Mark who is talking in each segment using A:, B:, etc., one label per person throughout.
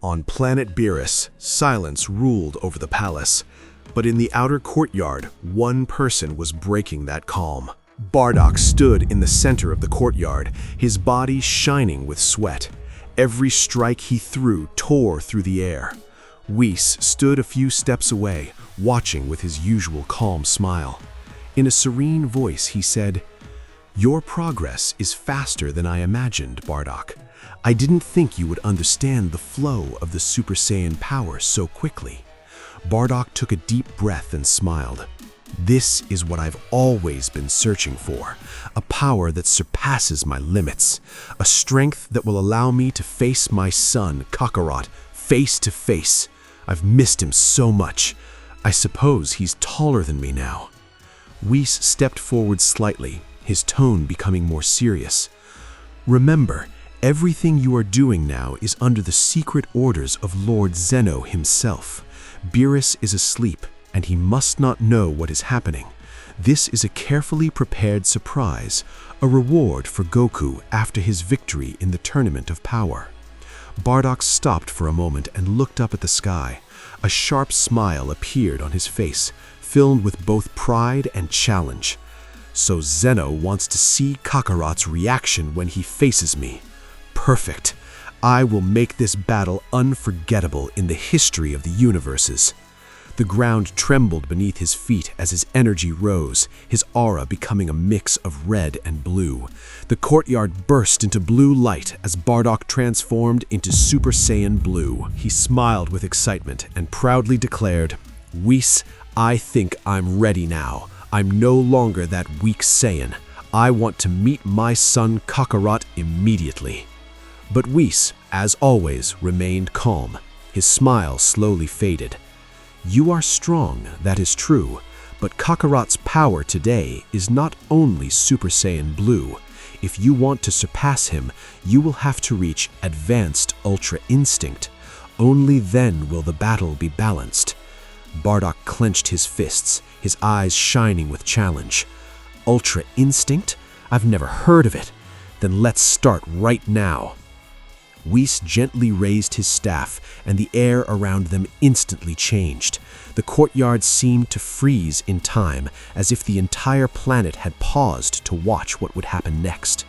A: On planet Beerus, silence ruled over the palace. But in the outer courtyard, one person was breaking that calm. Bardock stood in the center of the courtyard, his body shining with sweat. Every strike he threw tore through the air. Whis stood a few steps away, watching with his usual calm smile. In a serene voice, he said, "Your progress is faster than I imagined, Bardock. I didn't think you would understand the flow of the Super Saiyan power so quickly." Bardock took a deep breath and smiled. "This is what I've always been searching for, a power that surpasses my limits, a strength that will allow me to face my son, Kakarot, face to face. I've missed him so much. I suppose he's taller than me now." Whis stepped forward slightly, his tone becoming more serious. "Remember, everything you are doing now is under the secret orders of Lord Zeno himself. Beerus is asleep, and he must not know what is happening. This is a carefully prepared surprise, a reward for Goku after his victory in the Tournament of Power." Bardock stopped for a moment and looked up at the sky. A sharp smile appeared on his face, filled with both pride and challenge. "So Zeno wants to see Kakarot's reaction when he faces me. Perfect. I will make this battle unforgettable in the history of the universes." The ground trembled beneath his feet as his energy rose, his aura becoming a mix of red and blue. The courtyard burst into blue light as Bardock transformed into Super Saiyan Blue. He smiled with excitement and proudly declared, "Whis, I think I'm ready now. I'm no longer that weak Saiyan. I want to meet my son Kakarot immediately." But Whis, as always, remained calm. His smile slowly faded. "You are strong, that is true, but Kakarot's power today is not only Super Saiyan Blue. If you want to surpass him, you will have to reach Advanced Ultra Instinct. Only then will the battle be balanced." Bardock clenched his fists, his eyes shining with challenge. "Ultra Instinct? I've never heard of it. Then let's start right now." Whis gently raised his staff, and the air around them instantly changed. The courtyard seemed to freeze in time, as if the entire planet had paused to watch what would happen next.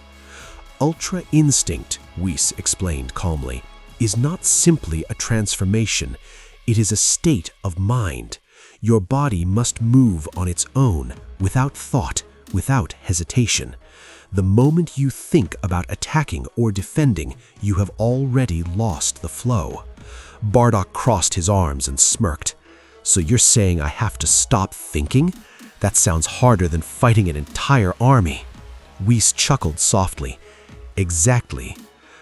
A: "Ultra Instinct," Whis explained calmly, "is not simply a transformation. It is a state of mind. Your body must move on its own, without thought, without hesitation. The moment you think about attacking or defending, you have already lost the flow." Bardock crossed his arms and smirked. "So you're saying I have to stop thinking? That sounds harder than fighting an entire army." Whis chuckled softly. "Exactly."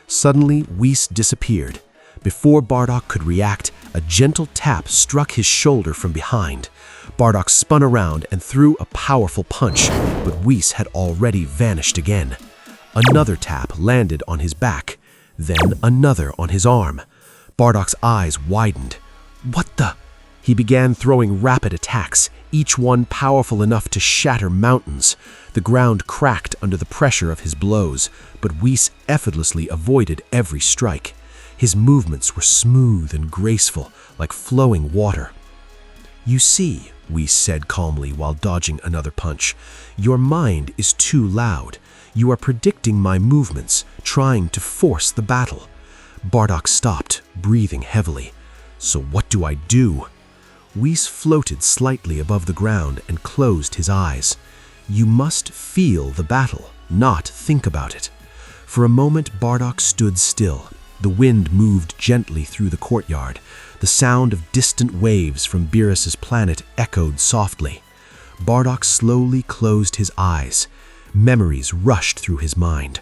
A: Suddenly, Whis disappeared. Before Bardock could react, a gentle tap struck his shoulder from behind. Bardock spun around and threw a powerful punch, but Whis had already vanished again. Another tap landed on his back, then another on his arm. Bardock's eyes widened. "What the?" He began throwing rapid attacks, each one powerful enough to shatter mountains. The ground cracked under the pressure of his blows, but Whis effortlessly avoided every strike. His movements were smooth and graceful, like flowing water. "You see," Whis said calmly while dodging another punch, "your mind is too loud. You are predicting my movements, trying to force the battle." Bardock stopped, breathing heavily. "So what do I do?" Whis floated slightly above the ground and closed his eyes. "You must feel the battle, not think about it." For a moment, Bardock stood still. The wind moved gently through the courtyard. The sound of distant waves from Beerus's planet echoed softly. Bardock slowly closed his eyes. Memories rushed through his mind.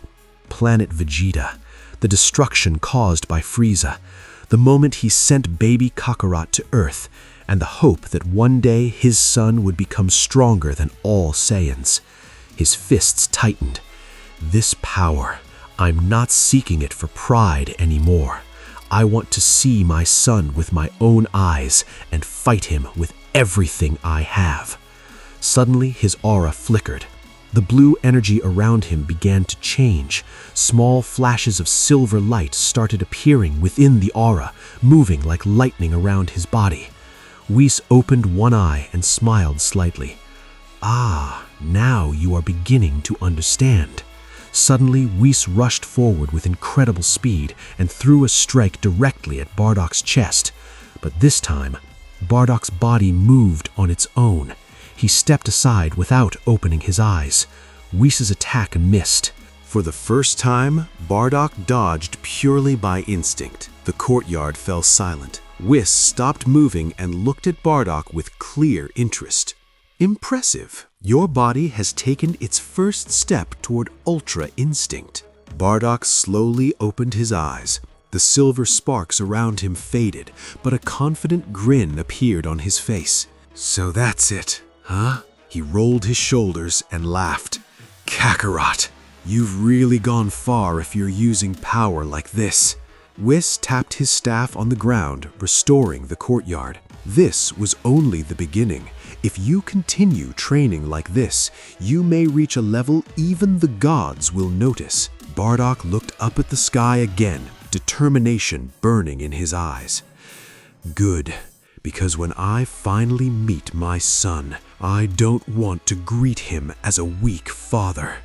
A: Planet Vegeta, the destruction caused by Frieza, the moment he sent baby Kakarot to Earth, and the hope that one day his son would become stronger than all Saiyans. His fists tightened. This power, I'm not seeking it for pride anymore. I want to see my son with my own eyes and fight him with everything I have. Suddenly, his aura flickered. The blue energy around him began to change. Small flashes of silver light started appearing within the aura, moving like lightning around his body. Whis opened one eye and smiled slightly. "Ah, now you are beginning to understand." Suddenly, Whis rushed forward with incredible speed and threw a strike directly at Bardock's chest. But this time, Bardock's body moved on its own. He stepped aside without opening his eyes. Whis' attack missed. For the first time, Bardock dodged purely by instinct. The courtyard fell silent. Whis stopped moving and looked at Bardock with clear interest. "Impressive. Your body has taken its first step toward Ultra Instinct." Bardock slowly opened his eyes. The silver sparks around him faded, but a confident grin appeared on his face. "So that's it, huh?" He rolled his shoulders and laughed. "Kakarot, you've really gone far if you're using power like this." Whis tapped his staff on the ground, restoring the courtyard. This was only the beginning. If you continue training like this, you may reach a level even the gods will notice. Bardock looked up at the sky again, determination burning in his eyes. "Good, because when I finally meet my son, I don't want to greet him as a weak father."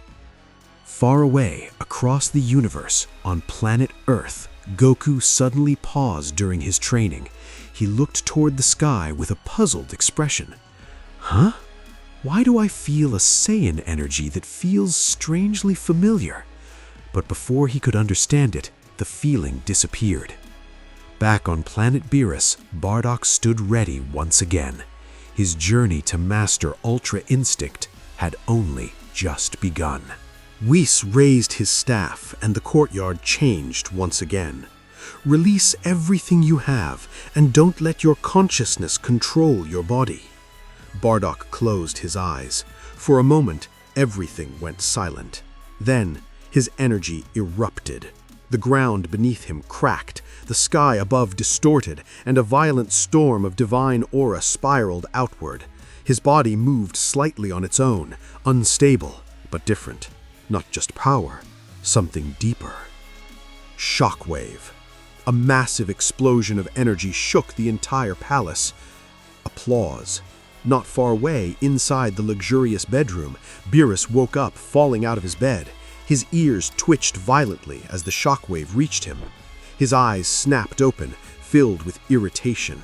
A: Far away, across the universe, on planet Earth, Goku suddenly paused during his training. He looked toward the sky with a puzzled expression. "Huh? Why do I feel a Saiyan energy that feels strangely familiar?" But before he could understand it, the feeling disappeared. Back on planet Beerus, Bardock stood ready once again. His journey to master Ultra Instinct had only just begun. Whis raised his staff, and the courtyard changed once again. "Release everything you have, and don't let your consciousness control your body." Bardock closed his eyes. For a moment, everything went silent. Then, his energy erupted. The ground beneath him cracked, the sky above distorted, and a violent storm of divine aura spiraled outward. His body moved slightly on its own, unstable, but different. Not just power, something deeper. Shockwave. A massive explosion of energy shook the entire palace. Applause. Not far away, inside the luxurious bedroom, Beerus woke up, falling out of his bed. His ears twitched violently as the shockwave reached him. His eyes snapped open, filled with irritation.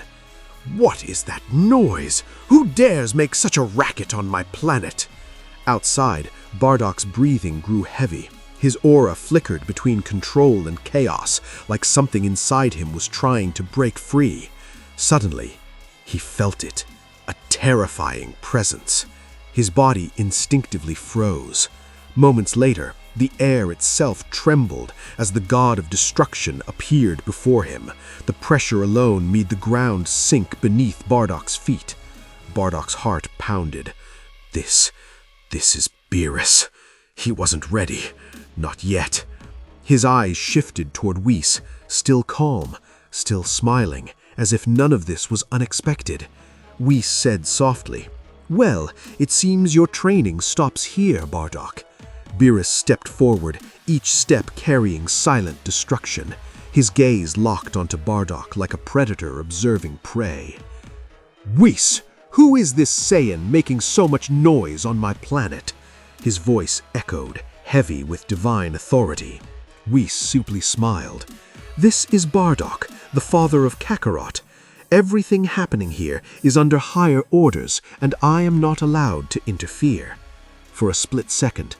A: "What is that noise? Who dares make such a racket on my planet?" Outside, Bardock's breathing grew heavy. His aura flickered between control and chaos, like something inside him was trying to break free. Suddenly, he felt it, a terrifying presence. His body instinctively froze. Moments later, the air itself trembled as the god of destruction appeared before him. The pressure alone made the ground sink beneath Bardock's feet. Bardock's heart pounded. This is Beerus. He wasn't ready. Not yet. His eyes shifted toward Whis, still calm, still smiling, as if none of this was unexpected. Whis said softly, "Well, it seems your training stops here, Bardock." Beerus stepped forward, each step carrying silent destruction. His gaze locked onto Bardock like a predator observing prey. "Whis, who is this Saiyan making so much noise on my planet?" His voice echoed, heavy with divine authority. Whis simply smiled. "This is Bardock, the father of Kakarot. Everything happening here is under higher orders, and I am not allowed to interfere." For a split second,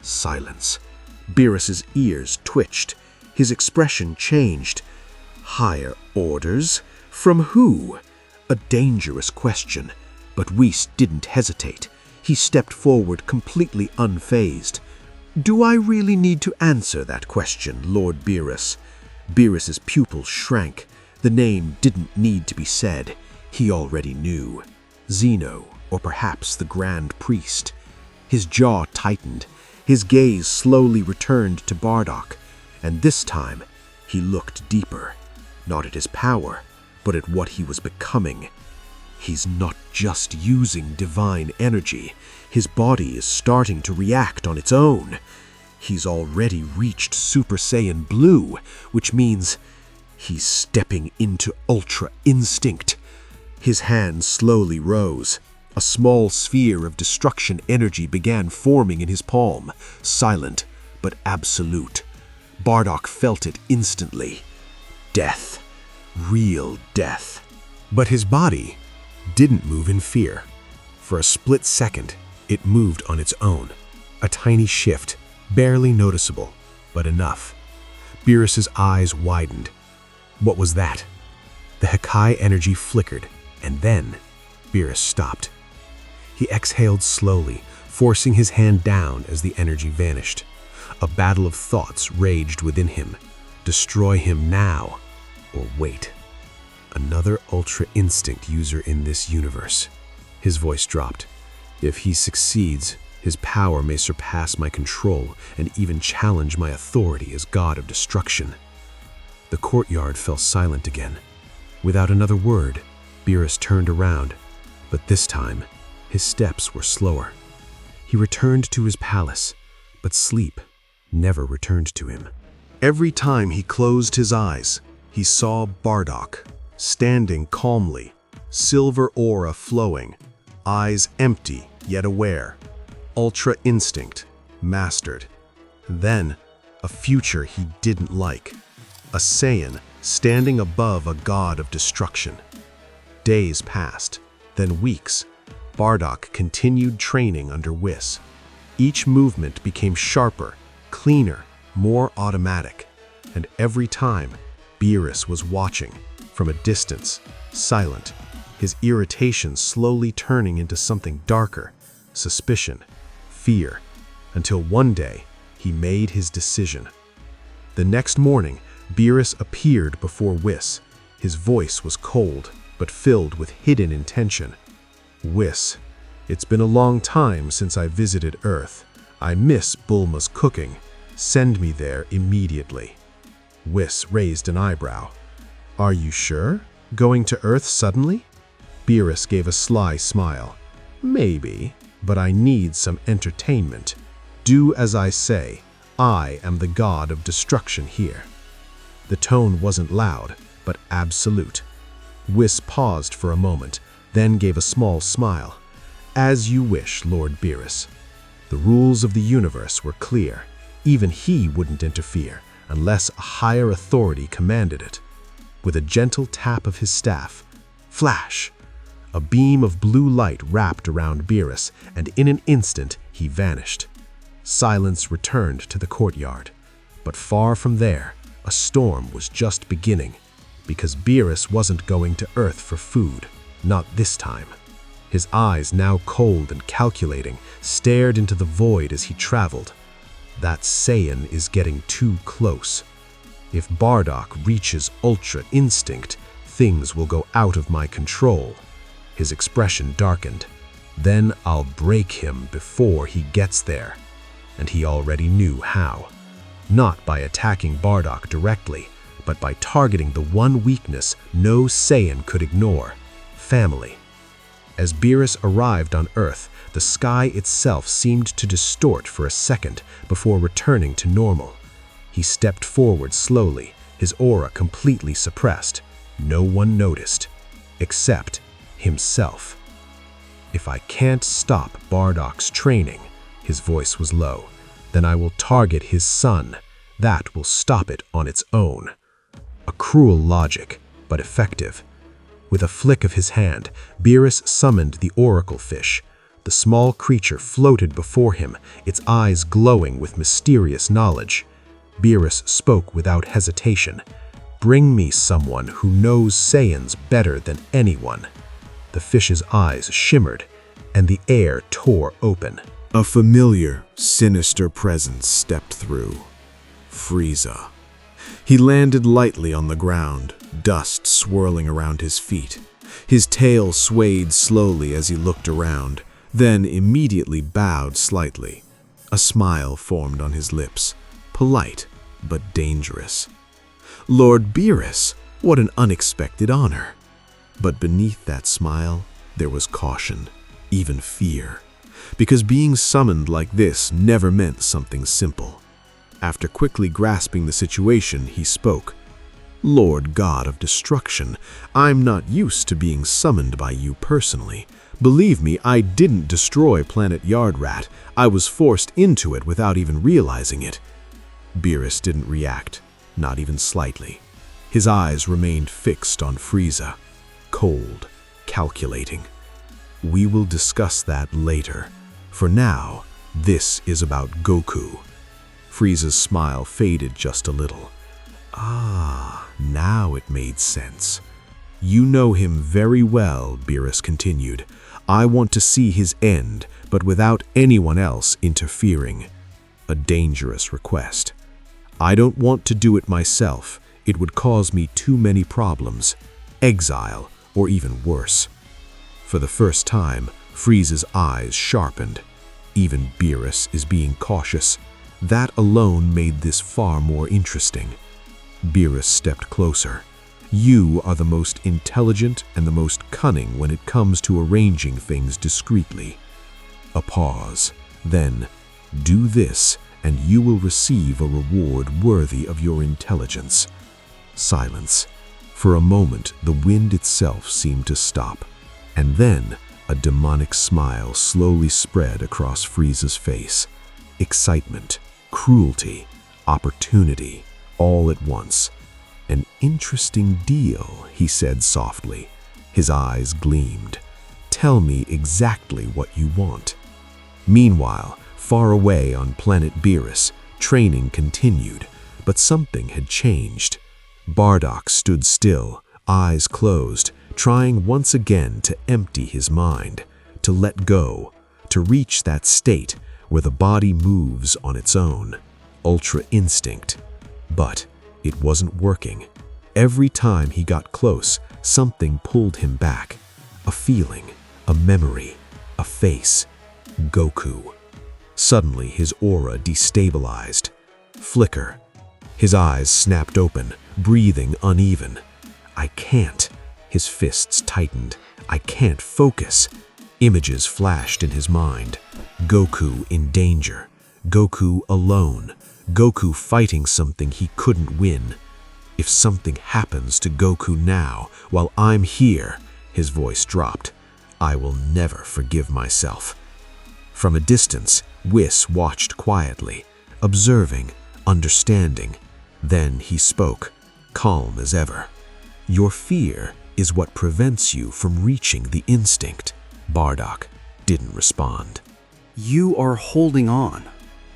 A: silence. Beerus's ears twitched. His expression changed. Higher orders? From who? A dangerous question. But Whis didn't hesitate. He stepped forward completely unfazed. "Do I really need to answer that question, Lord Beerus?" Beerus's pupils shrank. The name didn't need to be said. He already knew. Zeno, or perhaps the Grand Priest. His jaw tightened. His gaze slowly returned to Bardock, and this time he looked deeper, not at his power, but at what he was becoming. He's not just using divine energy, His body is starting to react on its own. He's already reached Super Saiyan Blue, which means he's stepping into Ultra Instinct. His hand slowly rose. A small sphere of destruction energy began forming in his palm, silent but absolute. Bardock felt it instantly. Death. Real death. But his body didn't move in fear. For a split second, it moved on its own. A tiny shift, barely noticeable, but enough. Beerus's eyes widened. What was that? The Hakai energy flickered, and then Beerus stopped. He exhaled slowly, forcing his hand down as the energy vanished. A battle of thoughts raged within him. Destroy him now, or wait. Another Ultra Instinct user in this universe. His voice dropped. If he succeeds, his power may surpass my control and even challenge my authority as God of Destruction. The courtyard fell silent again. Without another word, Beerus turned around, but this time, his steps were slower. He returned to his palace, but sleep never returned to him. Every time he closed his eyes, he saw Bardock, standing calmly, silver aura flowing, eyes empty yet aware, Ultra Instinct mastered. Then, a future he didn't like, a Saiyan standing above a god of destruction. Days passed, then weeks. Bardock continued training under Whis. Each movement became sharper, cleaner, more automatic, and every time, Beerus was watching, from a distance, silent, his irritation slowly turning into something darker, suspicion, fear, until one day, he made his decision. The next morning, Beerus appeared before Whis. His voice was cold, but filled with hidden intention. Whis, it's been a long time since I visited Earth. I miss Bulma's cooking. Send me there immediately. Whis raised an eyebrow. Are you sure? Going to Earth suddenly? Beerus gave a sly smile. Maybe, but I need some entertainment. Do as I say. I am the god of destruction here. The tone wasn't loud, but absolute. Whis paused for a moment, then gave a small smile. As you wish, Lord Beerus. The rules of the universe were clear. Even he wouldn't interfere, unless a higher authority commanded it. With a gentle tap of his staff, flash! A beam of blue light wrapped around Beerus, and in an instant he vanished. Silence returned to the courtyard. But far from there, a storm was just beginning, because Beerus wasn't going to Earth for food, not this time. His eyes, now cold and calculating, stared into the void as he traveled. That Saiyan is getting too close. If Bardock reaches Ultra Instinct, things will go out of my control. His expression darkened. Then I'll break him before he gets there. And he already knew how. Not by attacking Bardock directly, but by targeting the one weakness no Saiyan could ignore: family. As Beerus arrived on Earth, the sky itself seemed to distort for a second before returning to normal. He stepped forward slowly, his aura completely suppressed. No one noticed, except himself. If I can't stop Bardock's training, his voice was low, then I will target his son. That will stop it on its own. A cruel logic, but effective. With a flick of his hand, Beerus summoned the oracle fish. The small creature floated before him, its eyes glowing with mysterious knowledge. Beerus spoke without hesitation. Bring me someone who knows Saiyans better than anyone. The fish's eyes shimmered, and the air tore open. A familiar, sinister presence stepped through. Frieza. He landed lightly on the ground, dust swirling around his feet. His tail swayed slowly as he looked around, then immediately bowed slightly. A smile formed on his lips, polite but dangerous. Lord Beerus, what an unexpected honor. But beneath that smile, there was caution, even fear. because being summoned like this never meant something simple. After quickly grasping the situation, he spoke. "Lord God of Destruction, I'm not used to being summoned by you personally. Believe me, I didn't destroy Planet Yardrat. I was forced into it without even realizing it." Beerus didn't react, not even slightly. His eyes remained fixed on Frieza, cold, calculating. "We will discuss that later. For now, this is about Goku." Frieza's smile faded just a little. "Ah, now it made sense. You know him very well," Beerus continued. "I want to see his end, but without anyone else interfering." A dangerous request. "I don't want to do it myself. It would cause me too many problems. Exile, or even worse." For the first time, Frieza's eyes sharpened. Even Beerus is being cautious. That alone made this far more interesting. Beerus stepped closer. "You are the most intelligent and the most cunning when it comes to arranging things discreetly." A pause. Then, "Do this, and you will receive a reward worthy of your intelligence." Silence. For a moment, the wind itself seemed to stop. And then, a demonic smile slowly spread across Frieza's face. Excitement, cruelty, opportunity, all at once. "An interesting deal," he said softly. His eyes gleamed. "Tell me exactly what you want." Meanwhile, far away on planet Beerus, training continued, but something had changed. Bardock stood still, eyes closed, trying once again to empty his mind, to let go, to reach that state where the body moves on its own, ultra instinct. But it wasn't working. Every time he got close, something pulled him back. A feeling, a memory, a face. Goku. Suddenly his aura destabilized. Flicker. His eyes snapped open, breathing uneven. "I can't." His fists tightened. "I can't focus." Images flashed in his mind. Goku in danger. Goku alone. Goku fighting something he couldn't win. "If something happens to Goku now, while I'm here," his voice dropped, "I will never forgive myself." From a distance, Whis watched quietly, observing, understanding. Then he spoke, calm as ever. "Your fear is what prevents you from reaching the instinct." Bardock didn't respond.
B: "You are holding on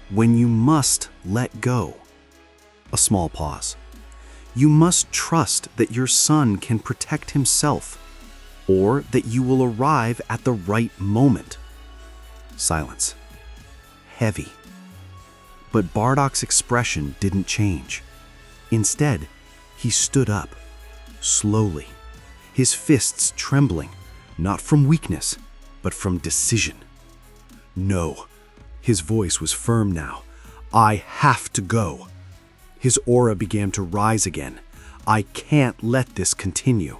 B: when you must let go." A small pause. "You must trust that your son can protect himself, or that you will arrive at the right moment." Silence. Heavy. But Bardock's expression didn't change. Instead, he stood up, slowly, his fists trembling, not from weakness, but from decision. "No." His voice was firm now. "I have to go." His aura began to rise again. "I can't let this continue."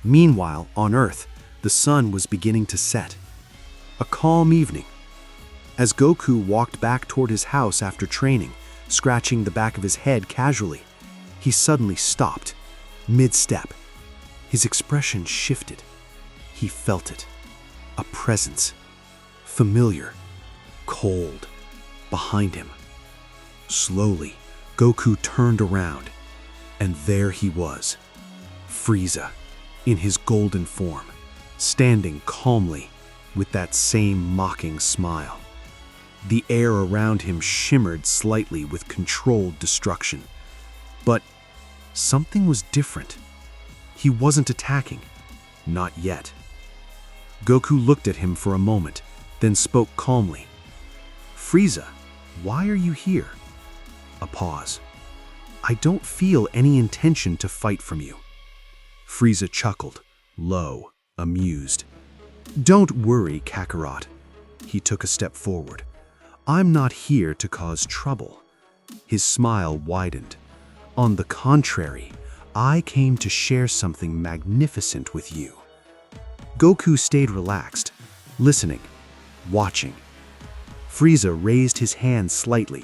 B: Meanwhile, on Earth, the sun was beginning to set. A calm evening. As Goku walked back toward his house after training, scratching the back of his head casually, he suddenly stopped, mid-step. His expression shifted. He felt it. A presence. Familiar. Cold. Behind him. Slowly, Goku turned around, and there he was. Frieza, in his golden form, standing calmly with that same mocking smile. The air around him shimmered slightly with controlled destruction. But something was different. He wasn't attacking. Not yet. Goku looked at him for a moment, then spoke calmly. "Frieza, why are you here?" A pause. "I don't feel any intention to fight from you." Frieza chuckled, low, amused. "Don't worry, Kakarot." He took a step forward. "I'm not here to cause trouble." His smile widened. "On the contrary, I came to share something magnificent with you." Goku stayed relaxed, listening. watching. Frieza raised his hand slightly.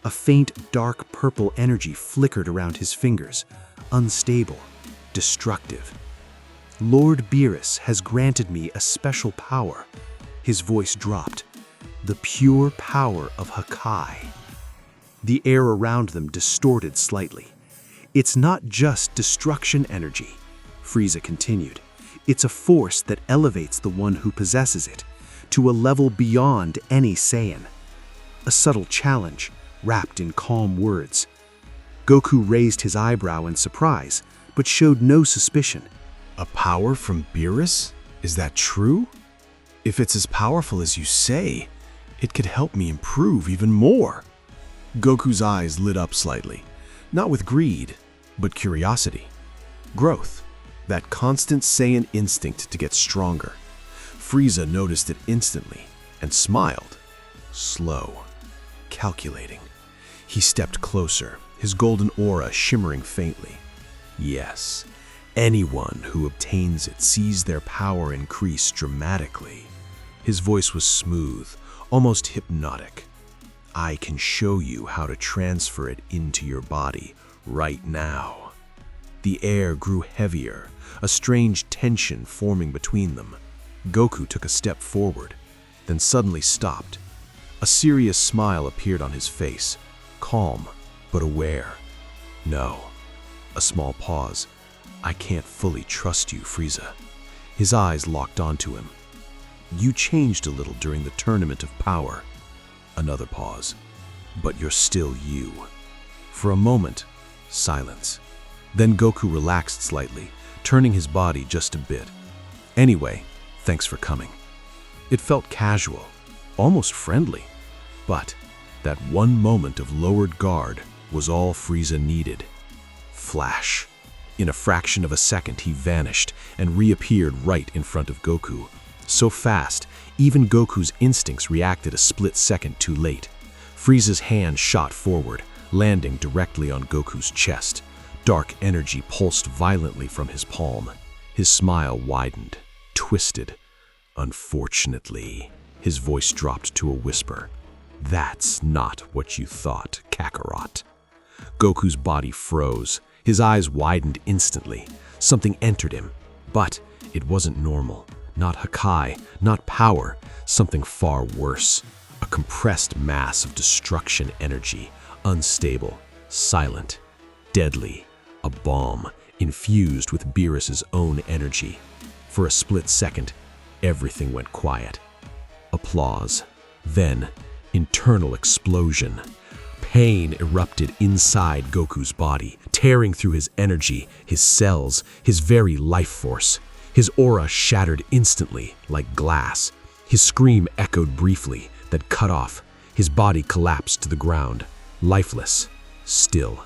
B: A faint, dark purple energy flickered around his fingers, unstable, destructive. Lord Beerus has granted me a special power. His voice dropped. The pure power of Hakai. The air around them distorted slightly. It's not just destruction energy, Frieza continued. It's a force that elevates the one who possesses it to a level beyond any Saiyan. A subtle challenge, wrapped in calm words. Goku raised his eyebrow in surprise, but showed no suspicion.
A: A power from Beerus? Is that true? If it's as powerful as you say, it could help me improve even more. Goku's eyes lit up slightly, not with greed, but curiosity. Growth, that constant Saiyan instinct to get stronger. Frieza noticed it instantly and smiled. Slow, calculating. He stepped closer, his golden aura shimmering faintly. Yes, anyone who obtains it sees their power increase dramatically. His voice was smooth, almost hypnotic. I can show you how to transfer it into your body right now. The air grew heavier, a strange tension forming between them. Goku took a step forward, then suddenly stopped. A serious smile appeared on his face, calm but aware. No. A small pause. I can't fully trust you, Frieza. His eyes locked onto him. You changed a little during the tournament of power. Another pause. But you're still you. For a moment, silence. Then Goku relaxed slightly, turning his body just a bit. Anyway, thanks for coming. It felt casual, almost friendly. But that one moment of lowered guard was all Frieza needed. Flash. In a fraction of a second, he vanished and reappeared right in front of Goku. So fast, even Goku's instincts reacted a split second too late. Frieza's hand shot forward, landing directly on Goku's chest. Dark energy pulsed violently from his palm. His smile widened, twisted. Unfortunately, his voice dropped to a whisper. That's not what you thought, Kakarot. Goku's body froze. His eyes widened instantly. Something entered him. But it wasn't normal. Not Hakai, not power. Something far worse. A compressed mass of destruction energy. Unstable, silent, deadly. A bomb, infused with Beerus's own energy. For a split second, everything went quiet. Applause. Then, internal explosion. Pain erupted inside Goku's body, tearing through his energy, his cells, his very life force. His aura shattered instantly, like glass. His scream echoed briefly, then cut off. His body collapsed to the ground, lifeless, still.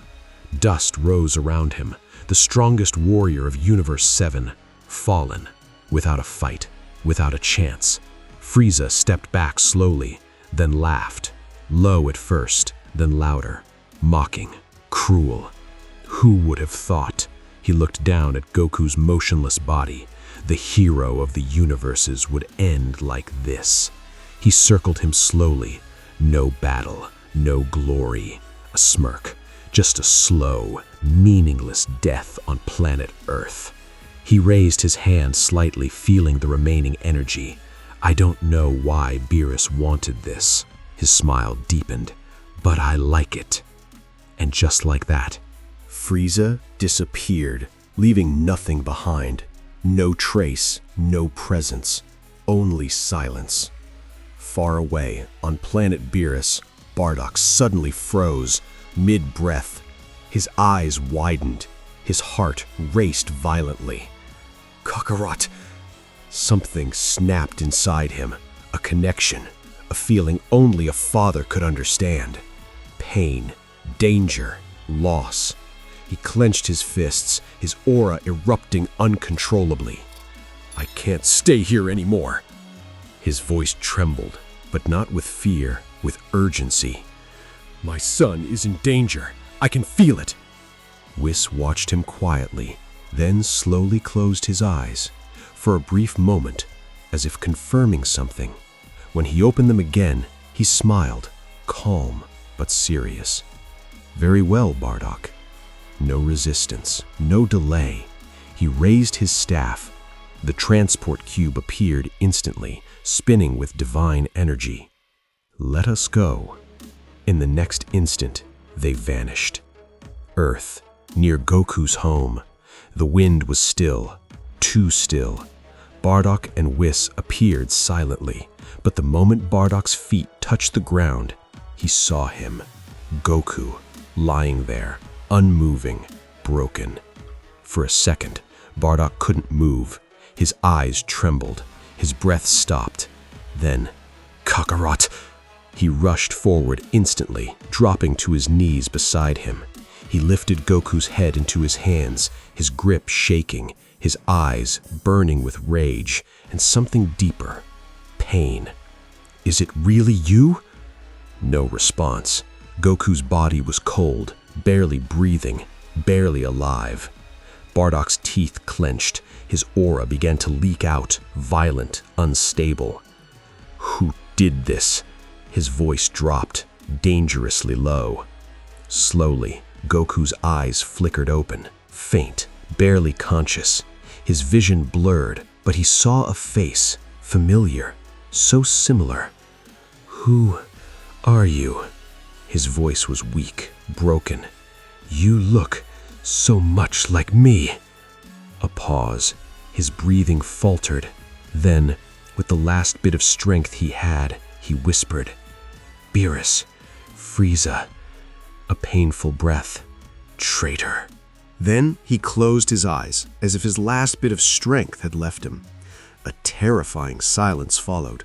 A: Dust rose around him, the strongest warrior of Universe 7, fallen, without a fight, without a chance. Frieza stepped back slowly, then laughed, low at first, then louder, mocking, cruel. Who would have thought? He looked down at Goku's motionless body. The hero of the universes would end like this. He circled him slowly. No battle, no glory. A smirk. Just a slow, meaningless death on planet Earth. He raised his hand slightly, feeling the remaining energy. I don't know why Beerus wanted this. His smile deepened. But I like it. And just like that, Frieza disappeared, leaving nothing behind. No trace, no presence, only silence. Far away, on planet Beerus, Bardock suddenly froze, mid-breath. His eyes widened. His heart raced violently. Kakarot! Something snapped inside him. A connection. A feeling only a father could understand. Pain, danger, loss. He clenched his fists, his aura erupting uncontrollably. I can't stay here anymore. His voice trembled, but not with fear, with urgency. My son is in danger. I can feel it. Whis watched him quietly, then slowly closed his eyes. For a brief moment, as if confirming something. When he opened them again, he smiled, calm but serious. "Very well, Bardock." No resistance, no delay. He raised his staff. The transport cube appeared instantly, spinning with divine energy. "Let us go." In the next instant, they vanished. Earth, near Goku's home. The wind was still, too still. Bardock and Whis appeared silently, but the moment Bardock's feet touched the ground, he saw him, Goku, lying there, unmoving, broken. For a second, Bardock couldn't move. His eyes trembled. His breath stopped. Then, "Kakarot!" He rushed forward instantly, dropping to his knees beside him. He lifted Goku's head into his hands, his grip shaking, his eyes burning with rage, and something deeper, pain. "Is it really you?" No response. Goku's body was cold, barely breathing, barely alive. Bardock's teeth clenched. His aura began to leak out, violent, unstable. "Who did this?" His voice dropped, dangerously low. Slowly, Goku's eyes flickered open, faint, barely conscious. His vision blurred, but he saw a face, familiar, so similar. "Who are you?" His voice was weak, broken. "You look so much like me." A pause. His breathing faltered. Then, with the last bit of strength he had, he whispered, "Beerus, Frieza." A painful breath. "Traitor." Then he closed his eyes, as if his last bit of strength had left him. A terrifying silence followed.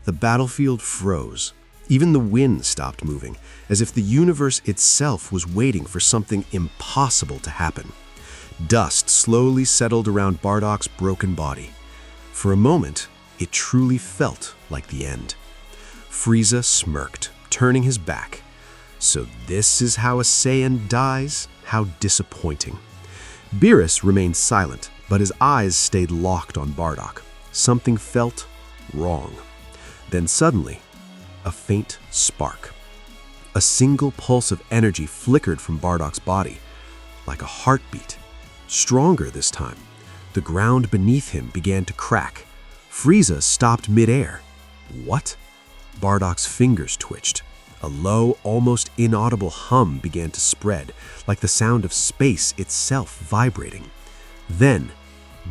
A: The battlefield froze. Even the wind stopped moving, as if the universe itself was waiting for something impossible to happen. Dust slowly settled around Bardock's broken body. For a moment, it truly felt like the end. Frieza smirked, turning his back. "So this is how a Saiyan dies? How disappointing." Beerus remained silent, but his eyes stayed locked on Bardock. Something felt wrong. Then suddenly, a faint spark. A single pulse of energy flickered from Bardock's body, like a heartbeat. Stronger this time. The ground beneath him began to crack. Frieza stopped midair. What? Bardock's fingers twitched. A low, almost inaudible hum began to spread, like the sound of space itself vibrating. Then,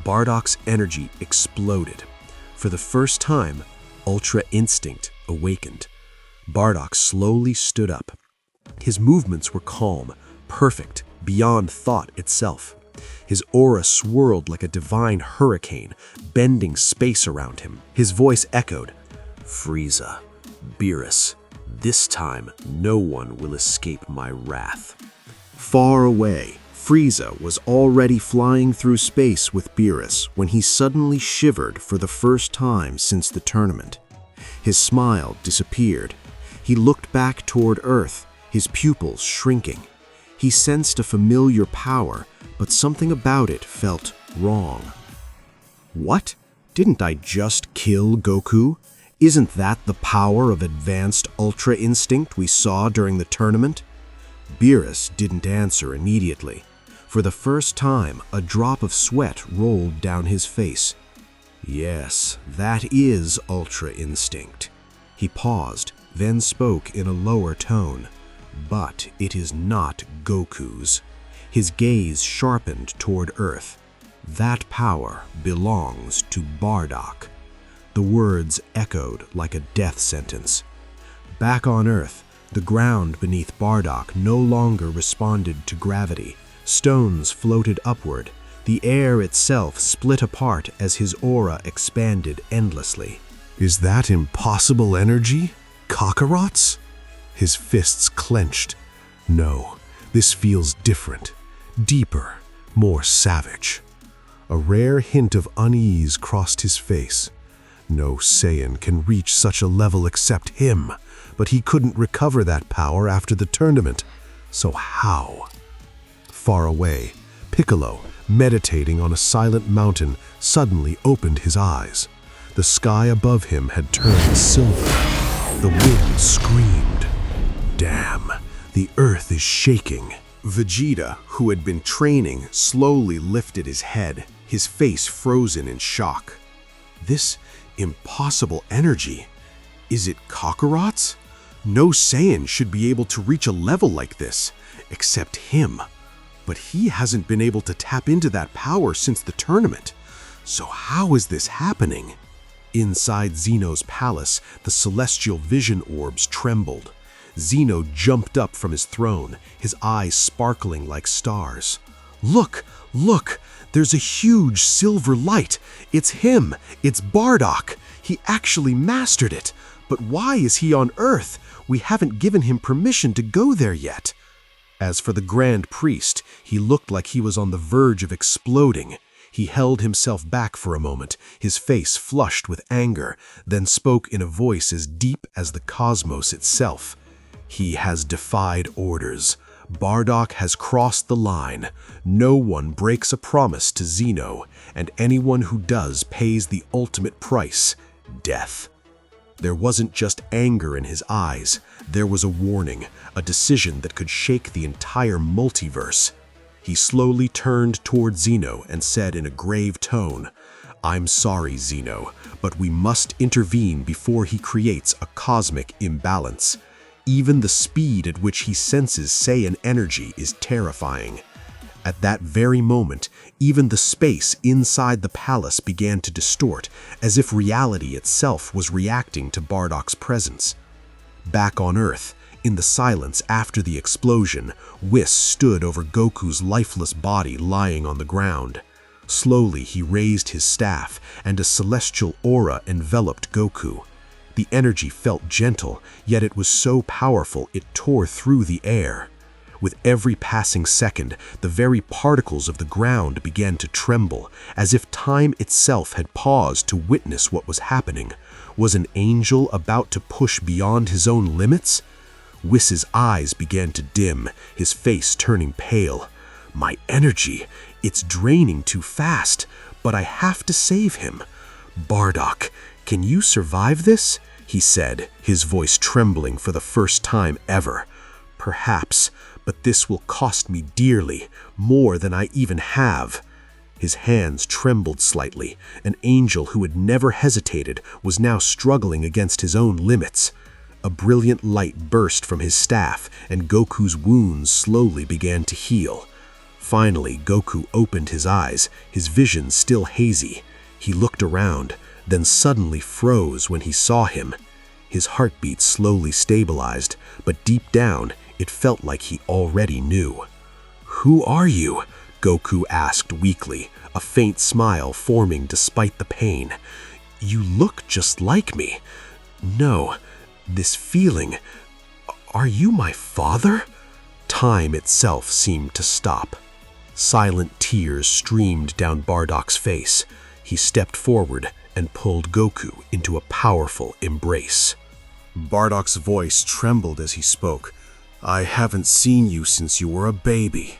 A: Bardock's energy exploded. For the first time, Ultra Instinct awakened. Bardock slowly stood up. His movements were calm, perfect, beyond thought itself. His aura swirled like a divine hurricane, bending space around him. His voice echoed, "Frieza, Beerus, this time no one will escape my wrath." Far away, Frieza was already flying through space with Beerus when he suddenly shivered for the first time since the tournament. His smile disappeared. He looked back toward Earth, his pupils shrinking. He sensed a familiar power, but something about it felt wrong. What? Didn't I just kill Goku? Isn't that the power of advanced Ultra Instinct we saw during the tournament? Beerus didn't answer immediately. For the first time, a drop of sweat rolled down his face. Yes, that is Ultra Instinct. He paused, then spoke in a lower tone. But it is not Goku's. His gaze sharpened toward Earth. That power belongs to Bardock. The words echoed like a death sentence. Back on Earth, the ground beneath Bardock no longer responded to gravity. Stones floated upward. The air itself split apart as his aura expanded endlessly. "Is that impossible energy? Kakarot's?" His fists clenched. "No, this feels different, deeper, more savage." A rare hint of unease crossed his face. No Saiyan can reach such a level except him, but he couldn't recover that power after the tournament. So how? Far away, Piccolo, meditating on a silent mountain, suddenly opened his eyes. The sky above him had turned silver. The wind screamed. Damn, the earth is shaking. Vegeta, who had been training, slowly lifted his head, his face frozen in shock. This impossible energy, is it Kakarot's? No Saiyan should be able to reach a level like this, except him. But he hasn't been able to tap into that power since the tournament. So how is this happening? Inside Zeno's palace, the celestial vision orbs trembled. Zeno jumped up from his throne, his eyes sparkling like stars. Look, look, there's a huge silver light. It's him, it's Bardock. He actually mastered it. But why is he on Earth? We haven't given him permission to go there yet. As for the Grand Priest, he looked like he was on the verge of exploding. He held himself back for a moment, his face flushed with anger, then spoke in a voice as deep as the cosmos itself. He has defied orders. Bardock has crossed the line. No one breaks a promise to Zeno, and anyone who does pays the ultimate price, death. There wasn't just anger in his eyes. There was a warning, a decision that could shake the entire multiverse. He slowly turned toward Zeno and said in a grave tone, "I'm sorry, Zeno, but we must intervene before he creates a cosmic imbalance. Even the speed at which he senses Saiyan energy is terrifying." At that very moment, even the space inside the palace began to distort, as if reality itself was reacting to Bardock's presence. Back on Earth, in the silence after the explosion, Whis stood over Goku's lifeless body lying on the ground. Slowly, he raised his staff, and a celestial aura enveloped Goku. The energy felt gentle, yet it was so powerful it tore through the air. With every passing second, the very particles of the ground began to tremble, as if time itself had paused to witness what was happening. Was an angel about to push beyond his own limits? Whis's eyes began to dim, his face turning pale. My energy, it's draining too fast, but I have to save him. Bardock, can you survive this? He said, his voice trembling for the first time ever. Perhaps, but this will cost me dearly, more than I even have. His hands trembled slightly. An angel who had never hesitated was now struggling against his own limits. A brilliant light burst from his staff, and Goku's wounds slowly began to heal. Finally, Goku opened his eyes, his vision still hazy. He looked around, then suddenly froze when he saw him. His heartbeat slowly stabilized, but deep down, it felt like he already knew. "Who are you?" Goku asked weakly, a faint smile forming despite the pain. "You look just like me. No, this feeling. Are you my father?" Time itself seemed to stop. Silent tears streamed down Bardock's face. He stepped forward and pulled Goku into a powerful embrace. Bardock's voice trembled as he spoke. "I haven't seen you since you were a baby.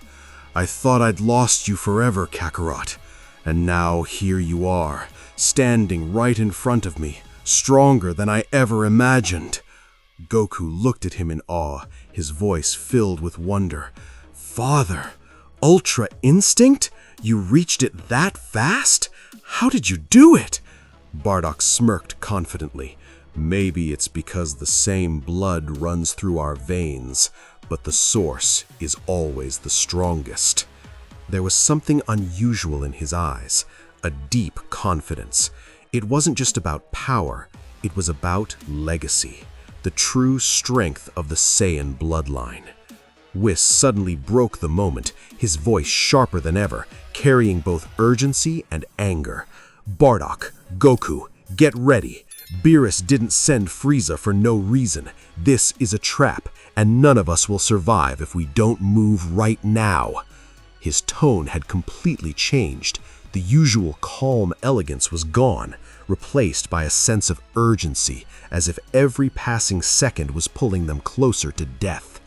A: I thought I'd lost you forever, Kakarot. And now here you are, standing right in front of me, stronger than I ever imagined." Goku looked at him in awe, his voice filled with wonder. "Father, Ultra Instinct? You reached it that fast? How did you do it?" Bardock smirked confidently. "Maybe it's because the same blood runs through our veins, but the source is always the strongest." There was something unusual in his eyes, a deep confidence. It wasn't just about power, it was about legacy, the true strength of the Saiyan bloodline. Whis suddenly broke the moment, his voice sharper than ever, carrying both urgency and anger. "Bardock, Goku, get ready. Beerus didn't send Frieza for no reason. This is a trap, and none of us will survive if we don't move right now." His tone had completely changed. The usual calm elegance was gone, replaced by a sense of urgency, as if every passing second was pulling them closer to death.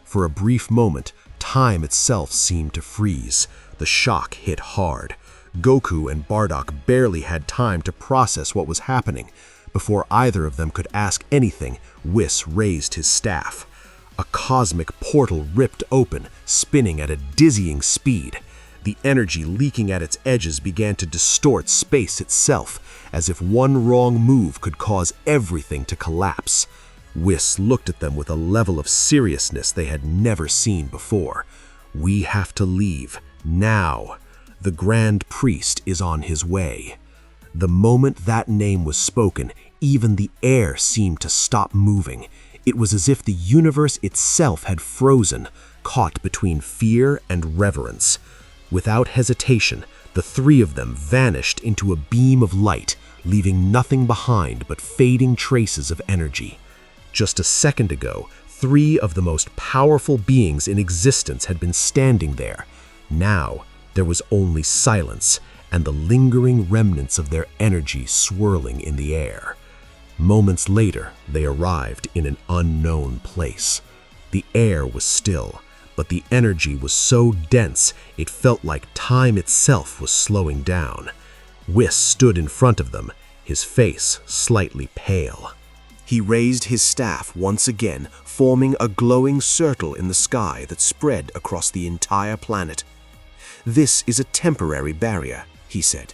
A: For a brief moment, time itself seemed to freeze. The shock hit hard. Goku and Bardock barely had time to process what was happening. Before either of them could ask anything, Whis raised his staff. A cosmic portal ripped open, spinning at a dizzying speed. The energy leaking at its edges began to distort space itself, as if one wrong move could cause everything to collapse. Whis looked at them with a level of seriousness they had never seen before. "We have to leave, now. The Grand Priest is on his way." The moment that name was spoken, even the air seemed to stop moving. It was as if the universe itself had frozen, caught between fear and reverence. Without hesitation, the three of them vanished into a beam of light, leaving nothing behind but fading traces of energy. Just a second ago, three of the most powerful beings in existence had been standing there. Now, there was only silence and the lingering remnants of their energy swirling in the air. Moments later, they arrived in an unknown place. The air was still, but the energy was so dense it felt like time itself was slowing down. Whis stood in front of them, his face slightly pale. He raised his staff once again, forming a glowing circle in the sky that spread across the entire planet. "This is a temporary barrier," he said.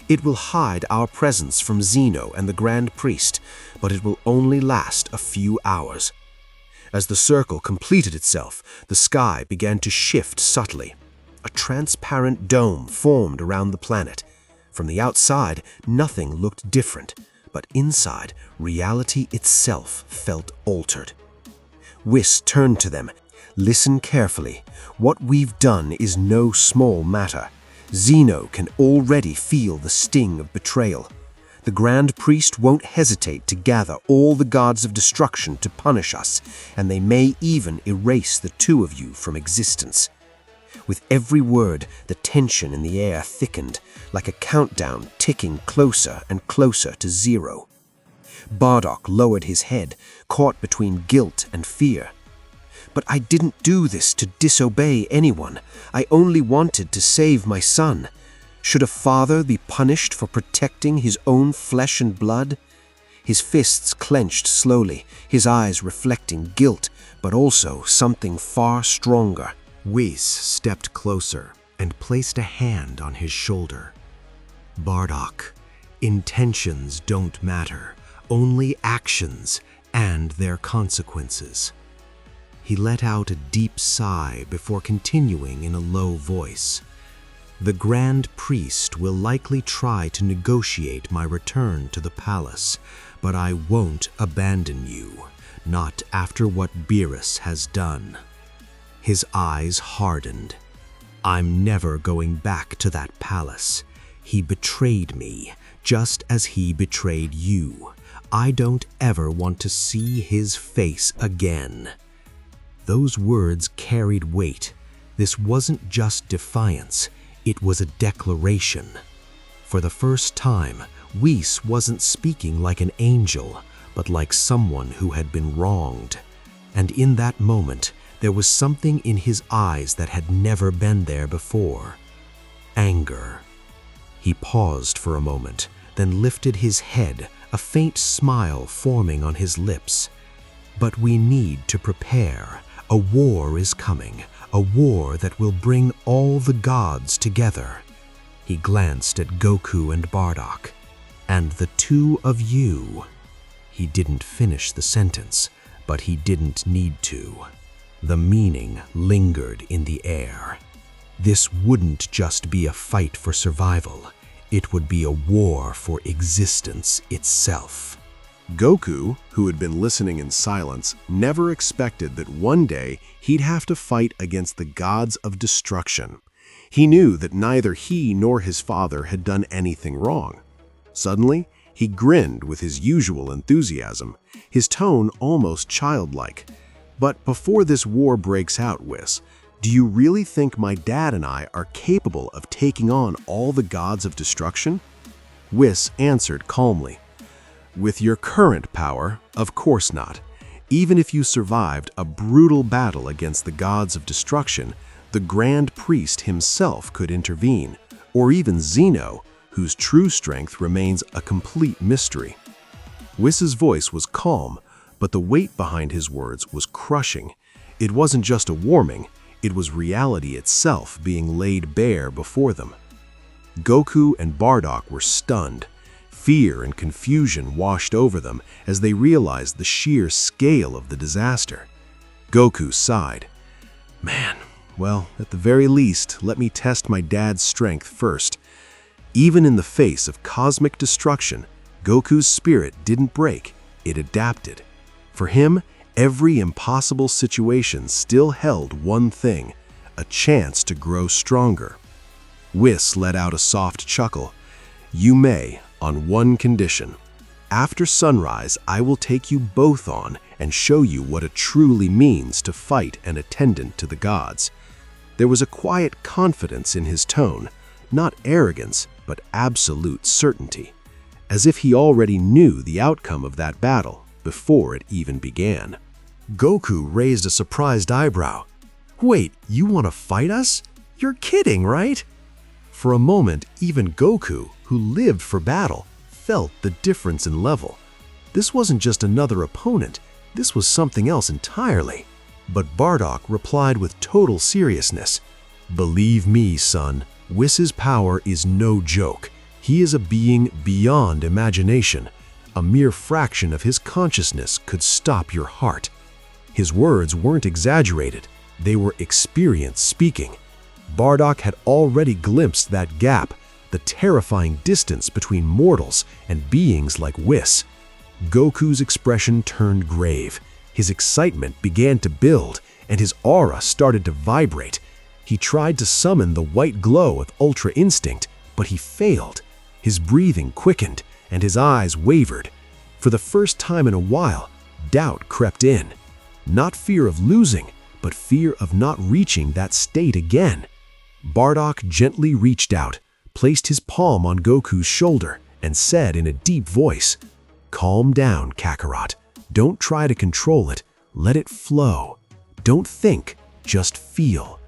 A: "It will hide our presence from Zeno and the Grand Priest, but it will only last a few hours." As the circle completed itself, the sky began to shift subtly. A transparent dome formed around the planet. From the outside, nothing looked different, but inside, reality itself felt altered. Whis turned to them. "Listen carefully. What we've done is no small matter. Zeno can already feel the sting of betrayal. The Grand Priest won't hesitate to gather all the gods of destruction to punish us, and they may even erase the two of you from existence." With every word, the tension in the air thickened, like a countdown ticking closer and closer to zero. Bardock lowered his head, caught between guilt and fear. "But I didn't do this to disobey anyone. I only wanted to save my son. Should a father be punished for protecting his own flesh and blood?" His fists clenched slowly, his eyes reflecting guilt, but also something far stronger. Whis stepped closer and placed a hand on his shoulder. "Bardock, intentions don't matter, only actions and their consequences." He let out a deep sigh before continuing in a low voice. "The Grand Priest will likely try to negotiate my return to the palace, but I won't abandon you, not after what Beerus has done." His eyes hardened. "I'm never going back to that palace. He betrayed me, just as he betrayed you. I don't ever want to see his face again." Those words carried weight. This wasn't just defiance, it was a declaration. For the first time, Whis wasn't speaking like an angel, but like someone who had been wronged. And in that moment, there was something in his eyes that had never been there before. Anger. He paused for a moment, then lifted his head, a faint smile forming on his lips. "But we need to prepare. A war is coming, a war that will bring all the gods together." He glanced at Goku and Bardock. "And the two of you." He didn't finish the sentence, but he didn't need to. The meaning lingered in the air. This wouldn't just be a fight for survival, it would be a war for existence itself. Goku, who had been listening in silence, never expected that one day he'd have to fight against the gods of destruction. He knew that neither he nor his father had done anything wrong. Suddenly, he grinned with his usual enthusiasm, his tone almost childlike. "But before this war breaks out, Whis, do you really think my dad and I are capable of taking on all the gods of destruction?" Whis answered calmly. "With your current power, of course not. Even if you survived a brutal battle against the gods of destruction, the Grand Priest himself could intervene. or even Zeno, whose true strength remains a complete mystery. Whis' voice was calm, but the weight behind his words was crushing. It wasn't just a warning, it was reality itself being laid bare before them. Goku and Bardock were stunned. Fear and confusion washed over them as they realized the sheer scale of the disaster. Goku sighed. Man, well, at the very least, let me test my dad's strength first. Even in the face of cosmic destruction, Goku's spirit didn't break, it adapted. For him, every impossible situation still held one thing, a chance to grow stronger. Whis let out a soft chuckle. You may, on one condition. After sunrise, I will take you both on and show you what it truly means to fight an attendant to the gods. There was a quiet confidence in his tone, not arrogance, but absolute certainty, as if he already knew the outcome of that battle before it even began. Goku raised a surprised eyebrow. Wait, you want to fight us? You're kidding, right? For a moment, even Goku, who lived for battle, felt the difference in level. This wasn't just another opponent, this was something else entirely. But Bardock replied with total seriousness. Believe me, son, Whis' power is no joke. He is a being beyond imagination. A mere fraction of his consciousness could stop your heart. His words weren't exaggerated, they were experience speaking. Bardock had already glimpsed that gap, the terrifying distance between mortals and beings like Whis. Goku's expression turned grave. His excitement began to build, and his aura started to vibrate. He tried to summon the white glow of Ultra Instinct, but he failed. His breathing quickened, and his eyes wavered. For the first time in a while, doubt crept in. Not fear of losing, but fear of not reaching that state again. Bardock gently reached out, placed his palm on Goku's shoulder, and said in a deep voice, "Calm down, Kakarot. Don't try to control it. Let it flow. Don't think, just feel."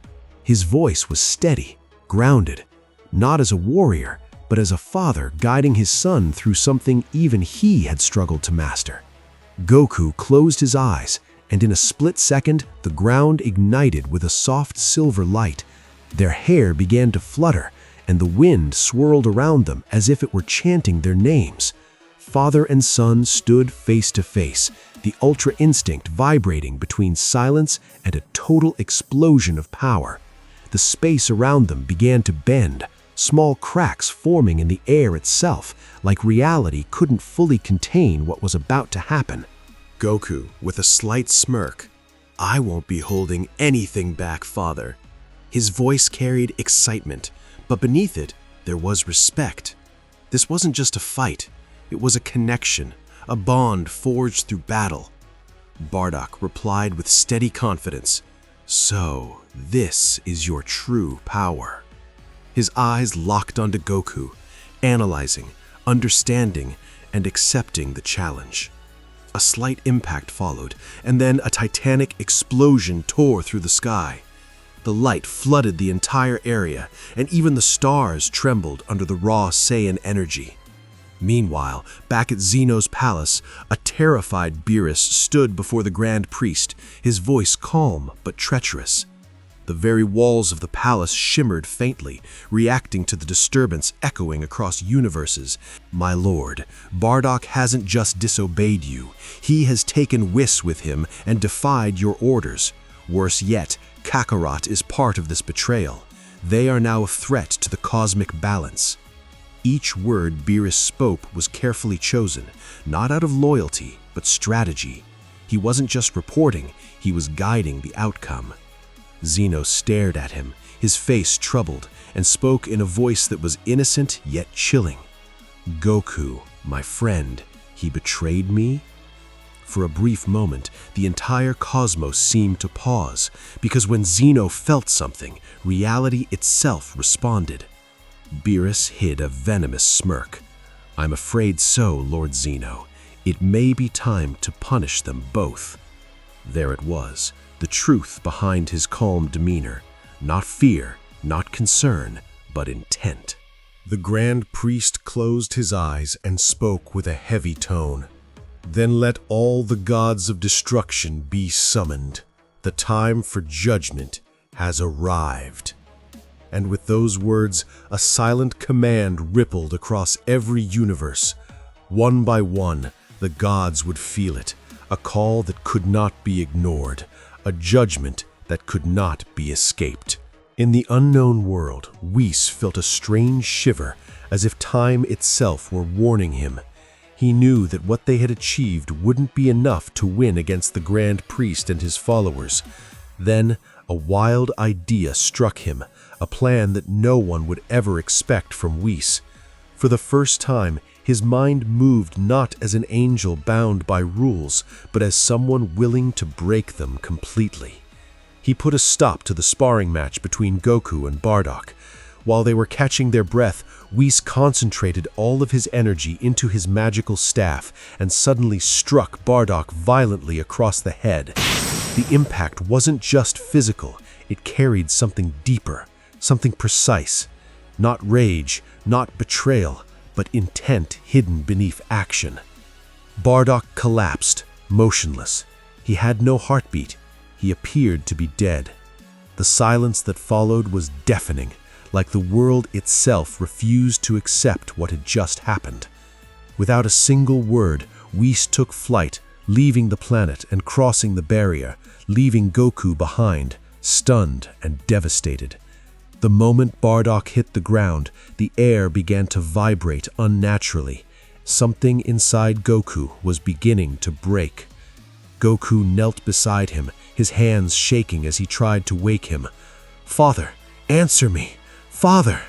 A: His voice was steady, grounded, not as a warrior, but as a father guiding his son through something even he had struggled to master. Goku closed his eyes, and in a split second, the ground ignited with a soft silver light. Their hair began to flutter, and the wind swirled around them as if it were chanting their names. Father and son stood face to face, the Ultra Instinct vibrating between silence and a total explosion of power. The space around them began to bend, small cracks forming in the air itself, like reality couldn't fully contain what was about to happen. Goku, with a slight smirk, "I won't be holding anything back, father." His voice carried excitement, but beneath it, there was respect. This wasn't just a fight, it was a connection, a bond forged through battle. Bardock replied with steady confidence, "So, this is your true power." His eyes locked onto Goku, analyzing, understanding, and accepting the challenge. A slight impact followed, and then a titanic explosion tore through the sky. The light flooded the entire area, and even the stars trembled under the raw Saiyan energy. Meanwhile, back at Zeno's palace, a terrified Beerus stood before the Grand Priest, his voice calm but treacherous. The very walls of the palace shimmered faintly, reacting to the disturbance echoing across universes. "My lord, Bardock hasn't just disobeyed you. He has taken Whis with him and defied your orders. Worse yet, Kakarot is part of this betrayal. They are now a threat to the cosmic balance." Each word Beerus spoke was carefully chosen, not out of loyalty, but strategy. He wasn't just reporting, he was guiding the outcome. Zeno stared at him, his face troubled, and spoke in a voice that was innocent yet chilling. "Goku, my friend, he betrayed me?" For a brief moment, the entire cosmos seemed to pause, because when Zeno felt something, reality itself responded. Beerus hid a venomous smirk. "I'm afraid so, Lord Zeno. It may be time to punish them both." There it was, the truth behind his calm demeanor. Not fear, not concern, but intent. The Grand Priest closed his eyes and spoke with a heavy tone. "Then let all the gods of destruction be summoned. The time for judgment has arrived." And with those words, a silent command rippled across every universe. One by one, the gods would feel it, a call that could not be ignored, a judgment that could not be escaped. In the unknown world, Whis felt a strange shiver, as if time itself were warning him. He knew that what they had achieved wouldn't be enough to win against the Grand Priest and his followers. Then, a wild idea struck him, a plan that no one would ever expect from Whis. For the first time, his mind moved not as an angel bound by rules, but as someone willing to break them completely. He put a stop to the sparring match between Goku and Bardock. While they were catching their breath, Whis concentrated all of his energy into his magical staff and suddenly struck Bardock violently across the head. The impact wasn't just physical, it carried something deeper, something precise. Not rage, not betrayal, but intent hidden beneath action. Bardock collapsed, motionless. He had no heartbeat. He appeared to be dead. The silence that followed was deafening, like the world itself refused to accept what had just happened. Without a single word, Whis took flight, leaving the planet and crossing the barrier, leaving Goku behind, stunned and devastated. The moment Bardock hit the ground, the air began to vibrate unnaturally. Something inside Goku was beginning to break. Goku knelt beside him, his hands shaking as he tried to wake him. "Father, answer me! Father!"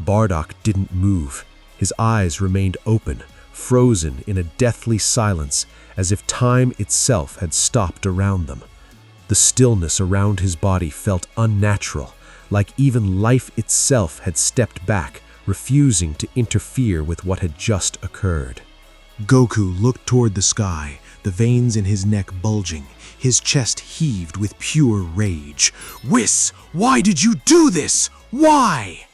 A: Bardock didn't move. His eyes remained open, frozen in a deathly silence, as if time itself had stopped around them. The stillness around his body felt unnatural, like even life itself had stepped back, refusing to interfere with what had just occurred. Goku looked toward the sky, the veins in his neck bulging, his chest heaved with pure rage. "Whis, why did you do this? Why?"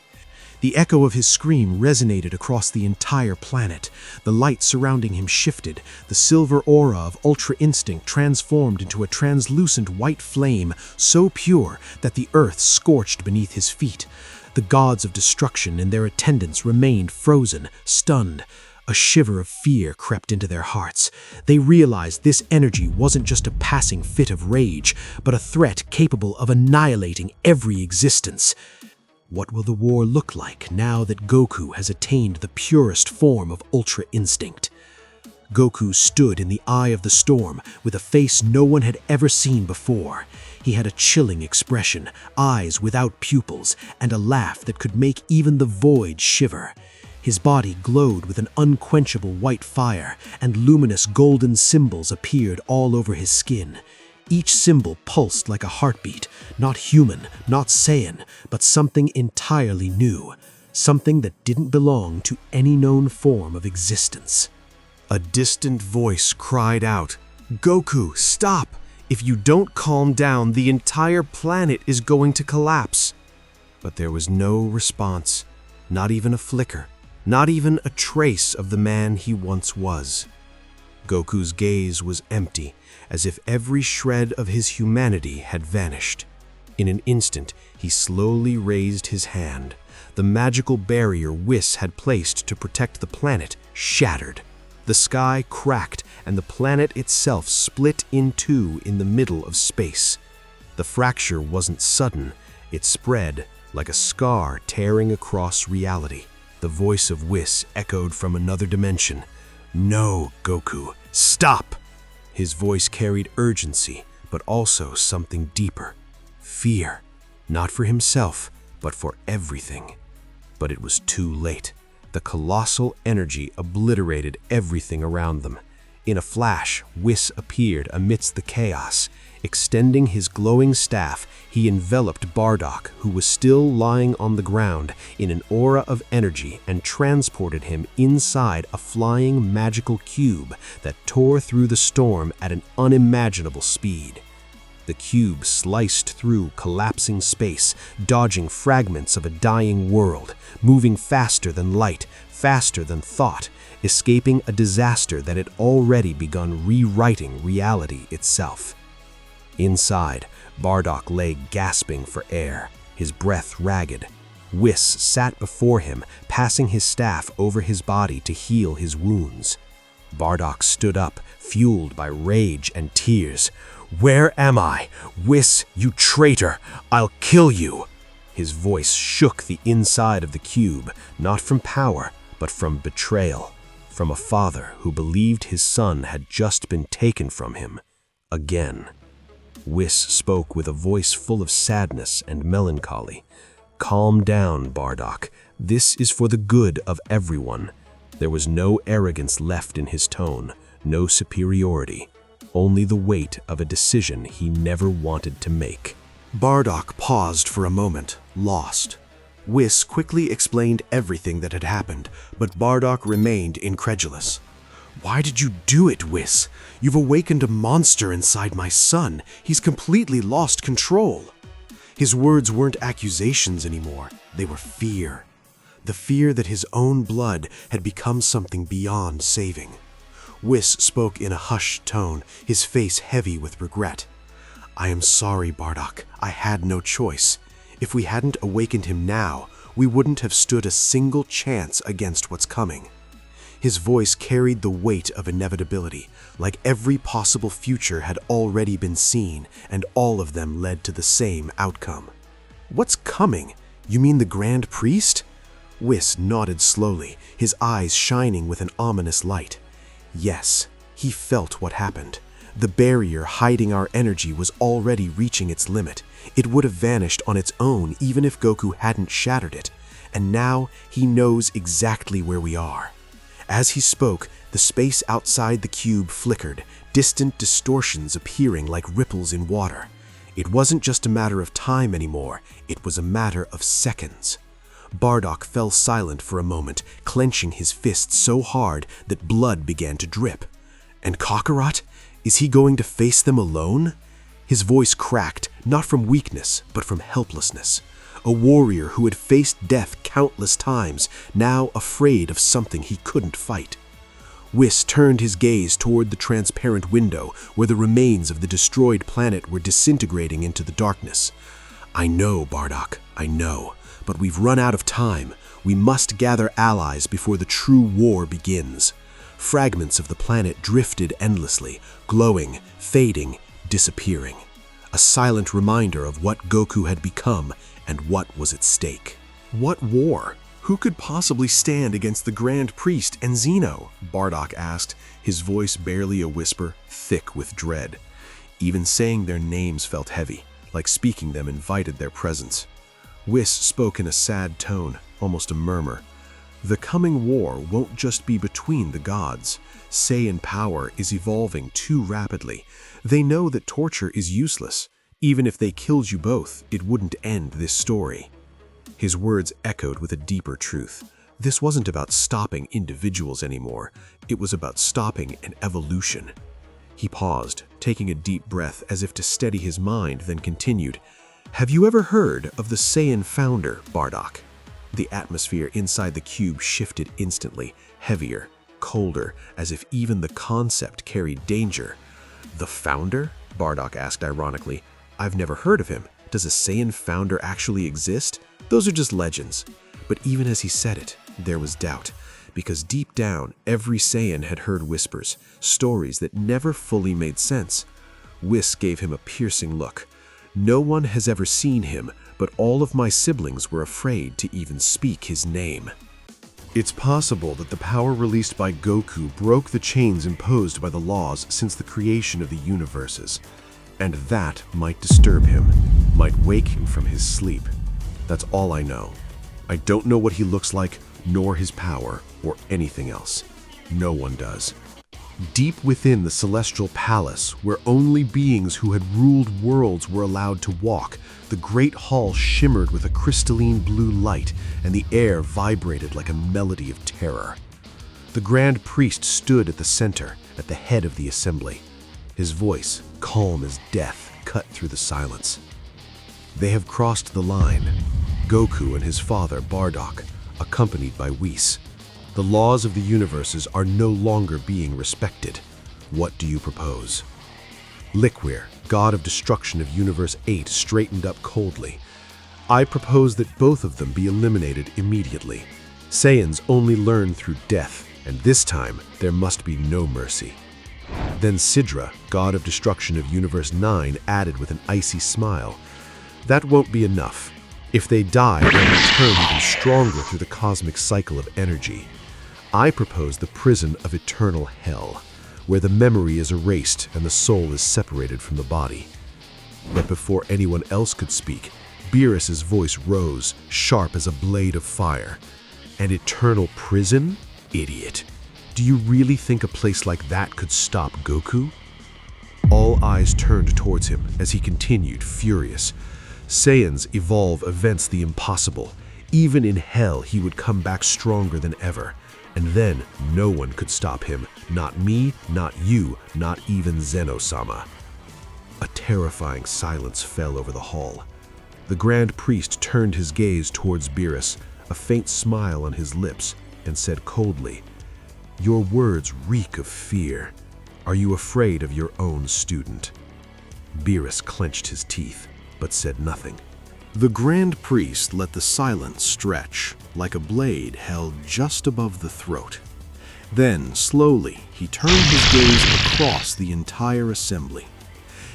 A: The echo of his scream resonated across the entire planet. The light surrounding him shifted. The silver aura of Ultra Instinct transformed into a translucent white flame, so pure that the earth scorched beneath his feet. The gods of destruction and their attendants remained frozen, stunned. A shiver of fear crept into their hearts. They realized this energy wasn't just a passing fit of rage, but a threat capable of annihilating every existence. What will the war look like now that Goku has attained the purest form of Ultra Instinct? Goku stood in the eye of the storm with a face no one had ever seen before. He had a chilling expression, eyes without pupils, and a laugh that could make even the void shiver. His body glowed with an unquenchable white fire, and luminous golden symbols appeared all over his skin. Each symbol pulsed like a heartbeat, not human, not Saiyan, but something entirely new, something that didn't belong to any known form of existence. A distant voice cried out, "Goku, stop! If you don't calm down, the entire planet is going to collapse." But there was no response, not even a flicker, not even a trace of the man he once was. Goku's gaze was empty, as if every shred of his humanity had vanished. In an instant, he slowly raised his hand. The magical barrier Whis had placed to protect the planet shattered. The sky cracked, and the planet itself split in two in the middle of space. The fracture wasn't sudden. It spread like a scar tearing across reality. The voice of Whis echoed from another dimension. "No, Goku, stop!" His voice carried urgency, but also something deeper. Fear, not for himself, but for everything. But it was too late. The colossal energy obliterated everything around them. In a flash, Whis appeared amidst the chaos. Extending his glowing staff, he enveloped Bardock, who was still lying on the ground, in an aura of energy and transported him inside a flying magical cube that tore through the storm at an unimaginable speed.
C: The cube sliced through collapsing space, dodging fragments of a dying world, moving faster than light, faster than thought, escaping a disaster that had already begun rewriting reality itself. Inside, Bardock lay gasping for air, his breath ragged. Whis sat before him, passing his staff over his body to heal his wounds. Bardock stood up, fueled by rage and tears. "Where am I? Whis, you traitor! I'll kill you!" His voice shook the inside of the cube, not from power, but from betrayal, from a father who believed his son had just been taken from him. Again. Whis spoke with a voice full of sadness and melancholy. "Calm down, Bardock. This is for the good of everyone." There was no arrogance left in his tone, no superiority, only the weight of a decision he never wanted to make.
B: Bardock paused for a moment, lost. Whis quickly explained everything that had happened, but Bardock remained incredulous. "Why did you do it, Whis? You've awakened a monster inside my son. He's completely lost control." His words weren't accusations anymore. They were fear. The fear that his own blood had become something beyond saving. Whis spoke in a hushed tone, his face heavy with regret. "I am sorry, Bardock. I had no choice. If we hadn't awakened him now, we wouldn't have stood a single chance against what's coming." His voice carried the weight of inevitability, like every possible future had already been seen, and all of them led to the same outcome. "What's coming? You mean the Grand Priest?" Whis nodded slowly, his eyes shining with an ominous light. Yes, he felt what happened. The barrier hiding our energy was already reaching its limit. It would have vanished on its own even if Goku hadn't shattered it. And now he knows exactly where we are. As he spoke, the space outside the cube flickered, distant distortions appearing like ripples in water. It wasn't just a matter of time anymore, it was a matter of seconds. Bardock fell silent for a moment, clenching his fists so hard that blood began to drip. And Kakarot? Is he going to face them alone? His voice cracked, not from weakness, but from helplessness. A warrior who had faced death countless times, now afraid of something he couldn't fight. Whis turned his gaze toward the transparent window where the remains of the destroyed planet were disintegrating into the darkness. "I know, Bardock, I know. But we've run out of time. We must gather allies before the true war begins." Fragments of the planet drifted endlessly, glowing, fading, disappearing. A silent reminder of what Goku had become and what was at stake. "What war? Who could possibly stand against the Grand Priest and Zeno?" Bardock asked, his voice barely a whisper, thick with dread. Even saying their names felt heavy, like speaking them invited their presence. Whis spoke in a sad tone, almost a murmur. "The coming war won't just be between the gods. Saiyan power is evolving too rapidly. They know that torture is useless. Even if they killed you both, it wouldn't end this story." His words echoed with a deeper truth. This wasn't about stopping individuals anymore. It was about stopping an evolution. He paused, taking a deep breath as if to steady his mind, then continued. "Have you ever heard of the Saiyan founder, Bardock?" The atmosphere inside the cube shifted instantly, heavier, colder, as if even the concept carried danger. "The founder?" Bardock asked ironically. "I've never heard of him. Does a Saiyan founder actually exist? Those are just legends." But even as he said it, there was doubt, because deep down, every Saiyan had heard whispers, stories that never fully made sense. Whis gave him a piercing look. "No one has ever seen him, but all of my siblings were afraid to even speak his name." It's possible that the power released by Goku broke the chains imposed by the laws since the creation of the universes, and that might disturb him, might wake him from his sleep. That's all I know. I don't know what he looks like, nor his power, or anything else. No one does. Deep within the celestial palace, where only beings who had ruled worlds were allowed to walk, the great hall shimmered with a crystalline blue light, and the air vibrated like a melody of terror. The Grand Priest stood at the center, at the head of the assembly. His voice, calm as death,
A: cut through the silence. They have crossed the line. Goku and his father, Bardock, accompanied by Whis. The laws of the universes are no longer being respected. What do you propose? Liquir, god of destruction of Universe 8, straightened up coldly. I propose that both of them be eliminated immediately. Saiyans only learn through death, and this time there must be no mercy. Then Sidra, god of destruction of Universe 9, added with an icy smile. That won't be enough. If they die, they'll return even stronger through the cosmic cycle of energy. I propose the prison of eternal hell, where the memory is erased and the soul is separated from the body. But before anyone else could speak, Beerus's voice rose, sharp as a blade of fire. An eternal prison? Idiot. Do you really think a place like that could stop Goku? All eyes turned towards him as he continued, furious. Saiyans evolve events the impossible. Even in hell, he would come back stronger than ever. And then no one could stop him. Not me, not you, not even Zeno-sama. A terrifying silence fell over the hall. The Grand Priest turned his gaze towards Beerus, a faint smile on his lips, and said coldly, "Your words reek of fear. Are you afraid of your own student?" Beerus clenched his teeth, but said nothing. The Grand Priest let the silence stretch, like a blade held just above the throat. Then, slowly, he turned his gaze across the entire assembly.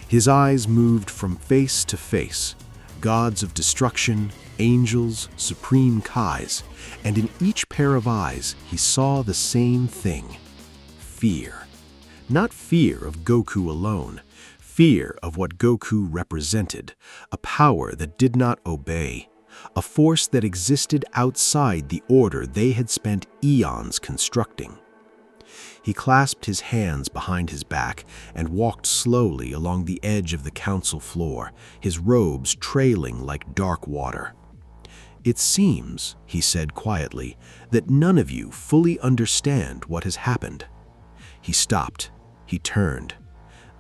A: His eyes moved from face to face, gods of destruction, angels, supreme Kais, and in each pair of eyes he saw the same thing: fear. Not fear of Goku alone, fear of what Goku represented, a power that did not obey, a force that existed outside the order they had spent eons constructing. He clasped his hands behind his back and walked slowly along the edge of the council floor, his robes trailing like dark water. "It seems," he said quietly, "that none of you fully understand what has happened." He stopped. He turned.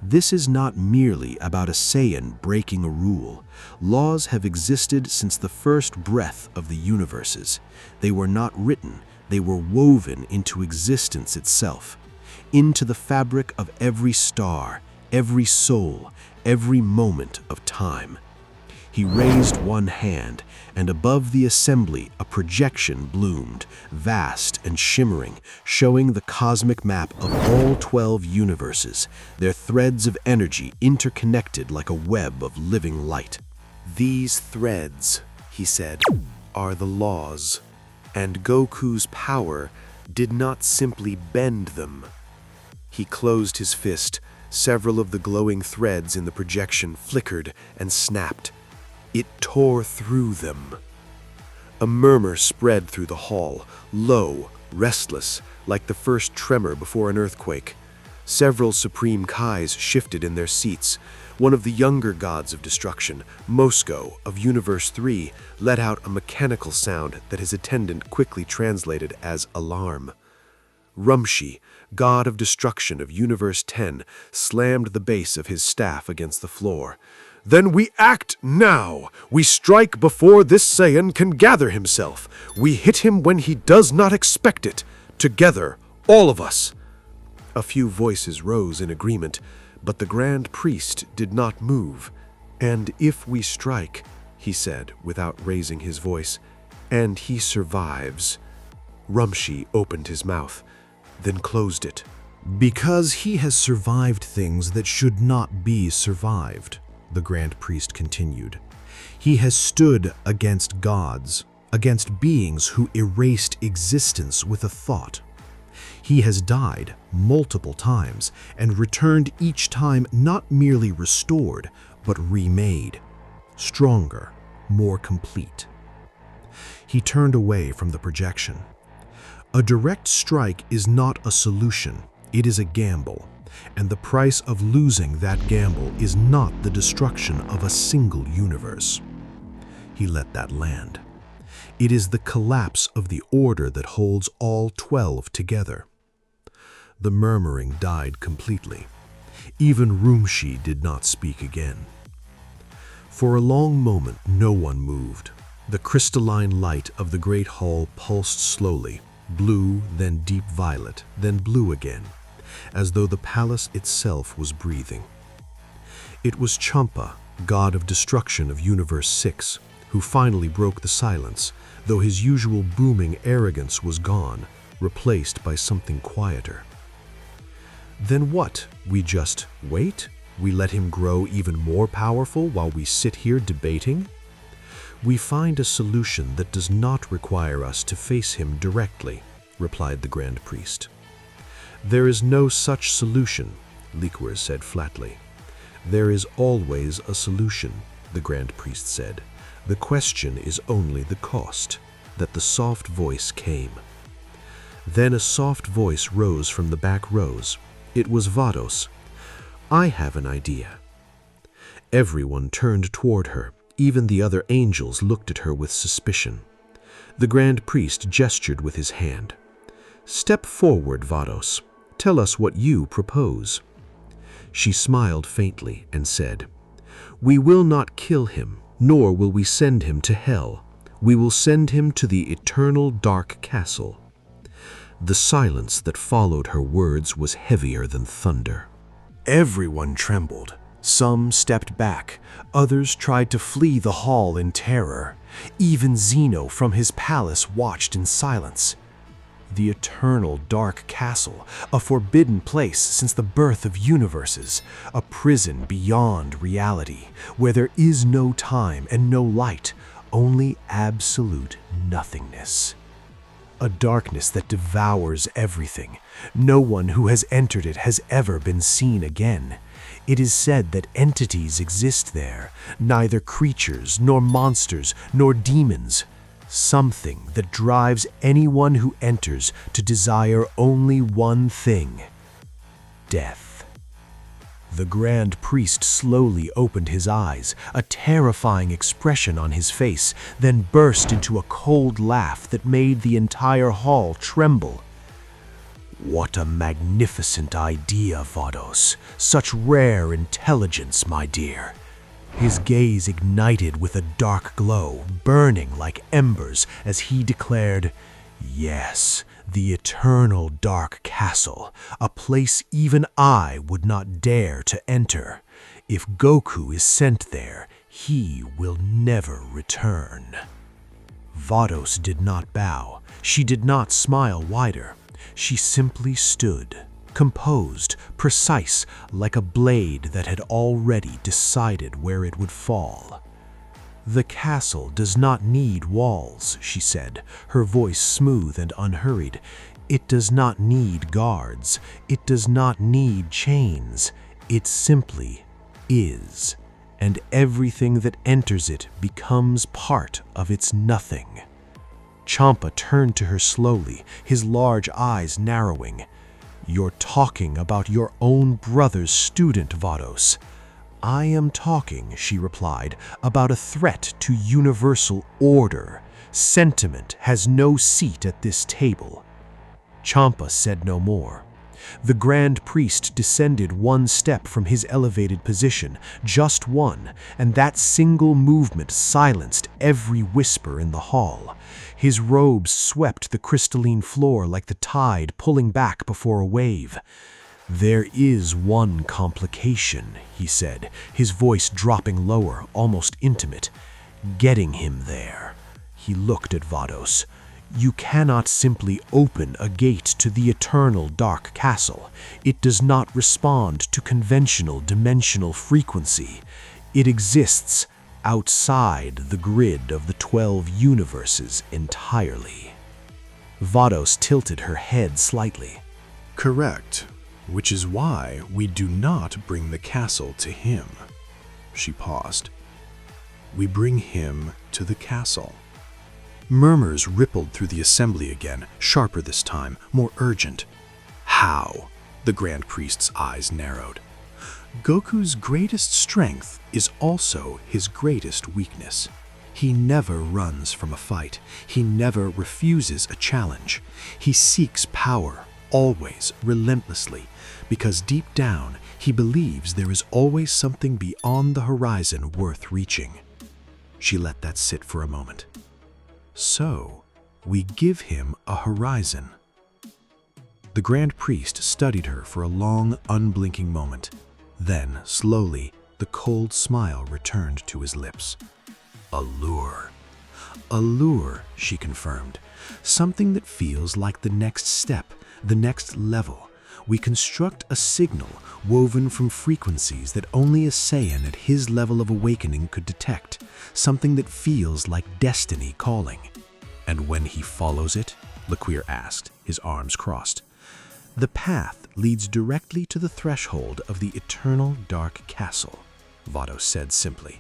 A: This is not merely about a Saiyan breaking a rule. Laws have existed since the first breath of the universes. They were not written, they were woven into existence itself, into the fabric of every star, every soul, every moment of time. He raised one hand, and above the assembly a projection bloomed, vast and shimmering, showing the cosmic map of all 12 universes, their threads of energy interconnected like a web of living light. "These threads," he said, "are the laws, and Goku's power did not simply bend them." He closed his fist. Several of the glowing threads in the projection flickered and snapped. It tore through them. A murmur spread through the hall, low, restless, like the first tremor before an earthquake. Several supreme Kais shifted in their seats. One of the younger gods of destruction, Mosco of Universe 3, let out a mechanical sound that his attendant quickly translated as alarm. Rumshi, god of destruction of Universe 10, slammed the base of his staff against the floor. "Then we act now! We strike before this Saiyan can gather himself. We hit him when he does not expect it. Together, all of us!" A few voices rose in agreement, but the Grand Priest did not move. "And if we strike," he said without raising his voice, "and he survives." Rumshi opened his mouth, then closed it. "Because he has survived things that should not be survived," the Grand Priest continued. "He has stood against gods, against beings who erased existence with a thought. He has died multiple times and returned each time not merely restored, but remade, stronger, more complete." He turned away from the projection. "A direct strike is not a solution, it is a gamble. And the price of losing that gamble is not the destruction of a single universe." He let that land. "It is the collapse of the order that holds all 12 together." The murmuring died completely. Even Rumshi did not speak again. For a long moment, no one moved. The crystalline light of the great hall pulsed slowly, blue, then deep violet, then blue again, as though the palace itself was breathing. It was Champa, god of destruction of Universe 6, who finally broke the silence, though his usual booming arrogance was gone, replaced by something quieter. Then what? We just wait? We let him grow even more powerful while we sit here debating? We find a solution that does not require us to face him directly, replied the Grand Priest. There is no such solution, Liquor said flatly. There is always a solution, the Grand Priest said. The question is only the cost. That the soft voice came. Then a soft voice rose from the back rows. It was Vados. I have an idea. Everyone turned toward her. Even the other angels looked at her with suspicion. The Grand Priest gestured with his hand. Step forward, Vados. Tell us what you propose. She smiled faintly and said, We will not kill him, nor will we send him to hell. We will send him to the eternal dark castle. The silence that followed her words was heavier than thunder. Everyone trembled. Some stepped back. Others tried to flee the hall in terror. Even Zeno from his palace watched in silence. The eternal dark castle, a forbidden place since the birth of universes, a prison beyond reality, where there is no time and no light, only absolute nothingness. A darkness that devours everything. No one who has entered it has ever been seen again. It is said that entities exist there, neither creatures, nor monsters, nor demons. Something that drives anyone who enters to desire only one thing: death. The Grand Priest slowly opened his eyes, a terrifying expression on his face, then burst into a cold laugh that made the entire hall tremble. What a magnificent idea, Vados. Such rare intelligence, my dear. His gaze ignited with a dark glow, burning like embers as he declared, Yes, the eternal dark castle, a place even I would not dare to enter. If Goku is sent there, he will never return. Vados did not bow. She did not smile wider. She simply stood, composed, precise, like a blade that had already decided where it would fall. The castle does not need walls, she said, her voice smooth and unhurried. It does not need guards. It does not need chains. It simply is, and everything that enters it becomes part of its nothing. Champa turned to her slowly, his large eyes narrowing. You're talking about your own brother's student, Vados. I am talking, she replied, about a threat to universal order. Sentiment has no seat at this table. Champa said no more. The Grand Priest descended one step from his elevated position, just one, and that single movement silenced every whisper in the hall. His robes swept the crystalline floor like the tide pulling back before a wave. There is one complication, he said, his voice dropping lower, almost intimate. Getting him there. He looked at Vados. You cannot simply open a gate to the eternal dark castle. It does not respond to conventional dimensional frequency. It exists outside the grid of the 12 universes entirely. Vados tilted her head slightly.
D: Correct, which is why we do not bring the castle to him. She paused. We bring him to the castle. Murmurs rippled through the assembly again, sharper this time, more urgent. How? The Grand Priest's eyes narrowed. Goku's greatest strength is also his greatest weakness. He never runs from a fight. He never refuses a challenge. He seeks power, always, relentlessly, because deep down he believes there is always something beyond the horizon worth reaching. She let that sit for a moment. So, we give him a horizon. The Grand Priest studied her for a long, unblinking moment. Then, slowly, the cold smile returned to his lips. A lure. A lure, she confirmed. Something that feels like the next step, the next level. We construct a signal woven from frequencies that only a Saiyan at his level of awakening could detect. Something that feels like destiny calling. And when he follows it? Laquire asked, his arms crossed. The path leads directly to the threshold of the eternal dark castle, Vados said simply.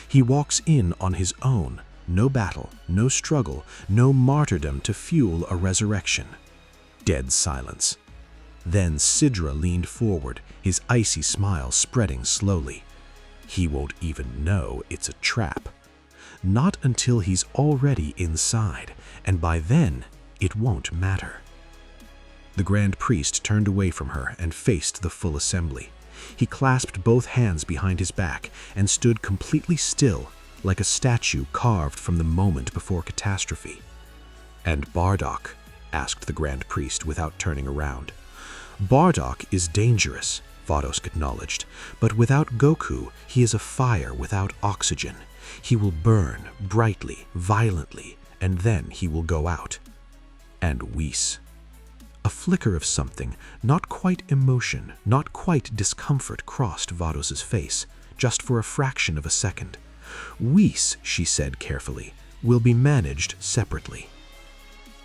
D: He walks in on his own. No battle, no struggle, no martyrdom to fuel a resurrection. Dead silence. Then Sidra leaned forward, his icy smile spreading slowly. He won't even know it's a trap. Not until he's already inside, and by then, it won't matter. The Grand Priest turned away from her and faced the full assembly. He clasped both hands behind his back and stood completely still, like a statue carved from the moment before catastrophe. "And Bardock?" asked the Grand Priest without turning around. "Bardock is dangerous," Vados acknowledged, "but without Goku, he is a fire without oxygen. He will burn brightly, violently, and then he will go out." And Whis. A flicker of something, not quite emotion, not quite discomfort, crossed Vados's face, just for a fraction of a second. "Whis," she said carefully, "will be managed separately."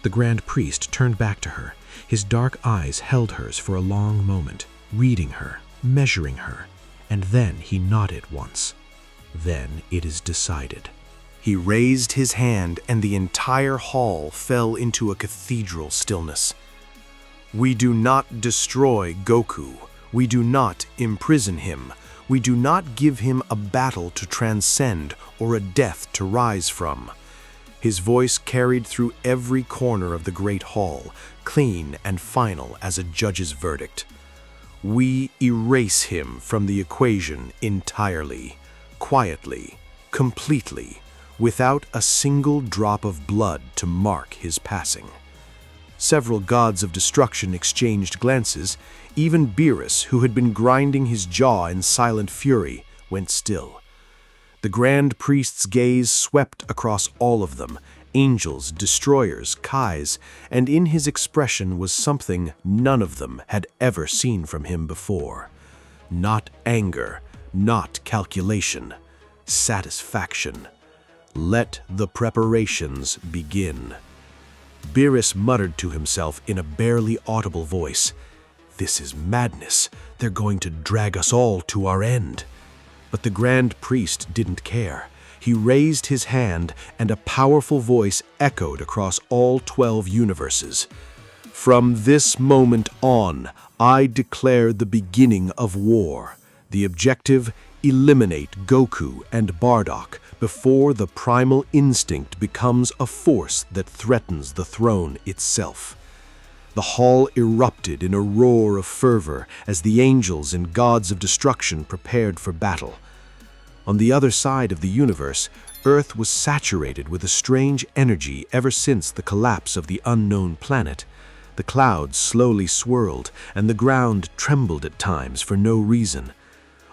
D: The Grand Priest turned back to her. His dark eyes held hers for a long moment, reading her, measuring her, and then he nodded once. "Then it is decided." He raised his hand and the entire hall fell into a cathedral stillness. "We do not destroy Goku. We do not imprison him. We do not give him a battle to transcend or a death to rise from." His voice carried through every corner of the great hall, clean and final as a judge's verdict. "We erase him from the equation entirely, quietly, completely, without a single drop of blood to mark his passing." Several gods of destruction exchanged glances. Even Beerus, who had been grinding his jaw in silent fury, went still. The Grand Priest's gaze swept across all of them, angels, destroyers, Kais, and in his expression was something none of them had ever seen from him before. Not anger, not calculation, satisfaction. Let the preparations begin. Beerus muttered to himself in a barely audible voice, "This is madness. They're going to drag us all to our end." But the Grand Priest didn't care. He raised his hand, and a powerful voice echoed across all 12 universes. "From this moment on, I declare the beginning of war. The objective, eliminate Goku and Bardock before the primal instinct becomes a force that threatens the throne itself." The hall erupted in a roar of fervor as the angels and gods of destruction prepared for battle. On the other side of the universe, Earth was saturated with a strange energy ever since the collapse of the unknown planet. The clouds slowly swirled, and the ground trembled at times for no reason.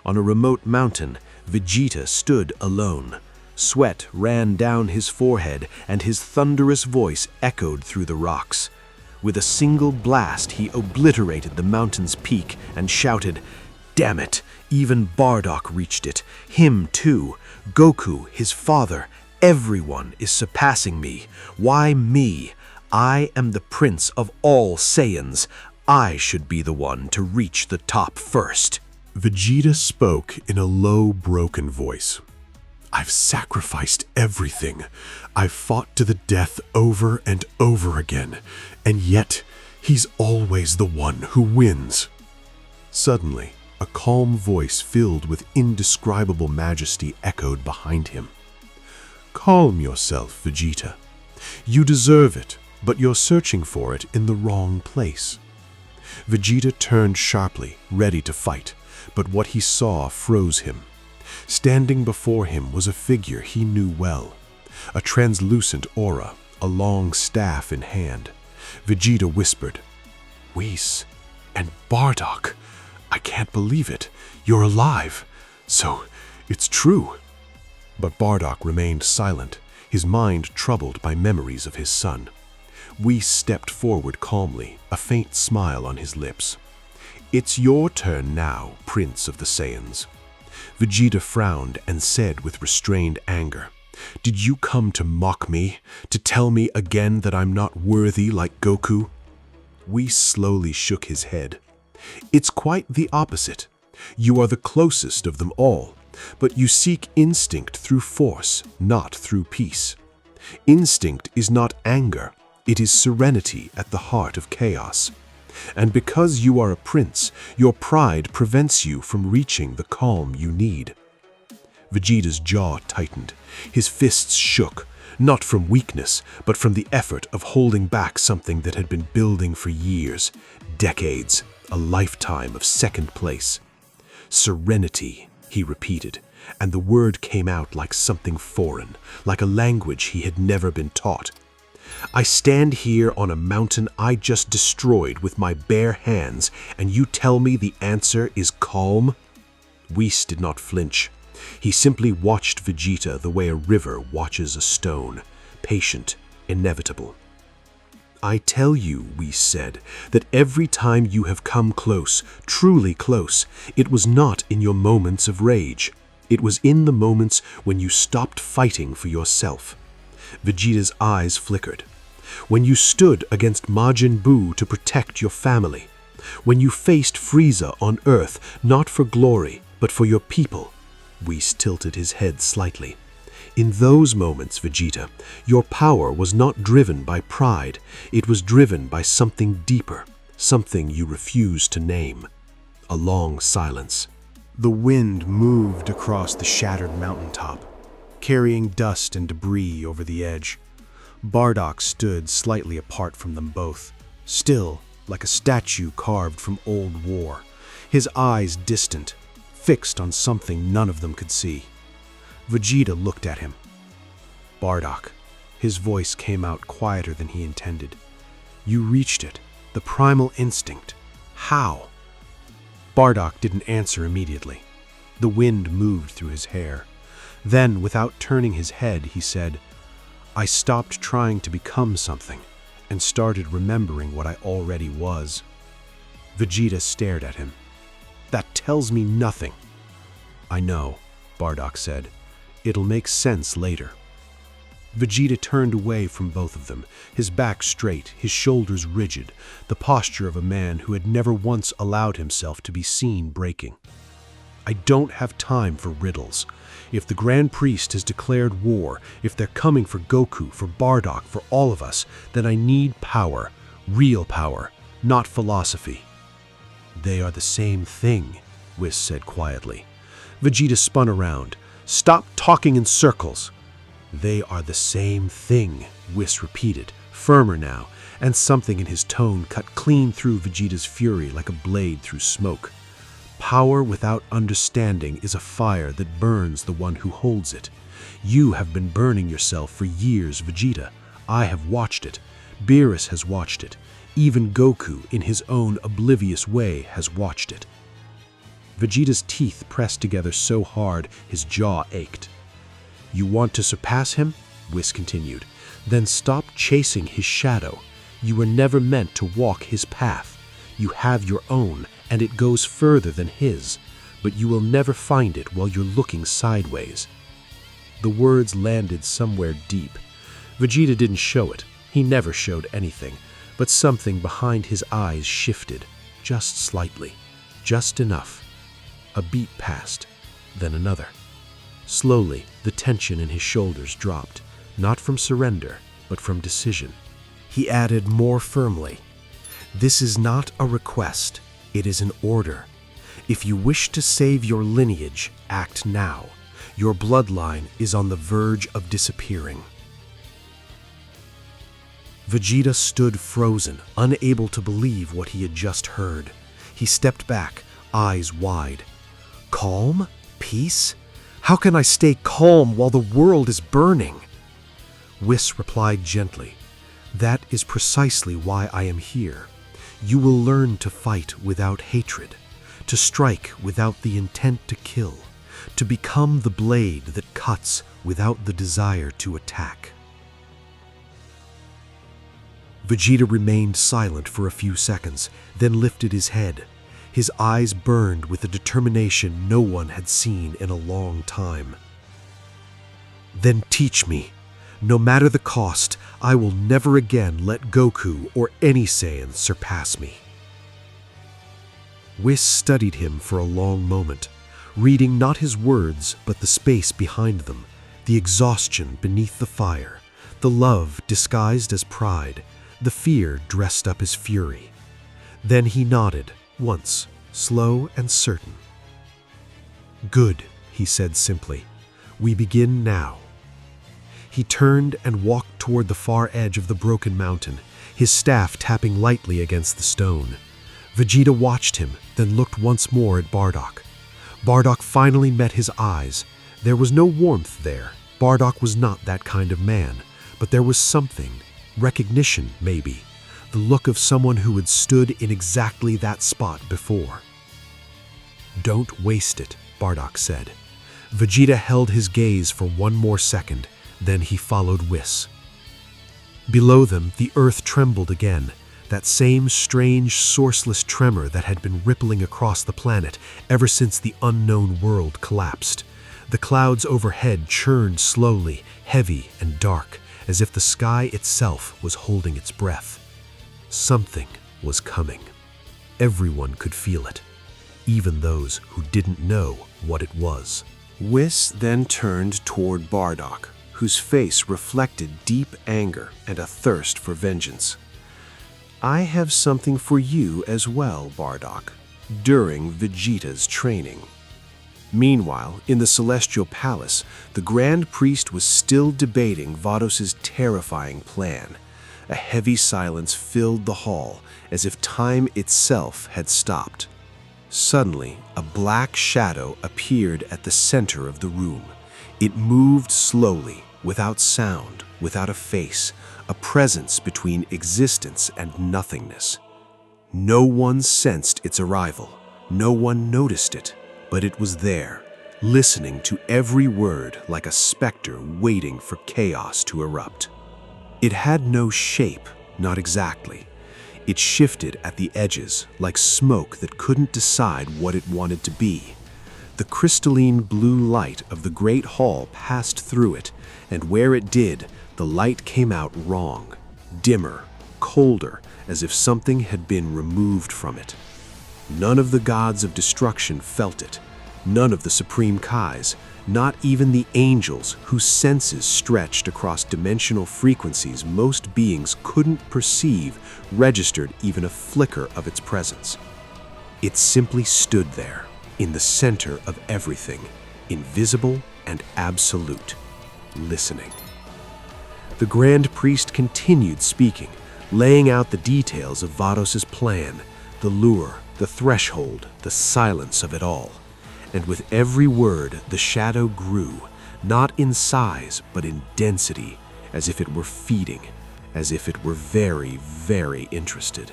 D: On a remote mountain, Vegeta stood alone. Sweat ran down his forehead, and his thunderous voice echoed through the rocks. With a single blast, he obliterated the mountain's peak and shouted, "Damn it! Even Bardock reached it. Him too. Goku, his father. Everyone is surpassing me. Why me? I am the prince of all Saiyans. I should be the one to reach the top first."
A: Vegeta spoke in a low, broken voice. "I've sacrificed everything. I've fought to the death over and over again, and yet he's always the one who wins." Suddenly, a calm voice filled with indescribable majesty echoed behind him. "Calm yourself, Vegeta. You deserve it, but you're searching for it in the wrong place."
D: Vegeta turned sharply, ready to fight, but what he saw froze him. Standing before him was a figure he knew well, a translucent aura, a long staff in hand. Vegeta whispered, "Whis and Bardock, I can't believe it. You're alive. So, it's true." But Bardock remained silent, his mind troubled by memories of his son. Whis stepped forward calmly, a faint smile on his lips. "It's your turn now, Prince of the Saiyans." Vegeta frowned and said with restrained anger, "Did you come to mock me, to tell me again that I'm not worthy like Goku?" Whis slowly shook his head. "It's quite the opposite. You are the closest of them all, but you seek instinct through force, not through peace. Instinct is not anger, it is serenity at the heart of chaos. And because you are a prince, your pride prevents you from reaching the calm you need." Vegeta's jaw tightened. His fists shook, not from weakness, but from the effort of holding back something that had been building for years, decades, a lifetime of second place. "Serenity," he repeated, and the word came out like something foreign, like a language he had never been taught. "I stand here on a mountain I just destroyed with my bare hands, and you tell me the answer is calm?" Whis did not flinch. He simply watched Vegeta the way a river watches a stone, patient, inevitable. "I tell you," Whis said, "that every time you have come close, truly close, it was not in your moments of rage. It was in the moments when you stopped fighting for yourself." Vegeta's eyes flickered. "When you stood against Majin Buu to protect your family. When you faced Frieza on Earth, not for glory, but for your people." Whis tilted his head slightly. "In those moments, Vegeta, your power was not driven by pride. It was driven by something deeper, something you refuse to name." A long silence.
B: The wind moved across the shattered mountaintop, carrying dust and debris over the edge. Bardock stood slightly apart from them both, still like a statue carved from old war, his eyes distant, fixed on something none of them could see. Vegeta looked at him. "Bardock," his voice came out quieter than he intended. "You reached it, the primal instinct. How?" Bardock didn't answer immediately. The wind moved through his hair. Then, without turning his head, he said, "I stopped trying to become something and started remembering what I already was." Vegeta stared at him. "That tells me nothing." "I know," Bardock said. "It'll make sense later." Vegeta turned away from both of them, his back straight, his shoulders rigid, the posture of a man who had never once allowed himself to be seen breaking. "I don't have time for riddles. If the Grand Priest has declared war, if they're coming for Goku, for Bardock, for all of us, then I need power, real power, not philosophy." "They are the same thing," Whis said quietly. Vegeta spun around. "Stop talking in circles." "They are the same thing," Whis repeated, firmer now, and something in his tone cut clean through Vegeta's fury like a blade through smoke. "Power without understanding is a fire that burns the one who holds it. You have been burning yourself for years, Vegeta. I have watched it. Beerus has watched it. Even Goku, in his own oblivious way, has watched it." Vegeta's teeth pressed together so hard his jaw ached. "You want to surpass him?" Whis continued. "Then stop chasing his shadow. You were never meant to walk his path. You have your own, and it goes further than his, but you will never find it while you're looking sideways." The words landed somewhere deep. Vegeta didn't show it. He never showed anything, but something behind his eyes shifted, just slightly, just enough. A beat passed, then another. Slowly, the tension in his shoulders dropped, not from surrender, but from decision. He added more firmly, "This is not a request, it is an order. If you wish to save your lineage, act now. Your bloodline is on the verge of disappearing." Vegeta stood frozen, unable to believe what he had just heard. He stepped back, eyes wide. Calm? Peace? How can I stay calm while the world is burning? Whis replied gently, "That is precisely why I am here. You will learn to fight without hatred, to strike without the intent to kill, to become the blade that cuts without the desire to attack." Vegeta remained silent for a few seconds, then lifted his head. His eyes burned with a determination no one had seen in a long time. "Then teach me. No matter the cost, I will never again let Goku or any Saiyan surpass me." Whis studied him for a long moment, reading not his words but the space behind them, the exhaustion beneath the fire, the love disguised as pride, the fear dressed up as fury. Then he nodded, once, slow and certain. "Good," he said simply. "We begin now." He turned and walked toward the far edge of the broken mountain, his staff tapping lightly against the stone. Vegeta watched him, then looked once more at Bardock. Bardock finally met his eyes. There was no warmth there. Bardock was not that kind of man, but there was something, recognition maybe, the look of someone who had stood in exactly that spot before. "Don't waste it," Bardock said. Vegeta held his gaze for one more second, then he followed Whis. Below them, the earth trembled again, that same strange, sourceless tremor that had been rippling across the planet ever since the unknown world collapsed. The clouds overhead churned slowly, heavy and dark, as if the sky itself was holding its breath. Something was coming. Everyone could feel it, even those who didn't know what it was. Whis then turned toward Bardock, whose face reflected deep anger and a thirst for vengeance. "I have something for you as well, Bardock, during Vegeta's training." Meanwhile, in the Celestial Palace, the Grand Priest was still debating Vados's terrifying plan. A heavy silence filled the hall, as if time itself had stopped. Suddenly, a black shadow appeared at the center of the room. It moved slowly, without sound, without a face, a presence between existence and nothingness. No one sensed its arrival. No one noticed it. But it was there, listening to every word like a specter waiting for chaos to erupt. It had no shape, not exactly. It shifted at the edges, like smoke that couldn't decide what it wanted to be. The crystalline blue light of the great hall passed through it, and where it did, the light came out wrong, dimmer, colder, as if something had been removed from it. None of the gods of destruction felt it, none of the Supreme Kais, not even the angels whose senses stretched across dimensional frequencies most beings couldn't perceive, registered even a flicker of its presence. It simply stood there, in the center of everything, invisible and absolute, listening. The Grand Priest continued speaking, laying out the details of Vados's plan, the lure, the threshold, the silence of it all. And with every word, the shadow grew, not in size, but in density, as if it were feeding, as if it were very, very interested.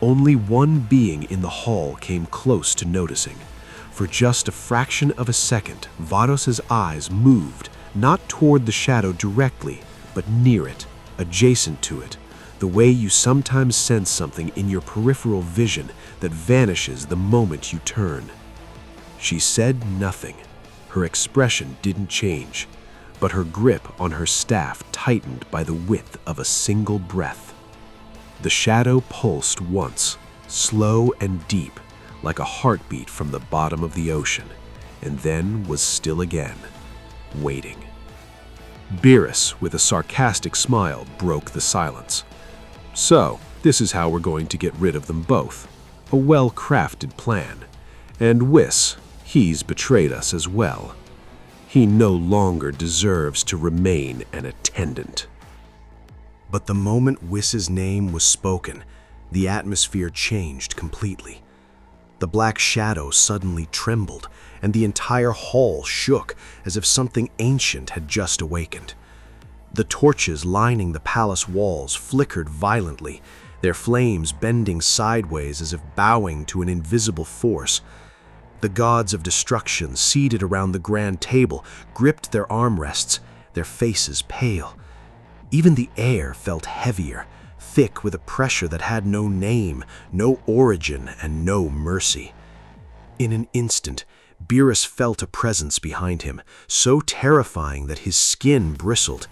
B: Only one being in the hall came close to noticing. For just a fraction of a second, Vados's eyes moved, not toward the shadow directly, but near it, adjacent to it, the way you sometimes sense something in your peripheral vision that vanishes the moment you turn. She said nothing. Her expression didn't change, but her grip on her staff tightened by the width of a single breath. The shadow pulsed once, slow and deep, like a heartbeat from the bottom of the ocean, and then was still again, waiting. Beerus, with a sarcastic smile, broke the silence. "So, this is how we're going to get rid of them both. A well-crafted plan. And Whis, he's betrayed us as well. He no longer deserves to remain an attendant."
A: But the moment Whis' name was spoken, the atmosphere changed completely. The black shadow suddenly trembled, and the entire hall shook as if something ancient had just awakened. The torches lining the palace walls flickered violently, their flames bending sideways as if bowing to an invisible force. The gods of destruction seated around the grand table gripped their armrests, their faces pale. Even the air felt heavier, thick with a pressure that had no name, no origin, and no mercy. In an instant, Beerus felt a presence behind him, so terrifying that his skin bristled.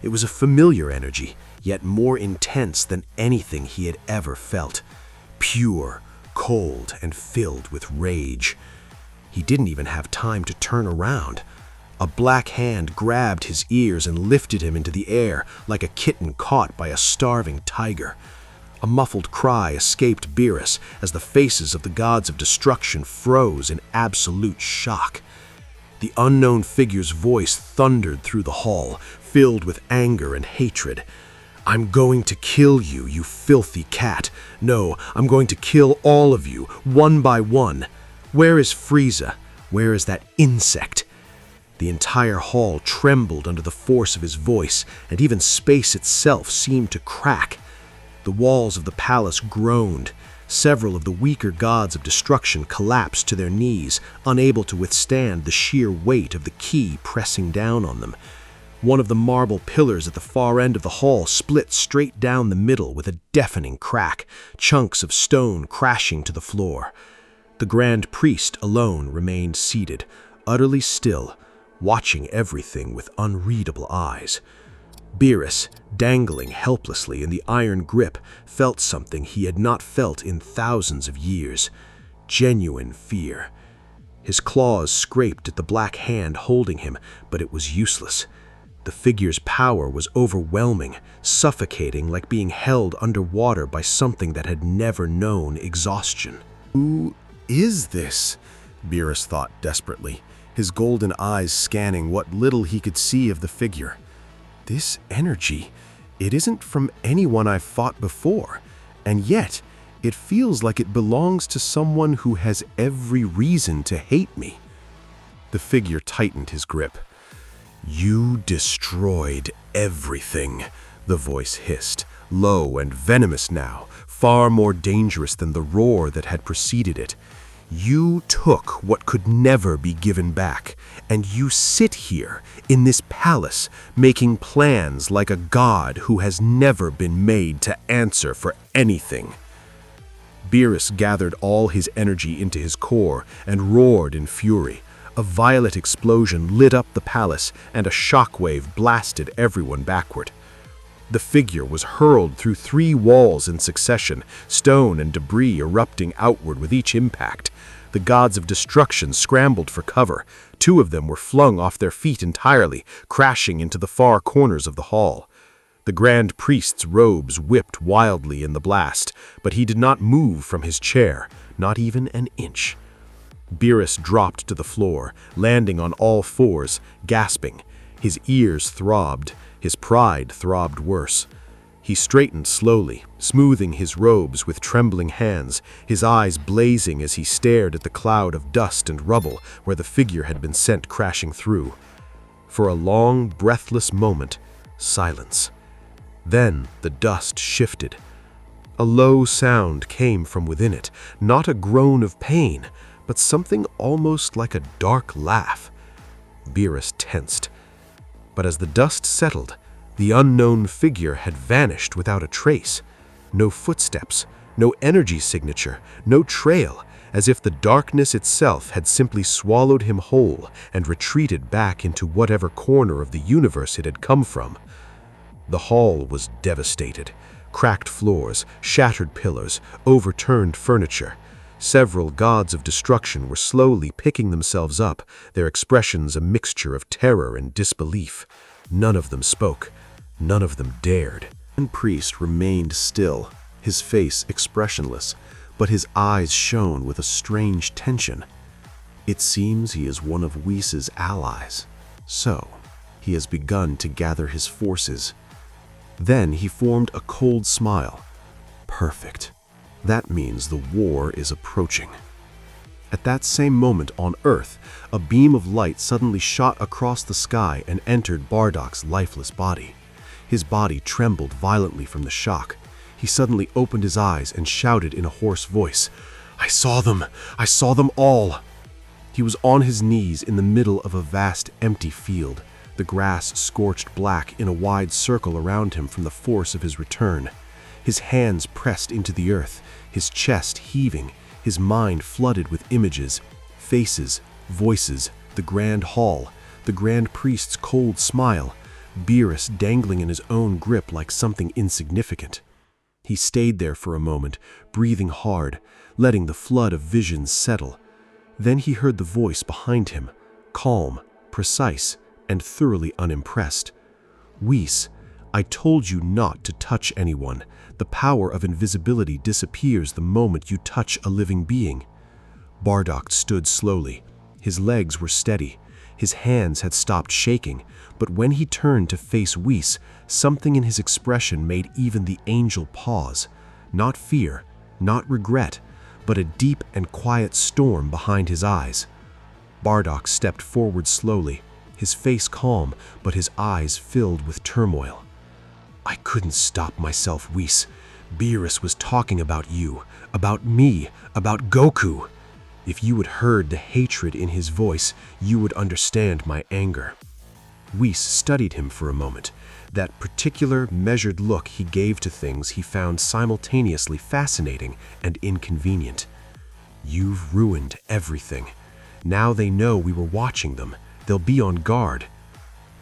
A: It was a familiar energy, yet more intense than anything he had ever felt. Pure, cold, and filled with rage. He didn't even have time to turn around. A black hand grabbed his ears and lifted him into the air like a kitten caught by a starving tiger. A muffled cry escaped Beerus as the faces of the gods of destruction froze in absolute shock. The unknown figure's voice thundered through the hall, filled with anger and hatred. "I'm going to kill you, you filthy cat. No, I'm going to kill all of you, one by one. Where is Frieza? Where is that insect?" The entire hall trembled under the force of his voice, and even space itself seemed to crack. The walls of the palace groaned. Several of the weaker gods of destruction collapsed to their knees, unable to withstand the sheer weight of the key pressing down on them. One of the marble pillars at the far end of the hall split straight down the middle with a deafening crack, chunks of stone crashing to the floor. The Grand Priest alone remained seated, utterly still, watching everything with unreadable eyes. Beerus, dangling helplessly in the iron grip, felt something he had not felt in thousands of years. Genuine fear. His claws scraped at the black hand holding him, but it was useless. The figure's power was overwhelming, suffocating like being held underwater by something that had never known exhaustion.
D: Who is this? Beerus thought desperately, his golden eyes scanning what little he could see of the figure. This energy, it isn't from anyone I've fought before, and yet it feels like it belongs to someone who has every reason to hate me. The figure tightened his grip. "You destroyed everything," the voice hissed, low and venomous now, far more dangerous than the roar that had preceded it. "You took what could never be given back, and you sit here in this palace making plans like a god who has never been made to answer for anything." Beerus gathered all his energy into his core and roared in fury. A violet explosion lit up the palace, and a shockwave blasted everyone backward. The figure was hurled through 3 walls in succession, stone and debris erupting outward with each impact. The gods of destruction scrambled for cover. 2 of them were flung off their feet entirely, crashing into the far corners of the hall. The Grand Priest's robes whipped wildly in the blast, but he did not move from his chair, not even an inch. Beerus dropped to the floor, landing on all 4s, gasping. His ears throbbed. His pride throbbed worse. He straightened slowly, smoothing his robes with trembling hands, his eyes blazing as he stared at the cloud of dust and rubble where the figure had been sent crashing through. For a long, breathless moment, silence. Then the dust shifted. A low sound came from within it, not a groan of pain, but something almost like a dark laugh. Beerus tensed. But as the dust settled, the unknown figure had vanished without a trace. No footsteps, no energy signature, no trail, as if the darkness itself had simply swallowed him whole and retreated back into whatever corner of the universe it had come from. The hall was devastated. Cracked floors, shattered pillars, overturned furniture. Several gods of destruction were slowly picking themselves up, their expressions a mixture of terror and disbelief. None of them spoke. None of them dared. The priest remained still, his face expressionless, but his eyes shone with a strange tension. It seems he is one of Whis' allies. So, he has begun to gather his forces.
B: Then he formed a cold smile. Perfect. That means the war is approaching. At that same moment on Earth, a beam of light suddenly shot across the sky and entered Bardock's lifeless body. His body trembled violently from the shock. He suddenly opened his eyes and shouted in a hoarse voice, "I saw them! I saw them all!" He was on his knees in the middle of a vast empty field, the grass scorched black in a wide circle around him from the force of his return. His hands pressed into the earth, his chest heaving, his mind flooded with images, faces, voices, the grand hall, the grand priest's cold smile, Beerus dangling in his own grip like something insignificant. He stayed there for a moment, breathing hard, letting the flood of visions settle. Then he heard the voice behind him, calm, precise, and thoroughly unimpressed. "Whis, I told you not to touch anyone. The power of invisibility disappears the moment you touch a living being." Bardock stood slowly. His legs were steady. His hands had stopped shaking, but when he turned to face Whis, something in his expression made even the angel pause. Not fear, not regret, but a deep and quiet storm behind his eyes. Bardock stepped forward slowly, his face calm, but his eyes filled with turmoil. "I couldn't stop myself, Whis. Beerus was talking about you, about me, about Goku. If you had heard the hatred in his voice, you would understand my anger." Whis studied him for a moment, that particular measured look he gave to things he found simultaneously fascinating and inconvenient. "You've ruined everything. Now they know we were watching them. They'll be on guard."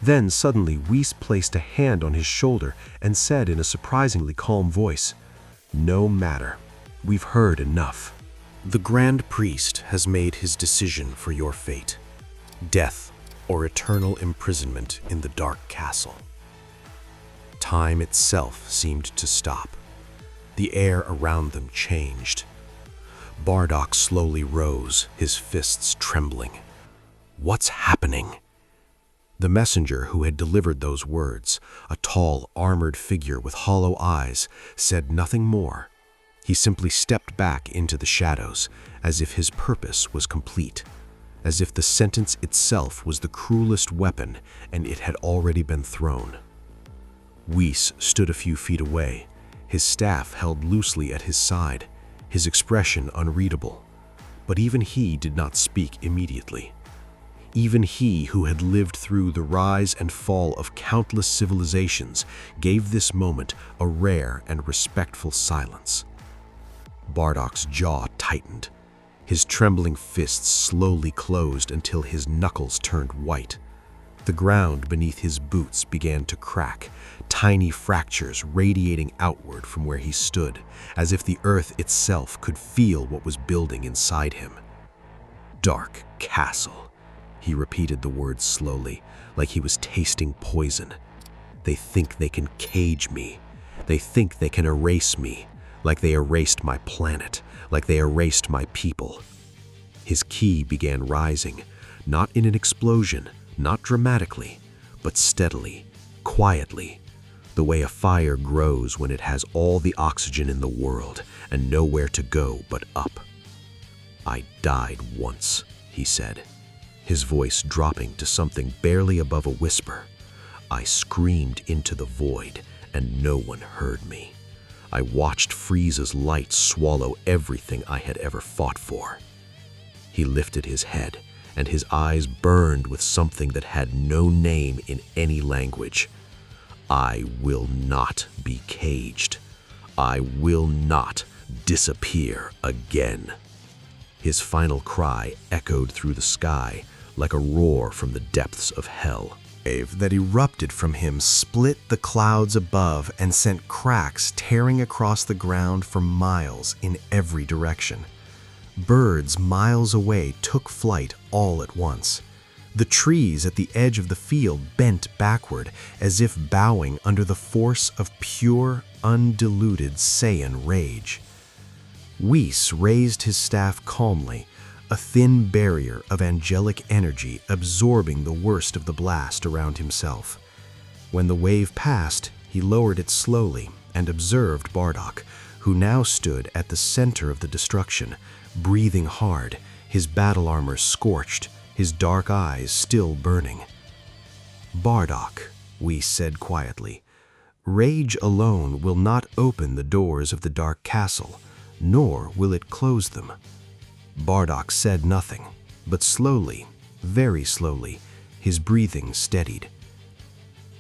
B: Then suddenly Whis placed a hand on his shoulder and said in a surprisingly calm voice, "No matter. We've heard enough. The Grand Priest has made his decision for your fate. Death or eternal imprisonment in the Dark Castle." Time itself seemed to stop. The air around them changed. Bardock slowly rose, his fists trembling. "What's happening?" The messenger who had delivered those words, a tall, armored figure with hollow eyes, said nothing more. He simply stepped back into the shadows, as if his purpose was complete, as if the sentence itself was the cruelest weapon and it had already been thrown. Whis stood a few feet away, his staff held loosely at his side, his expression unreadable. But even he did not speak immediately. Even he who had lived through the rise and fall of countless civilizations gave this moment a rare and respectful silence. Bardock's jaw tightened. His trembling fists slowly closed until his knuckles turned white. The ground beneath his boots began to crack, tiny fractures radiating outward from where he stood, as if the earth itself could feel what was building inside him. "Dark Castle." He repeated the words slowly, like he was tasting poison. "They think they can cage me. They think they can erase me, like they erased my planet, like they erased my people." His ki began rising, not in an explosion, not dramatically, but steadily, quietly, the way a fire grows when it has all the oxygen in the world and nowhere to go but up. "I died once," he said, his voice dropping to something barely above a whisper. "I screamed into the void, and no one heard me. I watched Frieza's light swallow everything I had ever fought for." He lifted his head, and his eyes burned with something that had no name in any language. "I will not be caged. I will not disappear again." His final cry echoed through the sky like a roar from the depths of hell. A wave that erupted from him split the clouds above and sent cracks tearing across the ground for miles in every direction. Birds miles away took flight all at once. The trees at the edge of the field bent backward as if bowing under the force of pure, undiluted Saiyan rage. Whis raised his staff calmly, a thin barrier of angelic energy absorbing the worst of the blast around himself. When the wave passed, He lowered it slowly and observed Bardock, who now stood at the center of the destruction, breathing hard, his battle armor scorched, his dark eyes still burning. "Bardock," we said quietly, "rage alone will not open the doors of the Dark Castle, nor will it close them." Bardock said nothing, but slowly, very slowly, his breathing steadied.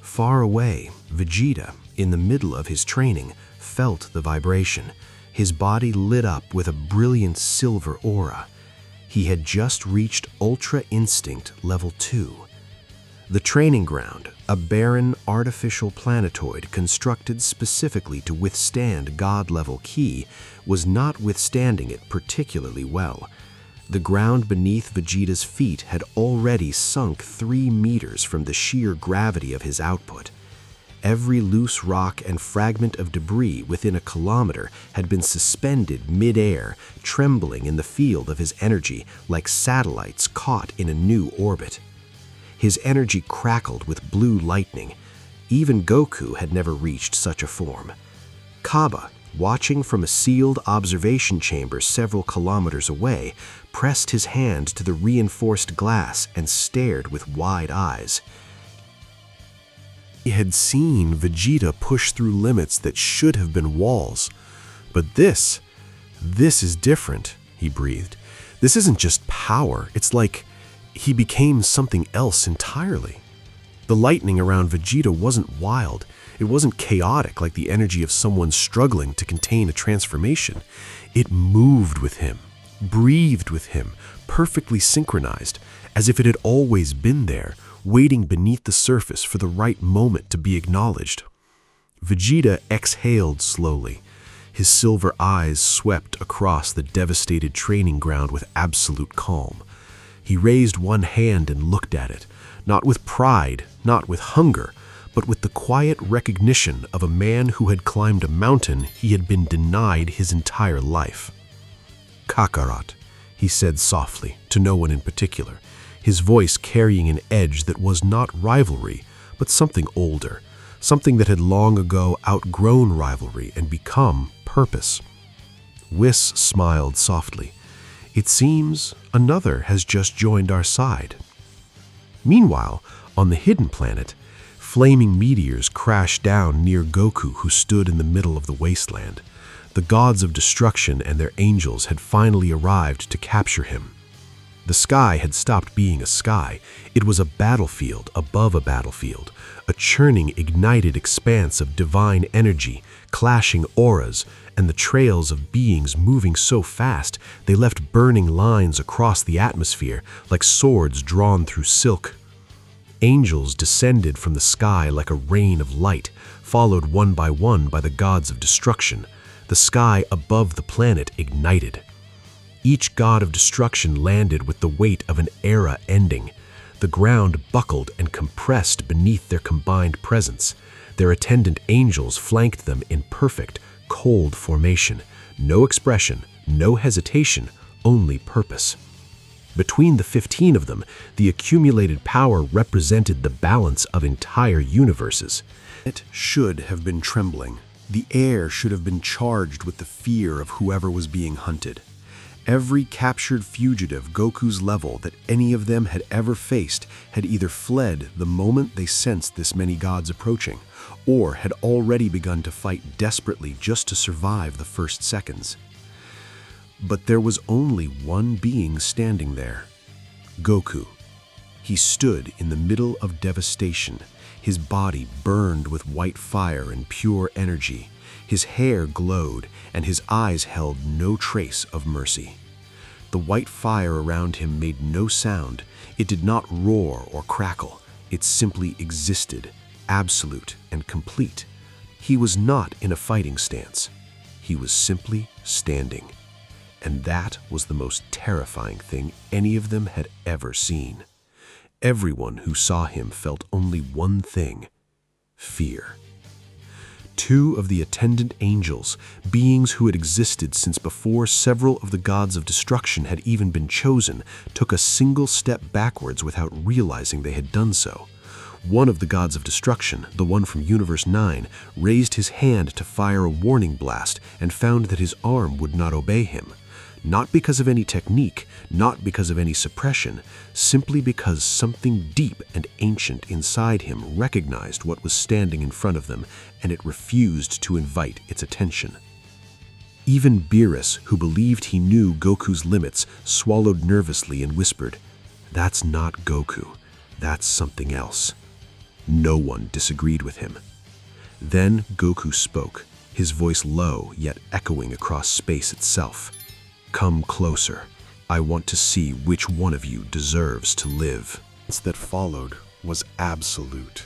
B: Far away, Vegeta, in the middle of his training, felt the vibration. His body lit up with a brilliant silver aura. He had just reached Ultra Instinct Level 2. The training ground, a barren, artificial planetoid constructed specifically to withstand God-level Ki, was not withstanding it particularly well. The ground beneath Vegeta's feet had already sunk 3 meters from the sheer gravity of his output. Every loose rock and fragment of debris within a kilometer had been suspended mid-air, trembling in the field of his energy like satellites caught in a new orbit. His energy crackled with blue lightning. Even Goku had never reached such a form. Kaba, watching from a sealed observation chamber several kilometers away, pressed his hand to the reinforced glass and stared with wide eyes.
D: He had seen Vegeta push through limits that should have been walls. But this is different, he breathed. This isn't just power, it's like he became something else entirely. The lightning around Vegeta wasn't wild. It wasn't chaotic like the energy of someone struggling to contain a transformation. It moved with him, breathed with him, perfectly synchronized, as if it had always been there, waiting beneath the surface for the right moment to be acknowledged. Vegeta exhaled slowly. His silver eyes swept across the devastated training ground with absolute calm. He raised one hand and looked at it, not with pride, not with hunger, but with the quiet recognition of a man who had climbed a mountain he had been denied his entire life. "Kakarot," he said softly, to no one in particular, his voice carrying an edge that was not rivalry, but something older, something that had long ago outgrown rivalry and become purpose. Whis smiled softly. "It seems another has just joined our side." Meanwhile, on the hidden planet, flaming meteors crashed down near Goku, who stood in the middle of the wasteland. The gods of destruction and their angels had finally arrived to capture him. The sky had stopped being a sky. It was a battlefield above a battlefield, a churning, ignited expanse of divine energy, clashing auras, and the trails of beings moving so fast they left burning lines across the atmosphere like swords drawn through silk. Angels descended from the sky like a rain of light, followed one by the gods of destruction. The sky above the planet ignited. Each god of destruction landed with the weight of an era ending. The ground buckled and compressed beneath their combined presence. Their attendant angels flanked them in perfect, cold formation. No expression, no hesitation, only purpose. Between the 15 of them, the accumulated power represented the balance of entire universes. It should have been trembling. The air should have been charged with the fear of whoever was being hunted. Every captured fugitive Goku's level that any of them had ever faced had either fled the moment they sensed this many gods approaching, or had already begun to fight desperately just to survive the first seconds. But there was only one being standing there: Goku. He stood in the middle of devastation. His body burned with white fire and pure energy. His hair glowed, and his eyes held no trace of mercy. The white fire around him made no sound. It did not roar or crackle. It simply existed, absolute and complete. He was not in a fighting stance. He was simply standing. And that was the most terrifying thing any of them had ever seen. Everyone who saw him felt only one thing: fear. Two of the attendant angels, beings who had existed since before several of the gods of destruction had even been chosen, took a single step backwards without realizing they had done so.
C: One of the gods of destruction, the one from Universe 9, raised his hand to fire a warning blast and found that his arm would not obey him. Not because of any technique, not because of any suppression, simply because something deep and ancient inside him recognized what was standing in front of them, and it refused to invite its attention. Even Beerus, who believed he knew Goku's limits, swallowed nervously and whispered, "That's not Goku. That's something else." No one disagreed with him. Then Goku spoke, his voice low yet echoing across space itself. "Come closer. I want to see which one of you deserves to live."
D: That followed was absolute.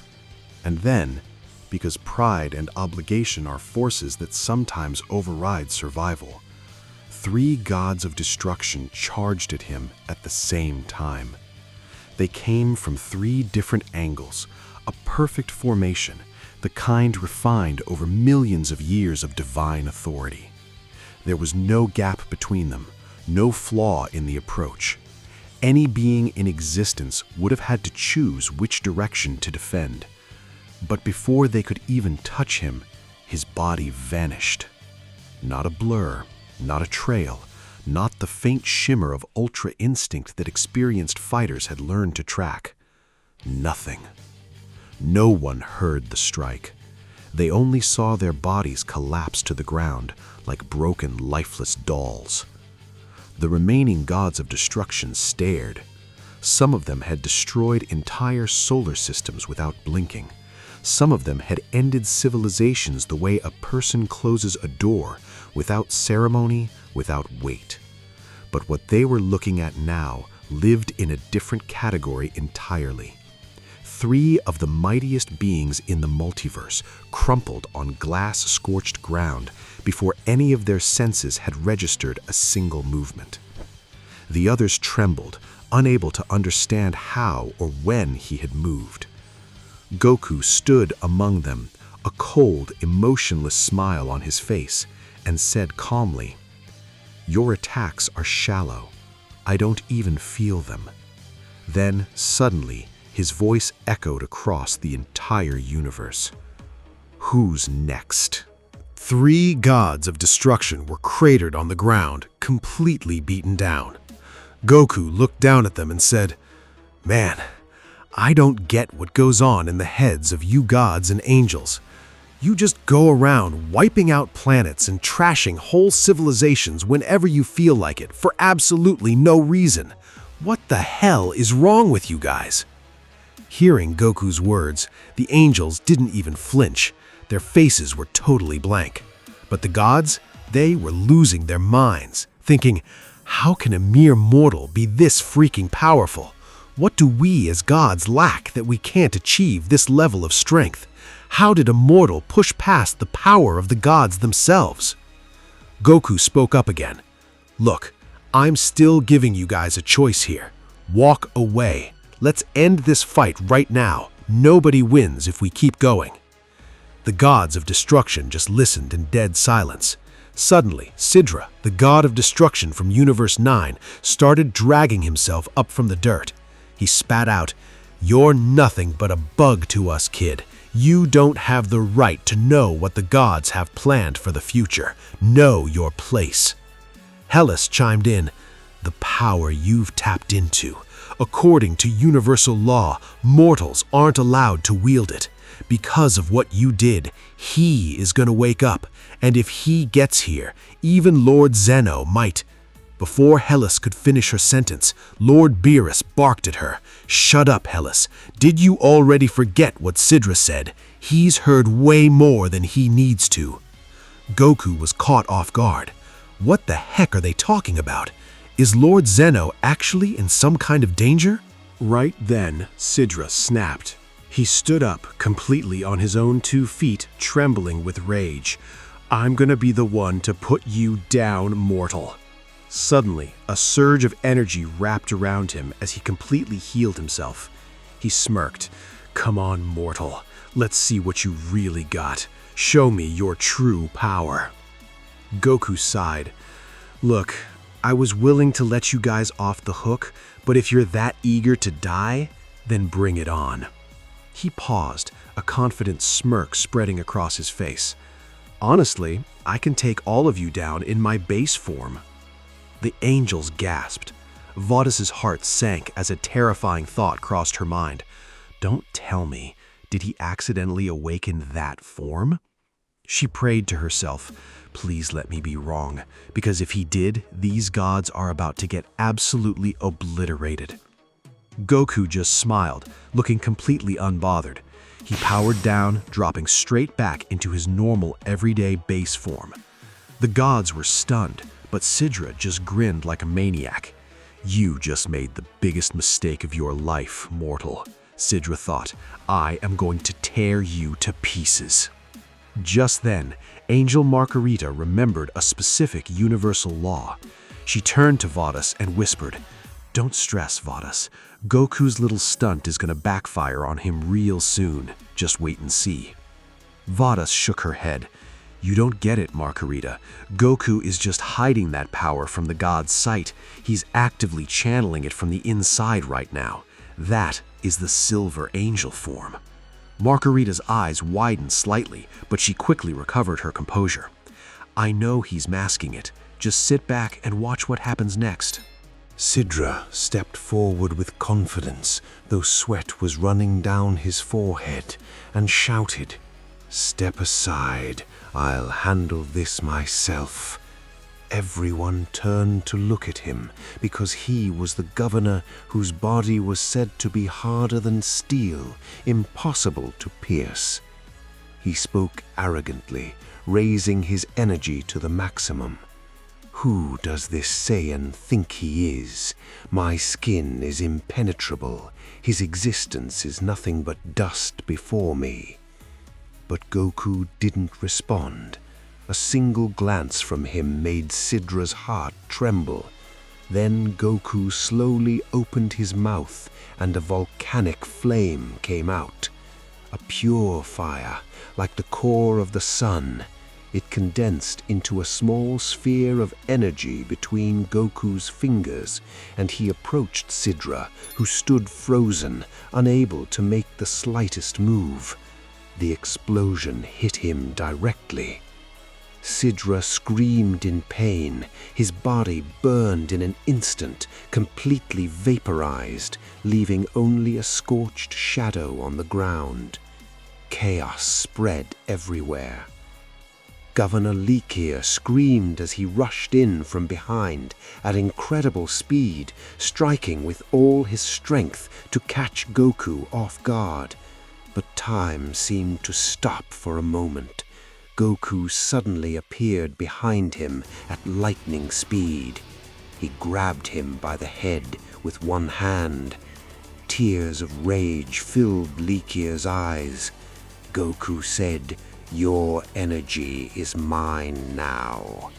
D: And then, because pride and obligation are forces that sometimes override survival, 3 gods of destruction charged at him at the same time. They came from 3 different angles, a perfect formation, the kind refined over millions of years of divine authority. There was no gap between them, no flaw in the approach. Any being in existence would have had to choose which direction to defend. But before they could even touch him, his body vanished. Not a blur, not a trail, not the faint shimmer of ultra instinct that experienced fighters had learned to track. Nothing. No one heard the strike. They only saw their bodies collapse to the ground like broken, lifeless dolls. The remaining gods of destruction stared. Some of them had destroyed entire solar systems without blinking. Some of them had ended civilizations the way a person closes a door, without ceremony, without weight. But what they were looking at now lived in a different category entirely. 3 of the mightiest beings in the multiverse crumpled on glass-scorched ground before any of their senses had registered a single movement. The others trembled, unable to understand how or when he had moved. Goku stood among them, a cold, emotionless smile on his face, and said calmly, "Your attacks are shallow. I don't even feel them." Then, suddenly, his voice echoed across the entire universe. "Who's next?"
A: 3 gods of destruction were cratered on the ground, completely beaten down. Goku looked down at them and said, "Man, I don't get what goes on in the heads of you gods and angels. You just go around wiping out planets and trashing whole civilizations whenever you feel like it, for absolutely no reason. What the hell is wrong with you guys?" Hearing Goku's words, the angels didn't even flinch. Their faces were totally blank. But the gods, they were losing their minds, thinking, how can a mere mortal be this freaking powerful? What do we as gods lack that we can't achieve this level of strength? How did a mortal push past the power of the gods themselves? Goku spoke up again. "Look, I'm still giving you guys a choice here. Walk away. Let's end this fight right now. Nobody wins if we keep going." The gods of destruction just listened in dead silence. Suddenly, Sidra, the god of destruction from Universe 9, started dragging himself up from the dirt. He spat out, "You're nothing but a bug to us, kid. You don't have the right to know what the gods have planned for the future. Know your place." Hellas chimed in, "The power you've tapped into. According to universal law, mortals aren't allowed to wield it. Because of what you did, he is going to wake up, and if he gets here, even Lord Zeno might—" Before Hellas could finish her sentence, Lord Beerus barked at her. "Shut up, Hellas. Did you already forget what Sidra said? He's heard way more than he needs to." Goku was caught off guard. What the heck are they talking about? Is Lord Zeno actually in some kind of danger?
D: Right then, Sidra snapped. He stood up, completely on his own 2 feet, trembling with rage. "I'm gonna be the one to put you down, mortal." Suddenly, a surge of energy wrapped around him as he completely healed himself. He smirked. "Come on, mortal. Let's see what you really got. Show me your true power." Goku sighed. "Look, I was willing to let you guys off the hook, but if you're that eager to die, then bring it on."
C: He paused, a confident smirk spreading across his face. "Honestly, I can take all of you down in my base form." The angels gasped. Vadas's heart sank as a terrifying thought crossed her mind. Don't tell me, did he accidentally awaken that form? She prayed to herself, please let me be wrong, because if he did, these gods are about to get absolutely obliterated. Goku just smiled, looking completely unbothered. He powered down, dropping straight back into his normal, everyday base form. The gods were stunned, but Sidra just grinned like a maniac. You just made the biggest mistake of your life, mortal, Sidra thought. I am going to tear you to pieces. Just then, Angel Margarita remembered a specific universal law. She turned to Vadas and whispered, "Don't stress, Vadas. Goku's little stunt is going to backfire on him real soon. Just wait and see." Vadas shook her head. "You don't get it, Margarita. Goku is just hiding that power from the god's sight. He's actively channeling it from the inside right now. That is the Silver Angel form." Margarita's eyes widened slightly, but she quickly recovered her composure. "I know he's masking it. Just sit back and watch what happens next."
D: Sidra stepped forward with confidence, though sweat was running down his forehead, and shouted, "Step aside, I'll handle this myself." Everyone turned to look at him, because he was the governor whose body was said to be harder than steel, impossible to pierce. He spoke arrogantly, raising his energy to the maximum. "Who does this Saiyan think he is? My skin is impenetrable. His existence is nothing but dust before me." But Goku didn't respond. A single glance from him made Sidra's heart tremble. Then Goku slowly opened his mouth and a volcanic flame came out. A pure fire, like the core of the sun. It condensed into a small sphere of energy between Goku's fingers, and he approached Sidra, who stood frozen, unable to make the slightest move. The explosion hit him directly. Sidra screamed in pain. His body burned in an instant, completely vaporized, leaving only a scorched shadow on the ground. Chaos spread everywhere. Governor Likir screamed as he rushed in from behind at incredible speed, striking with all his strength to catch Goku off guard. But time seemed to stop for a moment. Goku suddenly appeared behind him at lightning speed. He grabbed him by the head with one hand. Tears of rage filled Likir's eyes. Goku said, "Your energy is mine now."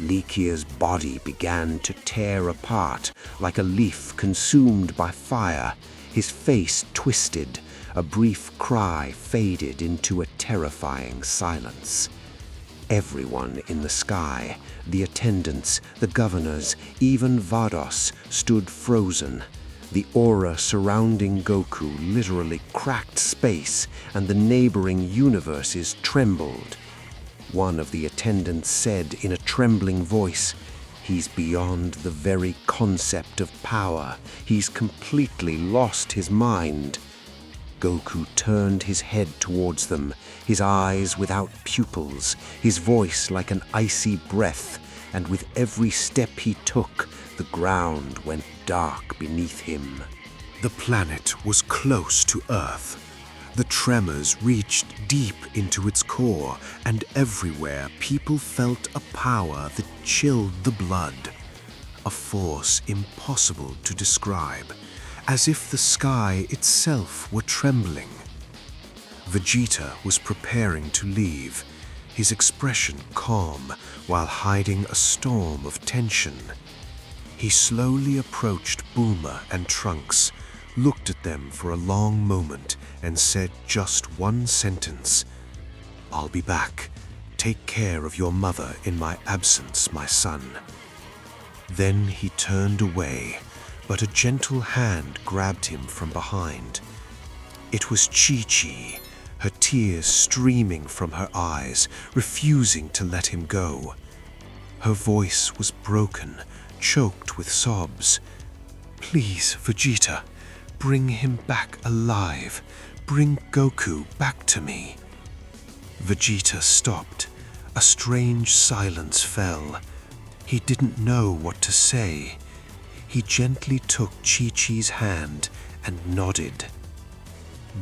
D: Likir's body began to tear apart like a leaf consumed by fire. His face twisted. A brief cry faded into a terrifying silence. Everyone in the sky, the attendants, the governors, even Vados, stood frozen. The aura surrounding Goku literally cracked space, and the neighboring universes trembled. One of the attendants said in a trembling voice, "He's beyond the very concept of power. He's completely lost his mind." Goku turned his head towards them, his eyes without pupils, his voice like an icy breath, and with every step he took, the ground went dark beneath him.
A: The planet was close to Earth. The tremors reached deep into its core, and everywhere people felt a power that chilled the blood. A force impossible to describe, as if the sky itself were trembling. Vegeta was preparing to leave, his expression calm while hiding a storm of tension. He slowly approached Bulma and Trunks, looked at them for a long moment, and said just one sentence, "I'll be back. Take care of your mother in my absence, my son." Then he turned away, but a gentle hand grabbed him from behind.
B: It was Chi-Chi, her tears streaming from her eyes, refusing to let him go. Her voice was broken, choked with sobs. "Please, Vegeta, bring him back alive. Bring Goku back to me." Vegeta stopped. A strange silence fell. He didn't know what to say. He gently took Chi-Chi's hand and nodded.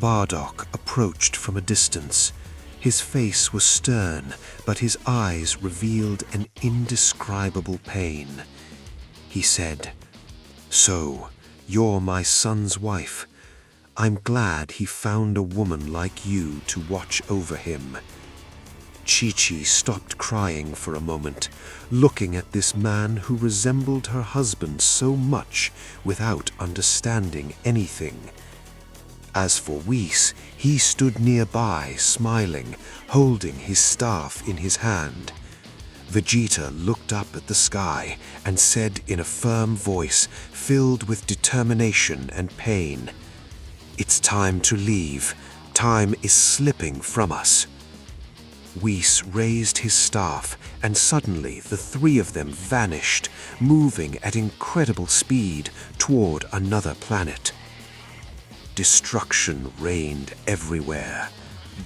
B: Bardock approached from a distance. His face was stern, but his eyes revealed an indescribable pain. He said, "So, you're my son's wife. I'm glad he found a woman like you to watch over him." Chi-Chi stopped crying for a moment, looking at this man who resembled her husband so much without understanding anything. As for Whis, he stood nearby, smiling, holding his staff in his hand. Vegeta looked up at the sky and said in a firm voice filled with determination and pain, "It's time to leave. Time is slipping from us." Whis raised his staff, and suddenly the three of them vanished, moving at incredible speed toward another planet. Destruction reigned everywhere.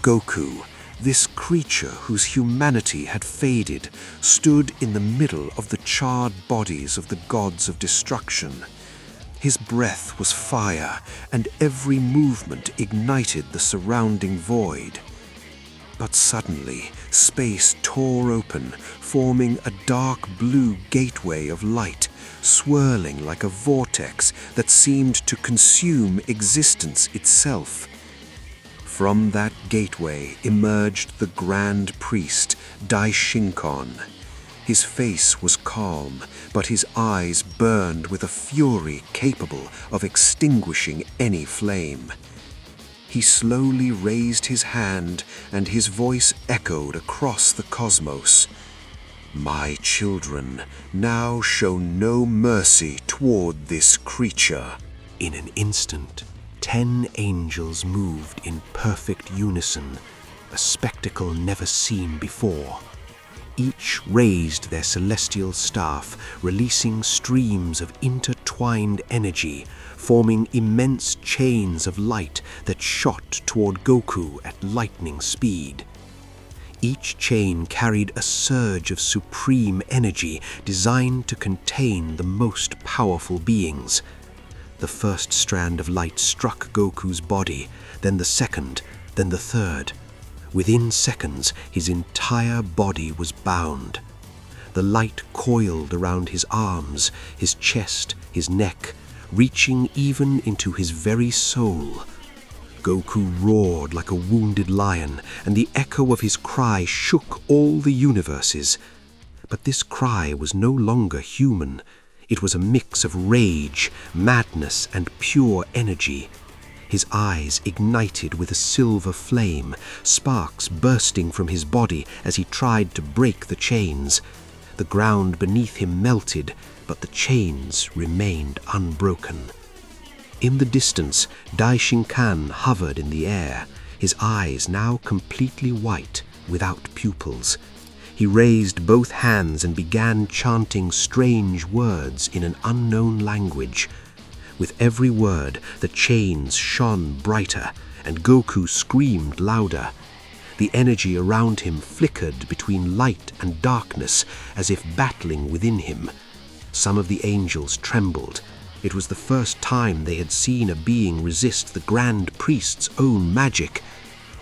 B: Goku, this creature whose humanity had faded, stood in the middle of the charred bodies of the gods of destruction. His breath was fire, and every movement ignited the surrounding void. But suddenly, space tore open, forming a dark blue gateway of light, swirling like a vortex that seemed to consume existence itself. From that gateway emerged the Grand Priest, Daishinkon. His face was calm, but his eyes burned with a fury capable of extinguishing any flame. He slowly raised his hand, and his voice echoed across the cosmos. "My children, now show no mercy toward this creature." In an instant, 10 angels moved in perfect unison, a spectacle never seen before. Each raised their celestial staff, releasing streams of intertwined energy, forming immense chains of light that shot toward Goku at lightning speed. Each chain carried a surge of supreme energy designed to contain the most powerful beings. The first strand of light struck Goku's body, then the second, then the third. Within seconds, his entire body was bound. The light coiled around his arms, his chest, his neck, reaching even into his very soul. Goku roared like a wounded lion, and the echo of his cry shook all the universes. But this cry was no longer human. It was a mix of rage, madness, and pure energy. His eyes ignited with a silver flame, sparks bursting from his body as he tried to break the chains. The ground beneath him melted, but the chains remained unbroken. In the distance, Daishinkan hovered in the air, his eyes now completely white, without pupils. He raised both hands and began chanting strange words in an unknown language. With every word, the chains shone brighter, and Goku screamed louder. The energy around him flickered between light and darkness, as if battling within him. Some of the angels trembled. It was the first time they had seen a being resist the Grand Priest's own magic.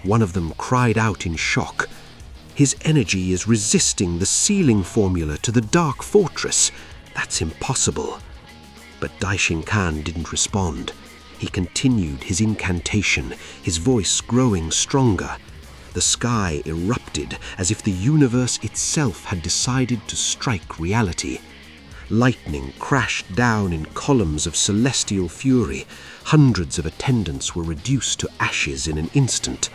B: One of them cried out in shock, "His energy is resisting the sealing formula to the Dark Fortress. That's impossible." But Daishinkan didn't respond. He continued his incantation, his voice growing stronger. The sky erupted as if the universe itself had decided to strike reality. Lightning crashed down in columns of celestial fury. Hundreds of attendants were reduced to ashes in an instant.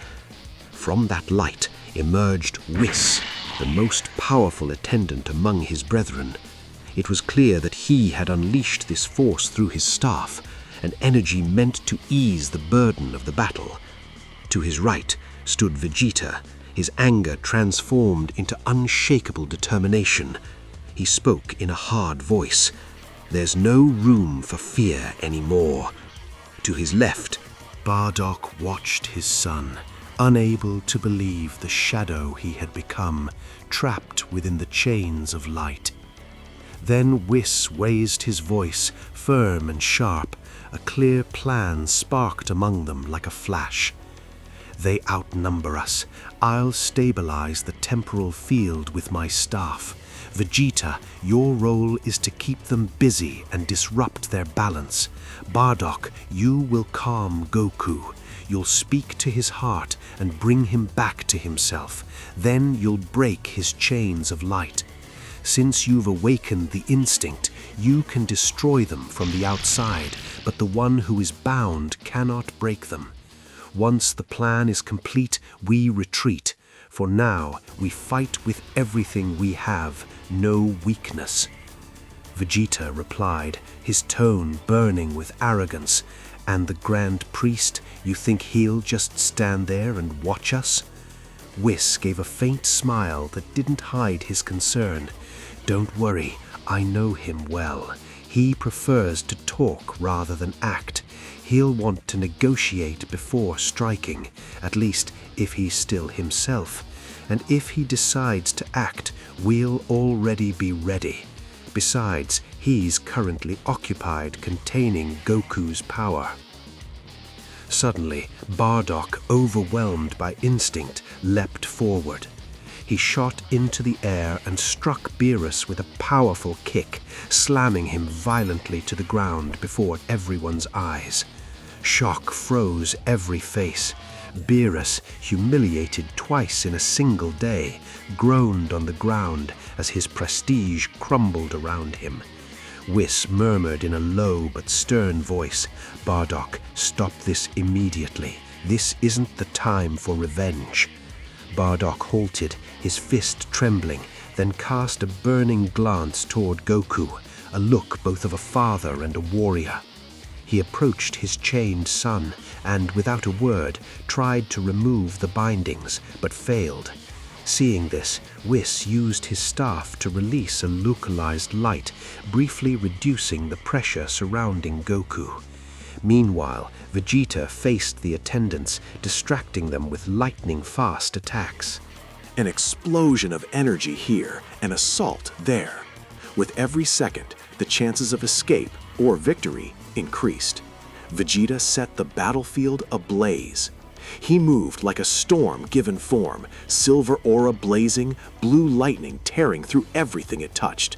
B: From that light emerged Whis, the most powerful attendant among his brethren. It was clear that he had unleashed this force through his staff,
C: an energy meant to ease the burden of the battle. To his right stood Vegeta, his anger transformed into unshakable determination. He spoke in a hard voice. "There's no room for fear anymore." To his left,
B: Bardock watched his son, unable to believe the shadow he had become, trapped within the chains of light. Then Whis raised his voice, firm and sharp. A clear plan sparked among them like a flash. "They outnumber us. I'll stabilize the temporal field with my staff. Vegeta, your role is to keep them busy and disrupt their balance. Bardock, you will calm Goku. You'll speak to his heart and bring him back to himself. Then you'll break his chains of light. Since you've awakened the instinct, you can destroy them from the outside, but the one who is bound cannot break them. Once the plan is complete, we retreat. For now, we fight with everything we have, no weakness." Vegeta replied, his tone burning with arrogance. "And the Grand Priest, you think he'll just stand there and watch us?" Whis gave a faint smile that didn't hide his concern. "Don't worry, I know him well. He prefers to talk rather than act. He'll want to negotiate before striking, at least if he's still himself. And if he decides to act, we'll already be ready. Besides, he's currently occupied containing Goku's power." Suddenly, Bardock, overwhelmed by instinct, leapt forward. He shot into the air and struck Beerus with a powerful kick, slamming him violently to the ground before everyone's eyes. Shock froze every face. Beerus, humiliated twice in a single day, groaned on the ground as his prestige crumbled around him. Whis murmured in a low but stern voice, "Bardock, stop this immediately. This isn't the time for revenge." Bardock halted, his fist trembling, then cast a burning glance toward Goku, a look both of a father and a warrior. He approached his chained son and, without a word, tried to remove the bindings, but failed. Seeing this, Whis used his staff to release a localized light, briefly reducing the pressure surrounding Goku. Meanwhile, Vegeta faced the attendants, distracting them with lightning-fast attacks.
A: An explosion of energy here, an assault there. With every second, the chances of escape or victory increased. Vegeta set the battlefield ablaze. He moved like a storm given form, silver aura blazing, blue lightning tearing through everything it touched.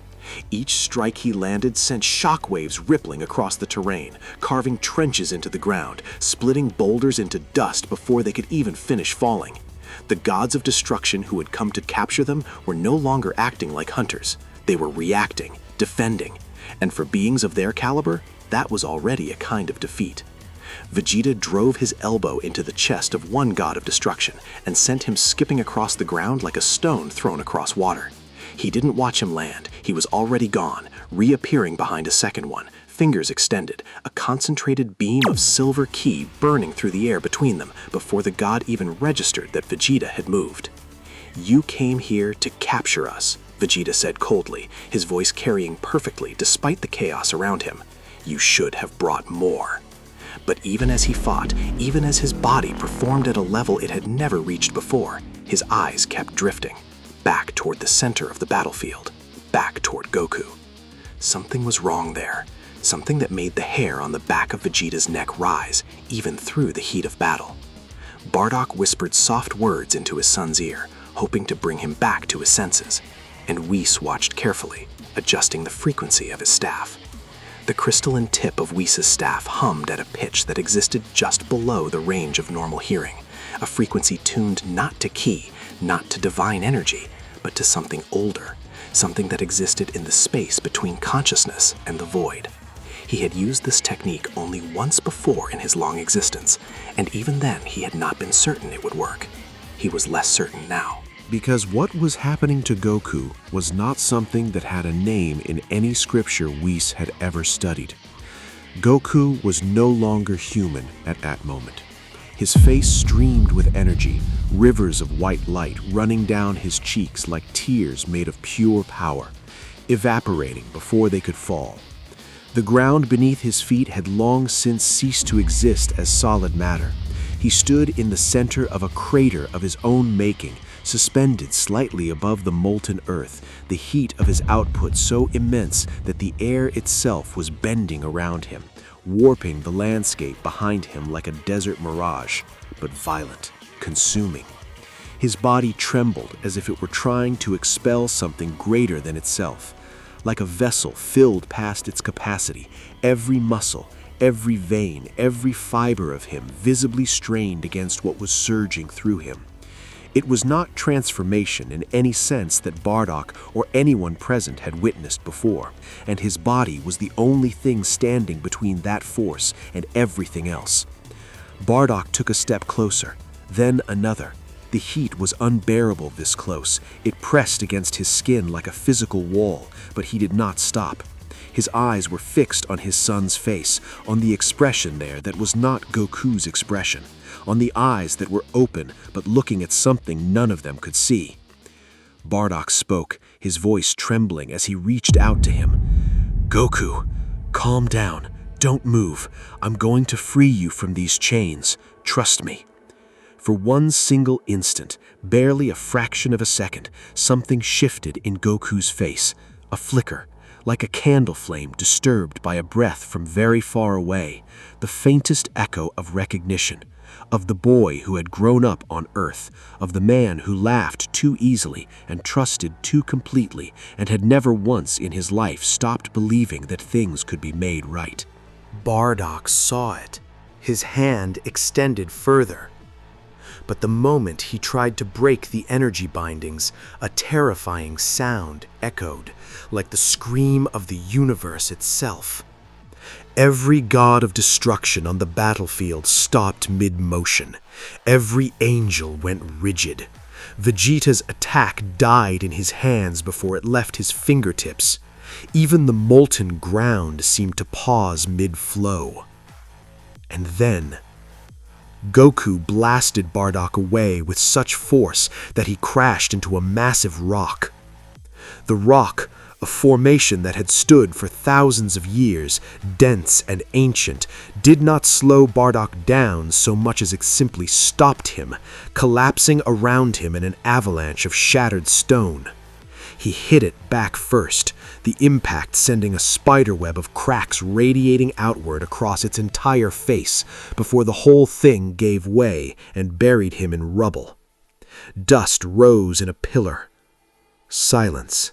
A: Each strike he landed sent shockwaves rippling across the terrain, carving trenches into the ground, splitting boulders into dust before they could even finish falling. The gods of destruction who had come to capture them were no longer acting like hunters. They were reacting, defending, and for beings of their caliber, that was already a kind of defeat. Vegeta drove his elbow into the chest of one god of destruction and sent him skipping across the ground like a stone thrown across water. He didn't watch him land. He was already gone, reappearing behind a second one, fingers extended, a concentrated beam of silver ki burning through the air between them before the god even registered that Vegeta had moved. "You came here to capture us," Vegeta said coldly, his voice carrying perfectly despite the chaos around him. "You should have brought more." But even as he fought, even as his body performed at a level it had never reached before, his eyes kept drifting, back toward the center of the battlefield, back toward Goku. Something was wrong there, something that made the hair on the back of Vegeta's neck rise, even through the heat of battle. Bardock whispered soft words into his son's ear, hoping to bring him back to his senses, and Whis watched carefully, adjusting the frequency of his staff. The crystalline tip of Whis' staff hummed at a pitch that existed just below the range of normal hearing, a frequency tuned not to ki, not to divine energy, but to something older, something that existed in the space between consciousness and the void. He had used this technique only once before in his long existence, and even then he had not been certain it would work. He was less certain now.
D: Because what was happening to Goku was not something that had a name in any scripture Whis had ever studied.
A: Goku was no longer human at that moment. His face streamed with energy, rivers of white light running down his cheeks like tears made of pure power, evaporating before they could fall. The ground beneath his feet had long since ceased to exist as solid matter. He stood in the center of a crater of his own making, suspended slightly above the molten earth, the heat of his output so immense that the air itself was bending around him, warping the landscape behind him like a desert mirage, but violent, consuming. His body trembled as if it were trying to expel something greater than itself. Like a vessel filled past its capacity, every muscle, every vein, every fiber of him visibly strained against what was surging through him. It was not transformation in any sense that Bardock or anyone present had witnessed before, and his body was the only thing standing between that force and everything else. Bardock took a step closer, then another. The heat was unbearable this close. It pressed against his skin like a physical wall, but he did not stop. His eyes were fixed on his son's face, on the expression there that was not Goku's expression, on the eyes that were open but looking at something none of them could see. Bardock spoke, his voice trembling as he reached out to him. "Goku, calm down. Don't move. I'm going to free you from these chains. Trust me." For one single instant, barely a fraction of a second, something shifted in Goku's face, a flicker, like a candle flame disturbed by a breath from very far away, the faintest echo of recognition, of the boy who had grown up on Earth, of the man who laughed too easily and trusted too completely and had never once in his life stopped believing that things could be made right.
B: Bardock saw it, his hand extended further. But the moment he tried to break the energy bindings, a terrifying sound echoed, like the scream of the universe itself. Every god of destruction on the battlefield stopped mid-motion. Every angel went rigid. Vegeta's attack died in his hands before it left his fingertips. Even the molten ground seemed to pause mid-flow. And then Goku blasted Bardock away with such force that he crashed into a massive rock. The rock, a formation that had stood for thousands of years, dense and ancient, did not slow Bardock down so much as it simply stopped him, collapsing around him in an avalanche of shattered stone. He hit it back first, the impact sending a spiderweb of cracks radiating outward across its entire face before the whole thing gave way and buried him in rubble. Dust rose in a pillar. Silence.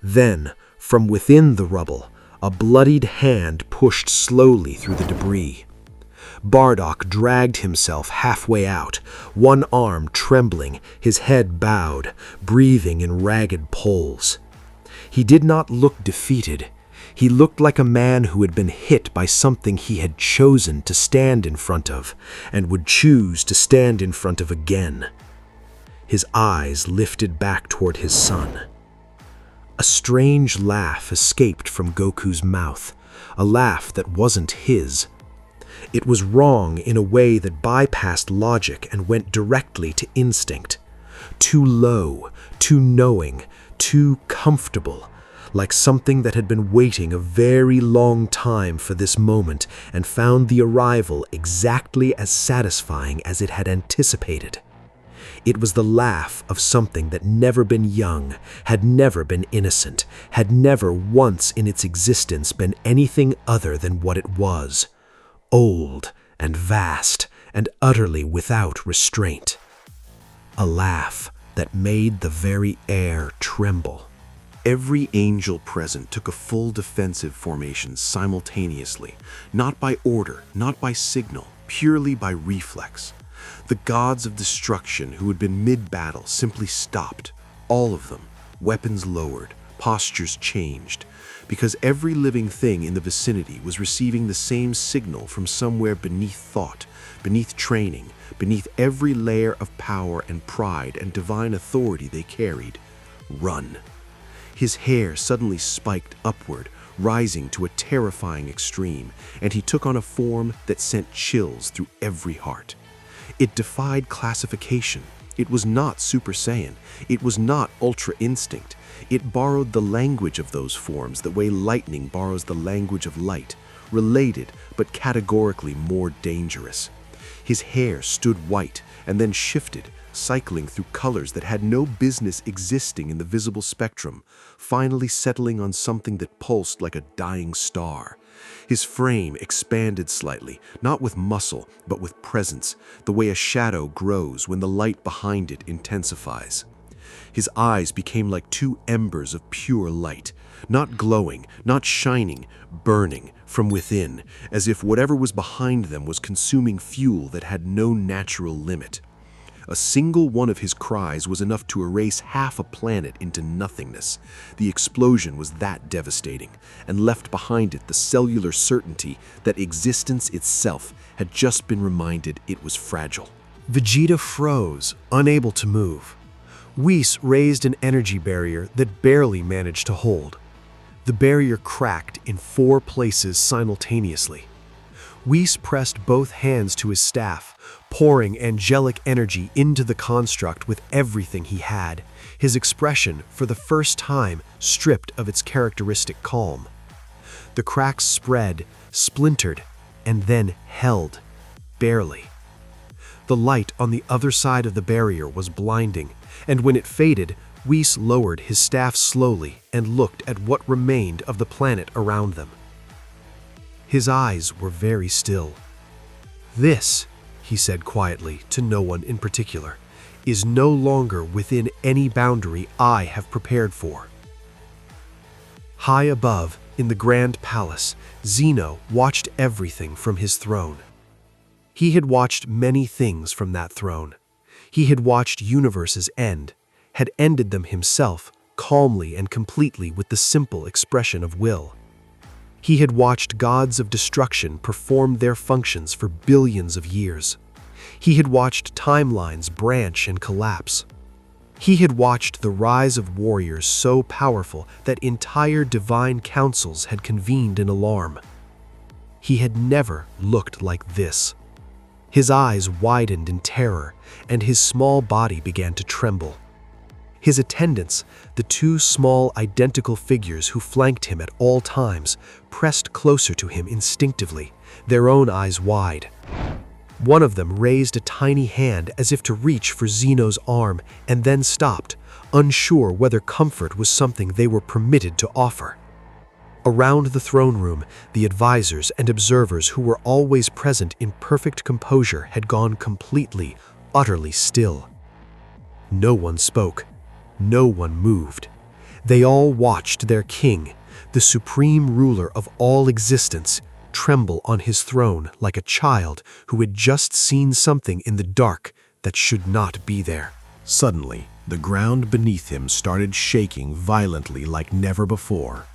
B: Then, from within the rubble, a bloodied hand pushed slowly through the debris. Bardock dragged himself halfway out, one arm trembling, his head bowed, breathing in ragged pulls. He did not look defeated. He looked like a man who had been hit by something he had chosen to stand in front of, and would choose to stand in front of again. His eyes lifted back toward his son. A strange laugh escaped from Goku's mouth, a laugh that wasn't his. It was wrong in a way that bypassed logic and went directly to instinct. Too low, too knowing, too comfortable, like something that had been waiting a very long time for this moment and found the arrival exactly as satisfying as it had anticipated. It was the laugh of something that never been young, had never been innocent, had never once in its existence been anything other than what it was. Old and vast and utterly without restraint. A laugh that made the very air tremble.
A: Every angel present took a full defensive formation simultaneously, not by order, not by signal, purely by reflex. The gods of destruction who had been mid-battle simply stopped, all of them, weapons lowered, postures changed, because every living thing in the vicinity was receiving the same signal from somewhere beneath thought, beneath training, beneath every layer of power and pride and divine authority they carried. Run. His hair suddenly spiked upward,
B: rising to a terrifying extreme, and he took on a form that sent chills through every heart. It defied classification. It was not Super Saiyan. It was not Ultra Instinct. It borrowed the language of those forms the way lightning borrows the language of light, related but categorically more dangerous. His hair stood white and then shifted, cycling through colors that had no business existing in the visible spectrum, finally settling on something that pulsed like a dying star. His frame expanded slightly, not with muscle, but with presence, the way a shadow grows when the light behind it intensifies. His eyes became like two embers of pure light, not glowing, not shining, burning from within, as if whatever was behind them was consuming fuel that had no natural limit. A single one of his cries was enough to erase half a planet into nothingness. The explosion was that devastating, and left behind it the cellular certainty that existence itself had just been reminded it was fragile.
C: Vegeta froze, unable to move. Whis raised an energy barrier that barely managed to hold. The barrier cracked in 4 places simultaneously. Whis pressed both hands to his staff, pouring angelic energy into the construct with everything he had, his expression, for the first time, stripped of its characteristic calm. The cracks spread, splintered, and then held, barely. The light on the other side of the barrier was blinding, and when it faded, Whis lowered his staff slowly and looked at what remained of the planet around them. His eyes were very still. "This," he said quietly to no one in particular, "is no longer within any boundary I have prepared for." High above, in the Grand Palace, Zeno watched everything from his throne. He had watched many things from that throne. He had watched universes end, had ended them himself, calmly and completely with the simple expression of will. He had watched gods of destruction perform their functions for billions of years. He had watched timelines branch and collapse. He had watched the rise of warriors so powerful that entire divine councils had convened in alarm. He had never looked like this. His eyes widened in terror, and his small body began to tremble. His attendants, the 2 small identical figures who flanked him at all times, pressed closer to him instinctively, their own eyes wide. One of them raised a tiny hand as if to reach for Zeno's arm and then stopped, unsure whether comfort was something they were permitted to offer. Around the throne room, the advisors and observers who were always present in perfect composure had gone completely, utterly still. No one spoke. No one moved. They all watched their king, the supreme ruler of all existence, tremble on his throne like a child who had just seen something in the dark that should not be there.
A: Suddenly, the ground beneath him started shaking violently like never before.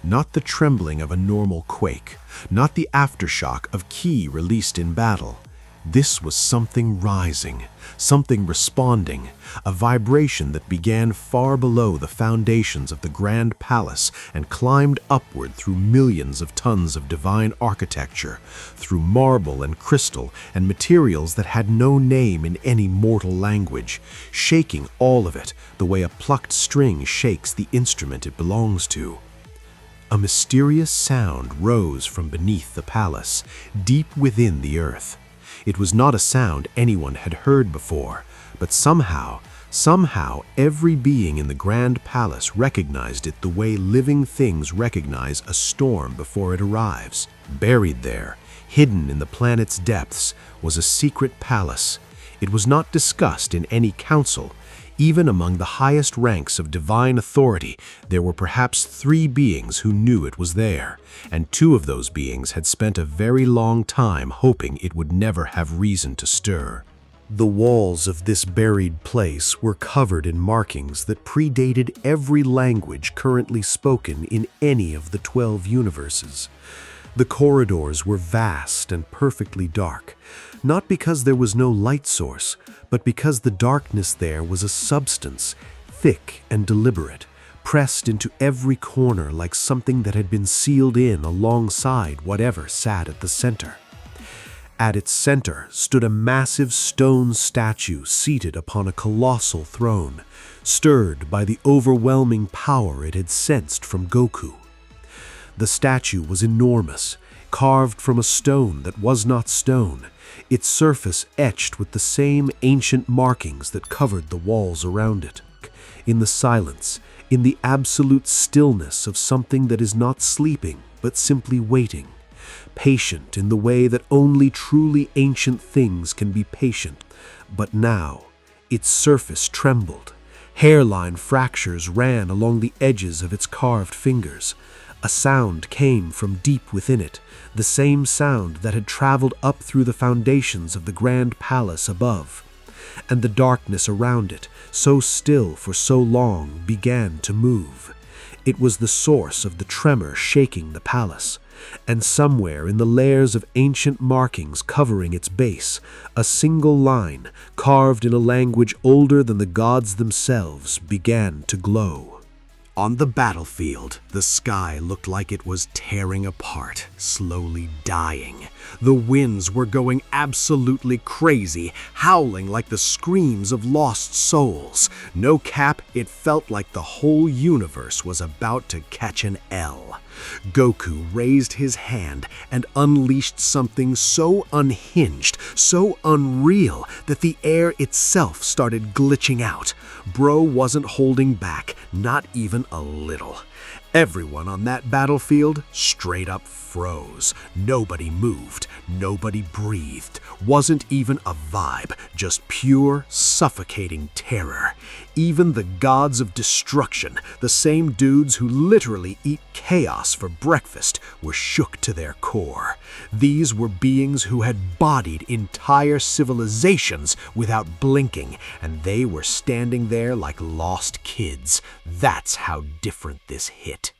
A: Not the trembling of a normal quake, not the aftershock of ki released in battle. This was something rising, something responding, a vibration that began far below the foundations of the Grand Palace and climbed upward through millions of tons of divine architecture, through marble and crystal and materials that had no name in any mortal language, shaking all of it the way a plucked string shakes the instrument it belongs to. A mysterious sound rose from beneath the palace, deep within the earth. It was not a sound anyone had heard before, but somehow every being in the Grand Palace recognized it the way living things recognize a storm before it arrives. Buried there, hidden in the planet's depths, was a secret palace. It was not discussed in any council. Even among the highest ranks of divine authority, there were perhaps 3 beings who knew it was there, and 2 of those beings had spent a very long time hoping it would never have reason to stir.
B: The walls of this buried place were covered in markings that predated every language currently spoken in any of the 12 universes. The corridors were vast and perfectly dark, not because there was no light source, but because the darkness there was a substance, thick and deliberate, pressed into every corner like something that had been sealed in alongside whatever sat at the center. At its center stood a massive stone statue seated upon a colossal throne, stirred by the overwhelming power it had sensed from Goku. The statue was enormous, carved from a stone that was not stone, its surface etched with the same ancient markings that covered the walls around it. In the silence, in the absolute stillness of something that is not sleeping, but simply waiting, patient in the way that only truly ancient things can be patient. But now, its surface trembled. Hairline fractures ran along the edges of its carved fingers. A sound came from deep within it, the same sound that had traveled up through the foundations of the grand palace above. And the darkness around it, so still for so long, began to move. It was the source of the tremor shaking the palace. And somewhere in the layers of ancient markings covering its base, a single line, carved in a language older than the gods themselves, began to glow. On the battlefield, the sky looked like it was tearing apart, slowly dying. The winds were going absolutely crazy, howling like the screams of lost souls. No cap, it felt like the whole universe was about to catch an L. Goku raised his hand and unleashed something so unhinged, so unreal, that the air itself started glitching out. Bro wasn't holding back, not even a little. Everyone on that battlefield straight up froze. Nobody moved, nobody breathed. Wasn't even a vibe, just pure, suffocating terror. Even the gods of destruction, the same dudes who literally eat chaos for breakfast, were shook to their core. These were beings who had bodied entire civilizations without blinking, and they were standing there like lost kids. That's how different this hit.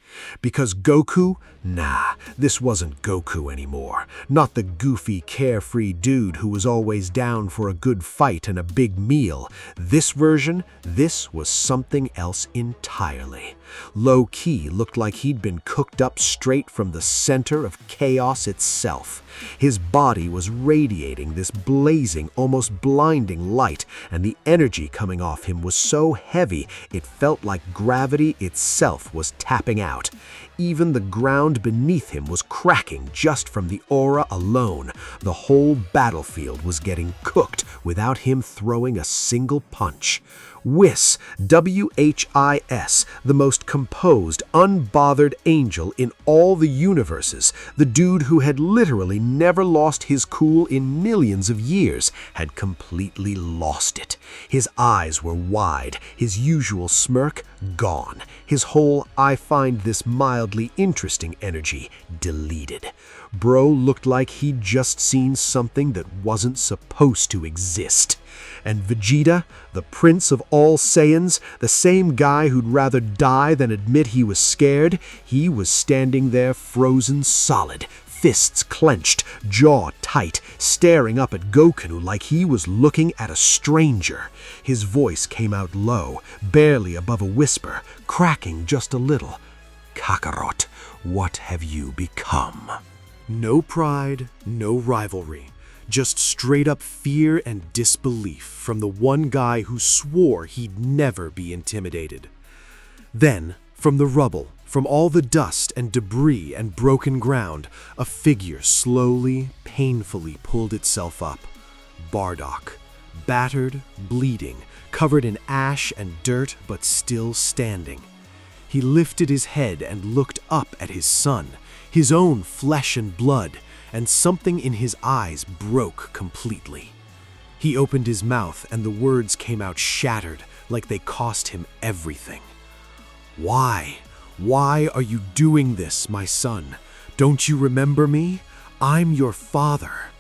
B: Because Goku? Nah, this wasn't Goku anymore. Not the goofy, carefree dude who was always down for a good fight and a big meal. This version, this was something else entirely. Low-key looked like he'd been cooked up straight from the center of chaos itself. His body was radiating this blazing, almost blinding light, and the energy coming off him was so heavy it felt like gravity itself was tapping out. Even the ground beneath him was cracking just from the aura alone. The whole battlefield was getting cooked without him throwing a single punch. Whis, W-H-I-S, the most composed, unbothered angel in all the universes, the dude who had literally never lost his cool in millions of years, had completely lost it. His eyes were wide, his usual smirk gone, his whole "I find this mildly interesting" energy deleted. Bro looked like he'd just seen something that wasn't supposed to exist. And Vegeta, the prince of all Saiyans, the same guy who'd rather die than admit he was scared, he was standing there frozen solid, fists clenched, jaw tight, staring up at Goku like he was looking at a stranger. His voice came out low, barely above a whisper, cracking just a little. "Kakarot, what have you become?" No pride, no rivalry. Just straight-up fear and disbelief from the one guy who swore he'd never be intimidated. Then, from the rubble, from all the dust and debris and broken ground, a figure slowly, painfully pulled itself up. Bardock. Battered, bleeding, covered in ash and dirt, but still standing. He lifted his head and looked up at his son, his own flesh and blood, and something in his eyes broke completely. He opened his mouth and the words came out shattered, like they cost him everything. "Why? Why are you doing this, my son? Don't you remember me? I'm your father."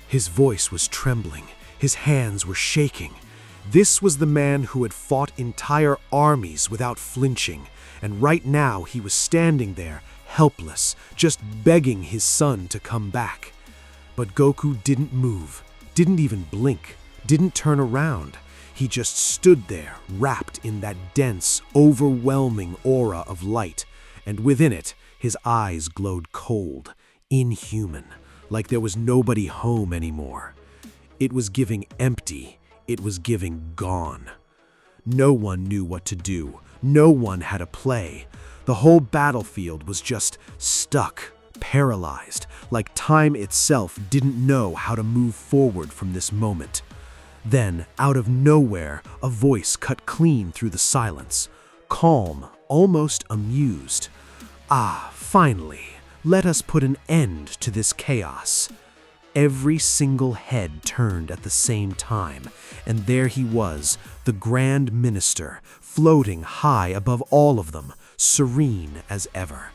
B: His voice was trembling, his hands were shaking. This was the man who had fought entire armies without flinching, and right now he was standing there, helpless, just begging his son to come back. But Goku didn't move, didn't even blink, didn't turn around. He just stood there, wrapped in that dense, overwhelming aura of light, and within it, his eyes glowed cold, inhuman, like there was nobody home anymore. It was giving empty, it was giving gone. No one knew what to do, no one had a play. The whole battlefield was just stuck, paralyzed, like time itself didn't know how to move forward from this moment. Then, out of nowhere, a voice cut clean through the silence, calm, almost amused. "Ah, finally, let us put an end to this chaos." Every single head turned at the same time, and there he was, the Grand Minister, floating high above all of them, serene as ever.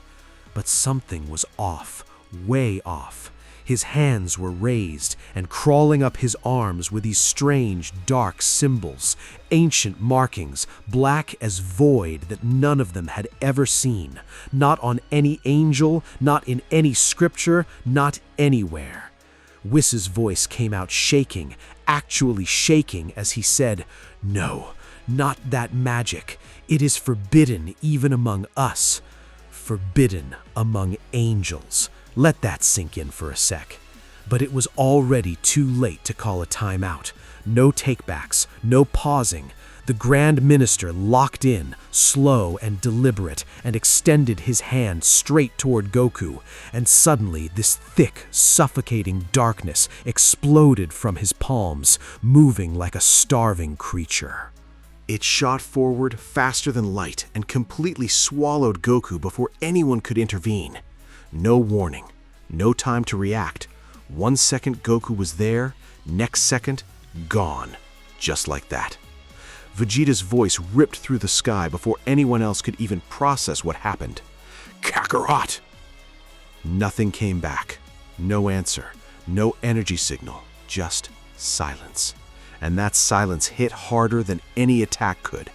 B: But something was off, way off. His hands were raised, and crawling up his arms were these strange, dark symbols, ancient markings, black as void that none of them had ever seen. Not on any angel, not in any scripture, not anywhere. Whiss's voice came out shaking, actually shaking, as he said, "No, not that magic. It is forbidden even among us. Forbidden among angels." Let that sink in for a sec. But it was already too late to call a timeout. No takebacks, no pausing. The Grand Minister locked in, slow and deliberate, and extended his hand straight toward Goku, and suddenly this thick, suffocating darkness exploded from his palms, moving like a starving creature. It shot forward faster than light and completely swallowed Goku before anyone could intervene. No warning, no time to react. 1 second Goku was there, next second, gone. Just like that. Vegeta's voice ripped through the sky before anyone else could even process what happened. "Kakarot!" Nothing came back. No answer, no energy signal, just silence. And that silence hit harder than any attack could.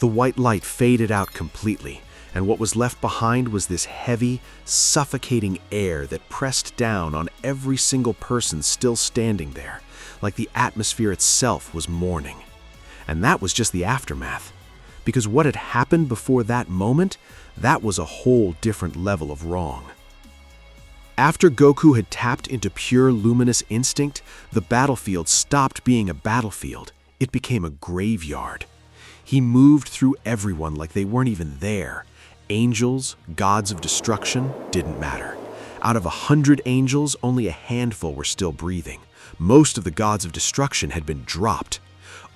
B: The white light faded out completely, and what was left behind was this heavy, suffocating air that pressed down on every single person still standing there, like the atmosphere itself was mourning. And that was just the aftermath, because what had happened before that moment, that was a whole different level of wrong. After Goku had tapped into pure luminous instinct, the battlefield stopped being a battlefield. It became a graveyard. He moved through everyone like they weren't even there. Angels, gods of destruction, didn't matter. Out of 100 angels, only a handful were still breathing. Most of the gods of destruction had been dropped.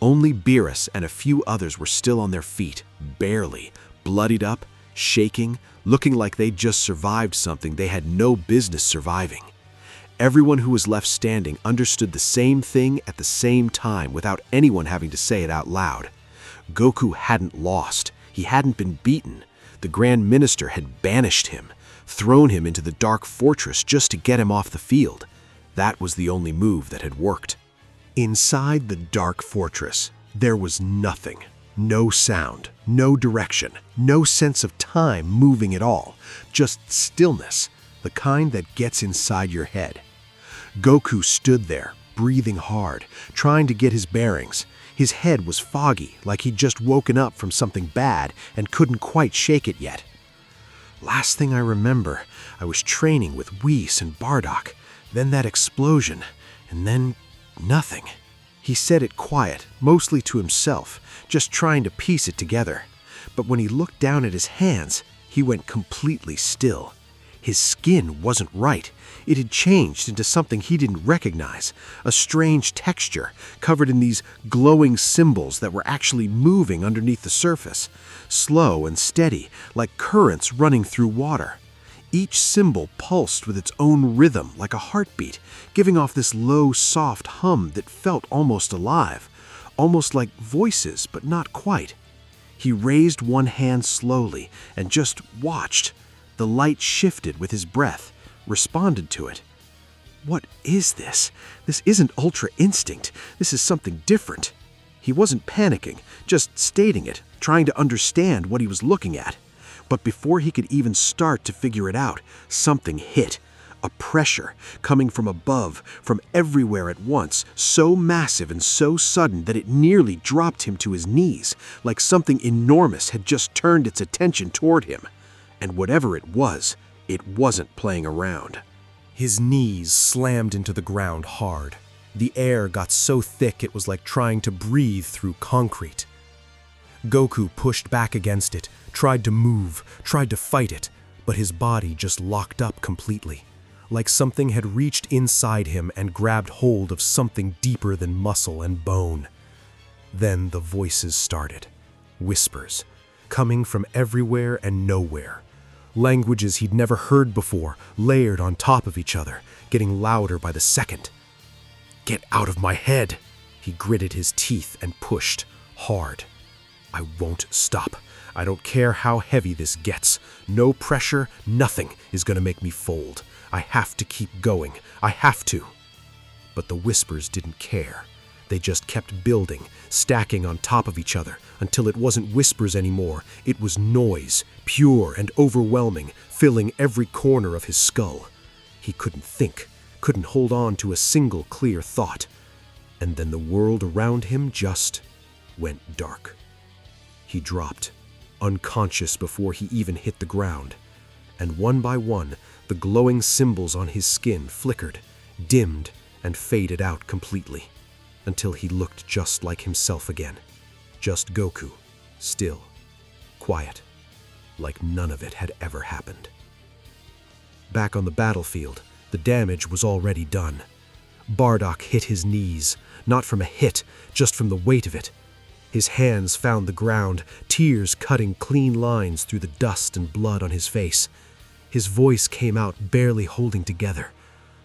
B: Only Beerus and a few others were still on their feet, barely, bloodied up, shaking, looking like they'd just survived something they had no business surviving. Everyone who was left standing understood the same thing at the same time without anyone having to say it out loud. Goku hadn't lost. He hadn't been beaten. The Grand Minister had banished him, thrown him into the Dark Fortress just to get him off the field. That was the only move that had worked. Inside the Dark Fortress, there was nothing. No sound, no direction, no sense of time moving at all. Just stillness, the kind that gets inside your head. Goku stood there, breathing hard, trying to get his bearings. His head was foggy, like he'd just woken up from something bad and couldn't quite shake it yet. Last thing I remember, I was training with Whis and Bardock, then that explosion, and then nothing. He said it quiet, mostly to himself, just trying to piece it together. But when he looked down at his hands, he went completely still. His skin wasn't right. It had changed into something he didn't recognize, a strange texture covered in these glowing symbols that were actually moving underneath the surface, slow and steady, like currents running through water. Each symbol pulsed with its own rhythm like a heartbeat, giving off this low, soft hum that felt almost alive, almost like voices, but not quite. He raised one hand slowly and just watched. The light shifted with his breath, responded to it. What is this? This isn't Ultra Instinct. This is something different. He wasn't panicking, just stating it, trying to understand what he was looking at. But before he could even start to figure it out, something hit. a pressure coming from above, from everywhere at once, so massive and so sudden that it nearly dropped him to his knees, like something enormous had just turned its attention toward him. And whatever it wasn't playing around.
C: His knees slammed into the ground hard. The air got so thick it was like trying to breathe through concrete. Goku pushed back against it, tried to move, tried to fight it, but his body just locked up completely, like something had reached inside him and grabbed hold of something deeper than muscle and bone. Then the voices started, whispers, coming from everywhere and nowhere. Languages he'd never heard before, layered on top of each other, getting louder by the second. "Get out of my head!" He gritted his teeth and pushed, hard. "I won't stop. I don't care how heavy this gets. No pressure, nothing is going to make me fold. I have to keep going. I have to." But the whispers didn't care. They just kept building, stacking on top of each other, until it wasn't whispers anymore. It was noise, pure and overwhelming, filling every corner of his skull. He couldn't think, couldn't hold on to a single clear thought. And then the world around him just went dark. He dropped, unconscious before he even hit the ground. And one by one, the glowing symbols on his skin flickered, dimmed, and faded out completely, until he looked just like himself again. Just Goku, still, quiet, like none of it had ever happened. Back on the battlefield, the damage was already done. Bardock hit his knees, not from a hit, just from the weight of it. His hands found the ground, tears cutting clean lines through the dust and blood on his face. His voice came out barely holding together.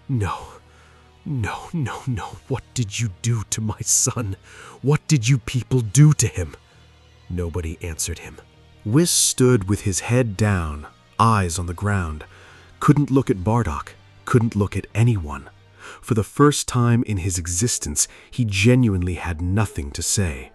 C: "No. No, no, no. What did you do to my son? What did you people do to him?" Nobody answered him.
B: Whis stood with his head down, eyes on the ground. Couldn't look at Bardock, couldn't look at anyone. For the first time in his existence, he genuinely had nothing to say.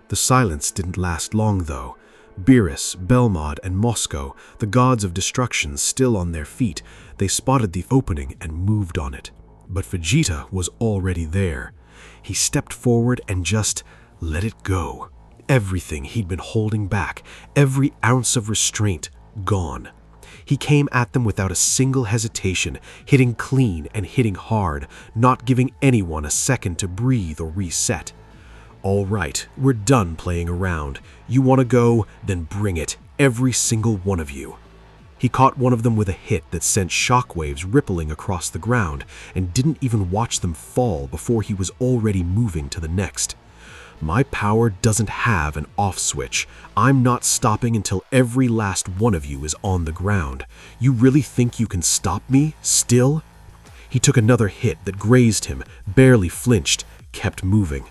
B: The silence didn't last long, though. Beerus, Belmod, and Moscow, the gods of destruction still on their feet, they spotted the opening and moved on it. But Vegeta was already there. He stepped forward and just let it go. Everything he'd been holding back, every ounce of restraint, gone. He came at them without a single hesitation, hitting clean and hitting hard, not giving anyone a second to breathe or reset. "All right, we're done playing around. You want to go? Then bring it, every single one of you." He caught one of them with a hit that sent shockwaves rippling across the ground and didn't even watch them fall before he was already moving to the next. "My power doesn't have an off switch. I'm not stopping until every last one of you is on the ground. You really think you can stop me, still?" He took another hit that grazed him, barely flinched, kept moving.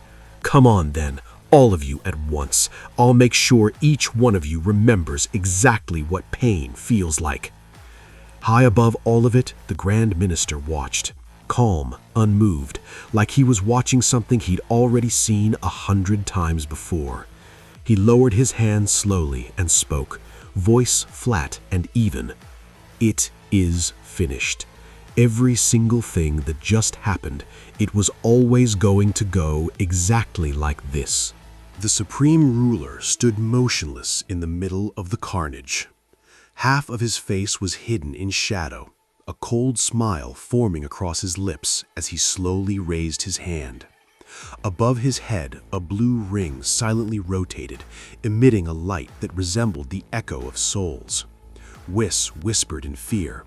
B: "Come on then, all of you at once. I'll make sure each one of you remembers exactly what pain feels like." High above all of it, the Grand Minister watched, calm, unmoved, like he was watching something he'd already seen 100 times before. He lowered his hand slowly and spoke, voice flat and even. "It is finished. Every single thing that just happened, it was always going to go exactly like this." The Supreme Ruler stood motionless in the middle of the carnage. Half of his face was hidden in shadow, a cold smile forming across his lips as he slowly raised his hand. Above his head, a blue ring silently rotated, emitting a light that resembled the echo of souls. Whis whispered in fear,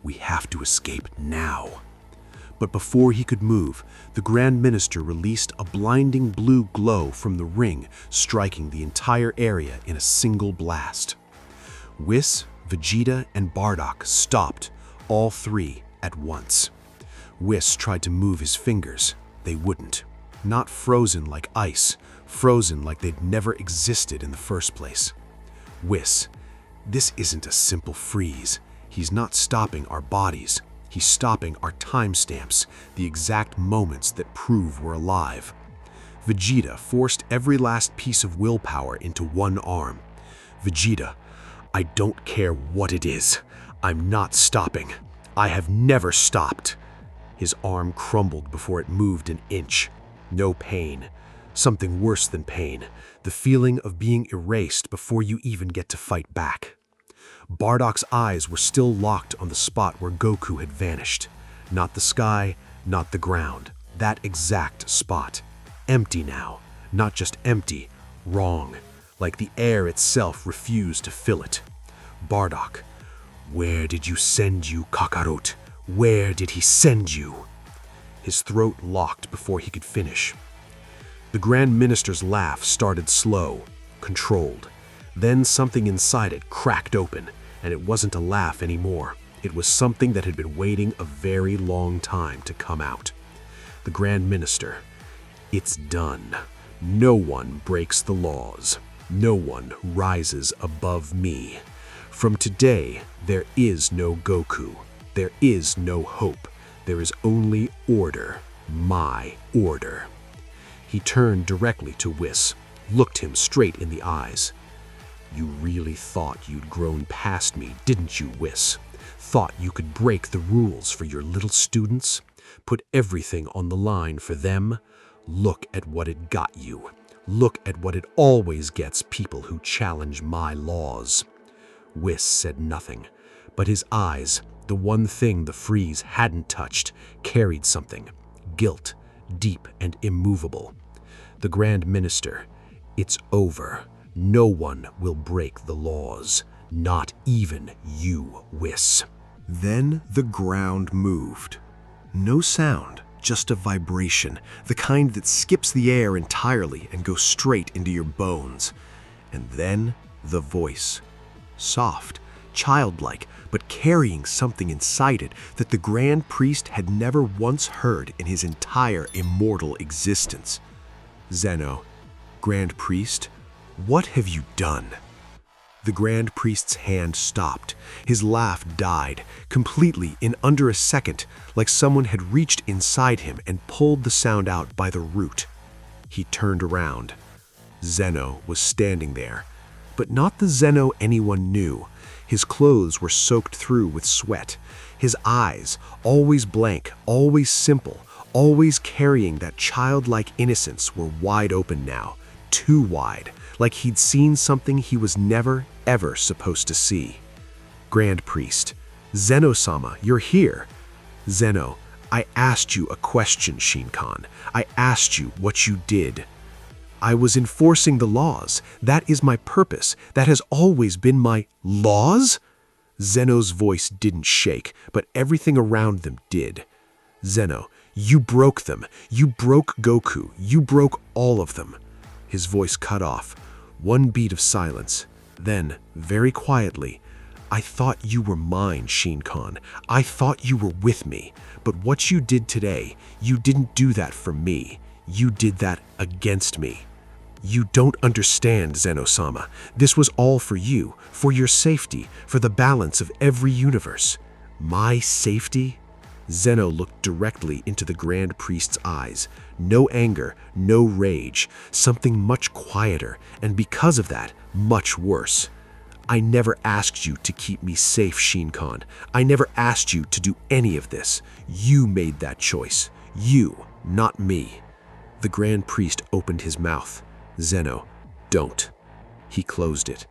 B: "We have to escape now." But before he could move, the Grand Minister released a blinding blue glow from the ring, striking the entire area in a single blast. Whis, Vegeta, and Bardock stopped, all three at once. Whis tried to move his fingers. They wouldn't. Not frozen like ice, frozen like they'd never existed in the first place. Whis, this isn't a simple freeze. He's not stopping our bodies. He's stopping our timestamps, the exact moments that prove we're alive. Vegeta forced every last piece of willpower into one arm. "Vegeta, I don't care what it is. I'm not stopping.
C: I have never stopped. His arm crumbled before it moved an inch. No pain. Something worse than pain. The feeling of being erased before you even get to fight back. Bardock's eyes were still locked on the spot where Goku had vanished. Not the sky, not the ground. That exact spot. Empty now. Not just empty, wrong. Like the air itself refused to fill it. Bardock, where did you send you, Kakarot? Where did he send you? His throat locked before he could finish. The Grand Minister's laugh started slow, controlled. Then something inside it cracked open, and it wasn't a laugh anymore. It was something that had been waiting a very long time to come out. The Grand Minister, it's done. No one breaks the laws. No one rises above me. From today, there is no Goku. There is no hope. There is only order. My order. He turned directly to Whis, looked him straight in the eyes. You really thought you'd grown past me, didn't you, Whis? Thought you could break the rules for your little students? Put everything on the line for them? Look at what it got you. Look at what it always gets people who challenge my laws. Whis said nothing, but his eyes, the one thing the Frieza hadn't touched, carried something. Guilt, deep and immovable. The Grand Minister, it's over. No one will break the laws. Not even you, Whis.
A: Then the ground moved. No sound, just a vibration, the kind that skips the air entirely and goes straight into your bones. And then the voice. Soft, childlike, but carrying something inside it that the Grand Priest had never once heard in his entire immortal existence. Zeno, Grand Priest, what have you done? The Grand Priest's hand stopped. His laugh died, completely in under a second, like someone had reached inside him and pulled the sound out by the root. He turned around. Zeno was standing there, but not the Zeno anyone knew. His clothes were soaked through with sweat. His eyes, always blank, always simple, always carrying that childlike innocence, were wide open now, too wide, like he'd seen something he was never, ever supposed to see. Grand Priest, Zeno-sama, you're here. Zeno, I asked you a question, Shinkan. I asked you what you did. I was enforcing the laws. That is my purpose. That has always been my laws? Zeno's voice didn't shake, but everything around them did. Zeno, you broke them. You broke Goku. You broke all of them. His voice cut off. One beat of silence. Then, very quietly, I thought you were mine, Shinkan. I thought you were with me. But what you did today, you didn't do that for me. You did that against me. You don't understand, Zeno-sama. This was all for you, for your safety, for the balance of every universe. My safety? Zeno looked directly into the Grand Priest's eyes. No anger, no rage, something much quieter, and because of that, much worse. I never asked you to keep me safe, Shinkan. I never asked you to do any of this. You made that choice. You, not me. The Grand Priest opened his mouth. Zeno, don't. He closed it.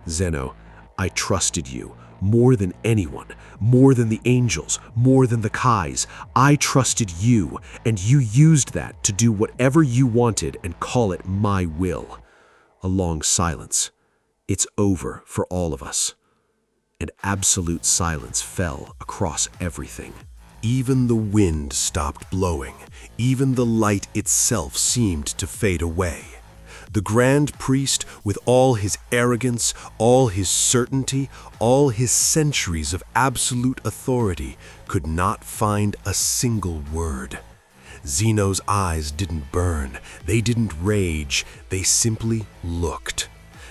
A: Zeno, I trusted you. More than anyone, more than the angels, more than the Kais. I trusted you, and you used that to do whatever you wanted and call it my will. A long silence. It's over for all of us. And absolute silence fell across everything. Even the wind stopped blowing. Even the light itself seemed to fade away. The Grand Priest, with all his arrogance, all his certainty, all his centuries of absolute authority, could not find a single word. Zeno's eyes didn't burn, they didn't rage, they simply looked.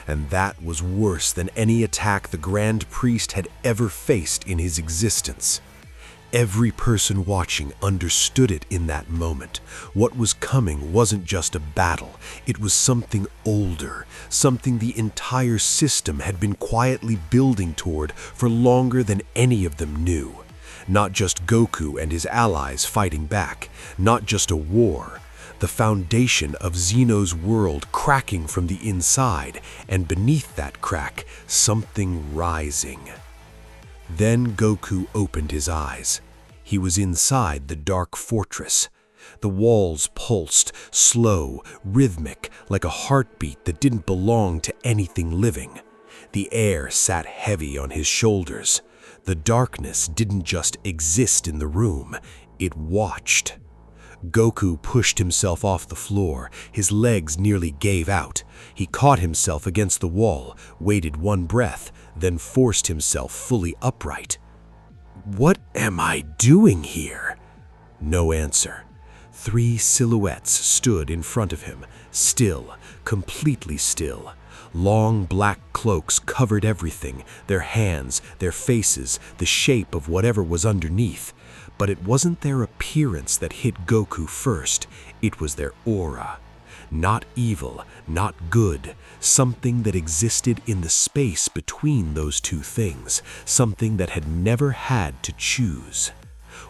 A: And that was worse than any attack the Grand Priest had ever faced in his existence. Every person watching understood it in that moment. What was coming wasn't just a battle. It was something older, something the entire system had been quietly building toward for longer than any of them knew. Not just Goku and his allies fighting back, not just a war. The foundation of Zeno's world cracking from the inside, and beneath that crack, something rising. Then Goku opened his eyes. He was inside the dark fortress. The walls pulsed, slow, rhythmic, like a heartbeat that didn't belong to anything living. The air sat heavy on his shoulders. The darkness didn't just exist in the room, it watched. Goku pushed himself off the floor. His legs nearly gave out. He caught himself against the wall, waited one breath, then forced himself fully upright. What am I doing here? No answer. 3 silhouettes stood in front of him, still, completely still. Long black cloaks covered everything, their hands, their faces, the shape of whatever was underneath. But it wasn't their appearance that hit Goku first, it was their aura. Not evil, not good, something that existed in the space between those two things, something that had never had to choose.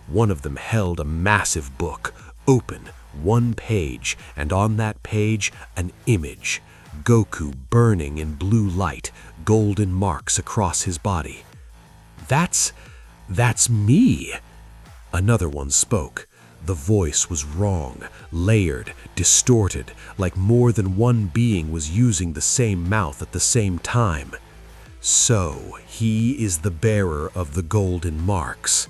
A: One of them held a massive book, open, one page, and on that page, an image. Goku burning in blue light, golden marks across his body. That's me. Another one spoke. The voice was wrong, layered, distorted, like more than one being was using the same mouth at the same time. So, he is the bearer of the golden marks.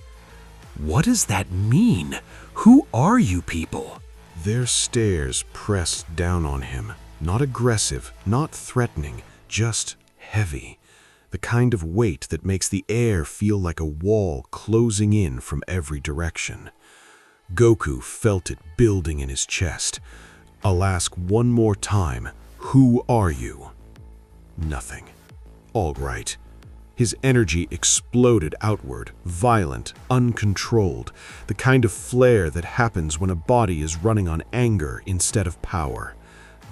A: What does that mean? Who are you people?
D: Their stares pressed down on him, not aggressive, not threatening, just heavy. The kind of weight that makes the air feel like a wall closing in from every direction. Goku felt it building in his chest. I'll ask one more time, who are you? Nothing. All right. His energy exploded outward, violent, uncontrolled, the kind of flare that happens when a body is running on anger instead of power.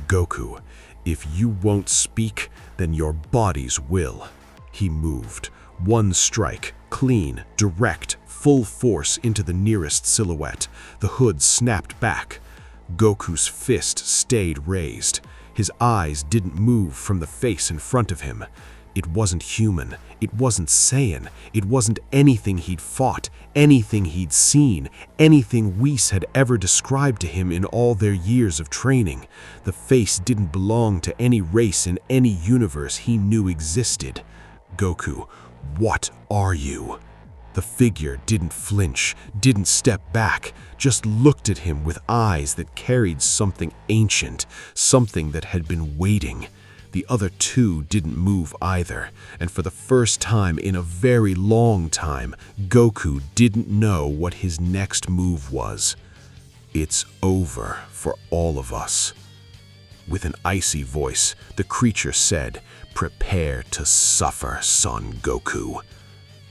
D: Goku, if you won't speak, then your bodies will. He moved. One strike, clean, direct, full force into the nearest silhouette. The hood snapped back. Goku's fist stayed raised. His eyes didn't move from the face in front of him. It wasn't human. It wasn't Saiyan. It wasn't anything he'd fought, anything he'd seen, anything Whis had ever described to him in all their years of training. The face didn't belong to any race in any universe he knew existed. Goku, what are you? The figure didn't flinch, didn't step back, just looked at him with eyes that carried something ancient, something that had been waiting. The other two didn't move either, and for the first time in a very long time, Goku didn't know what his next move was. It's over for all of us. With an icy voice, the creature said, "Prepare to suffer, Son Goku."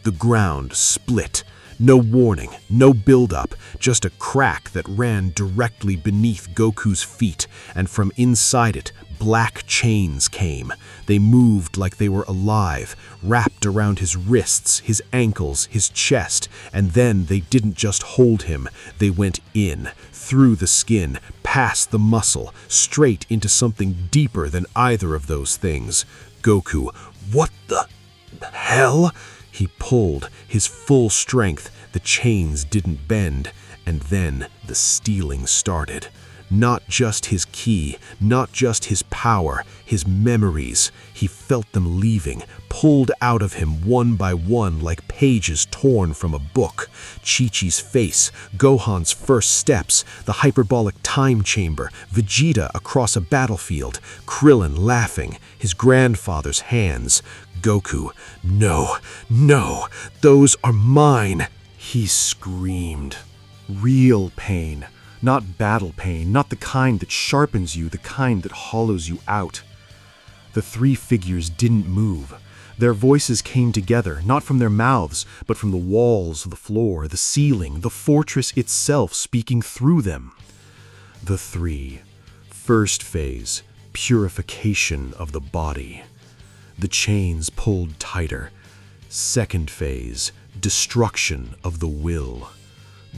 D: The ground split. No warning, no build-up, just a crack that ran directly beneath Goku's feet, and from inside it, black chains came. They moved like they were alive, wrapped around his wrists, his ankles, his chest, and then they didn't just hold him, they went in, through the skin, past the muscle, straight into something deeper than either of those things. Goku, what the hell? He pulled, his full strength, the chains didn't bend, and then the stealing started. Not just his ki, not just his power, his memories. He felt them leaving, pulled out of him one by one like pages torn from a book. Chi-Chi's face, Gohan's first steps, the hyperbolic time chamber, Vegeta across a battlefield, Krillin laughing, his grandfather's hands. Goku, no, no, those are mine.
B: He screamed. Real pain. Not battle pain, not the kind that sharpens you, the kind that hollows you out. The 3 figures didn't move. Their voices came together, not from their mouths, but from the walls, the floor, the ceiling, the fortress itself speaking through them. The 3. First phase, purification of the body. The chains pulled tighter. Second phase,
A: Destruction of the will.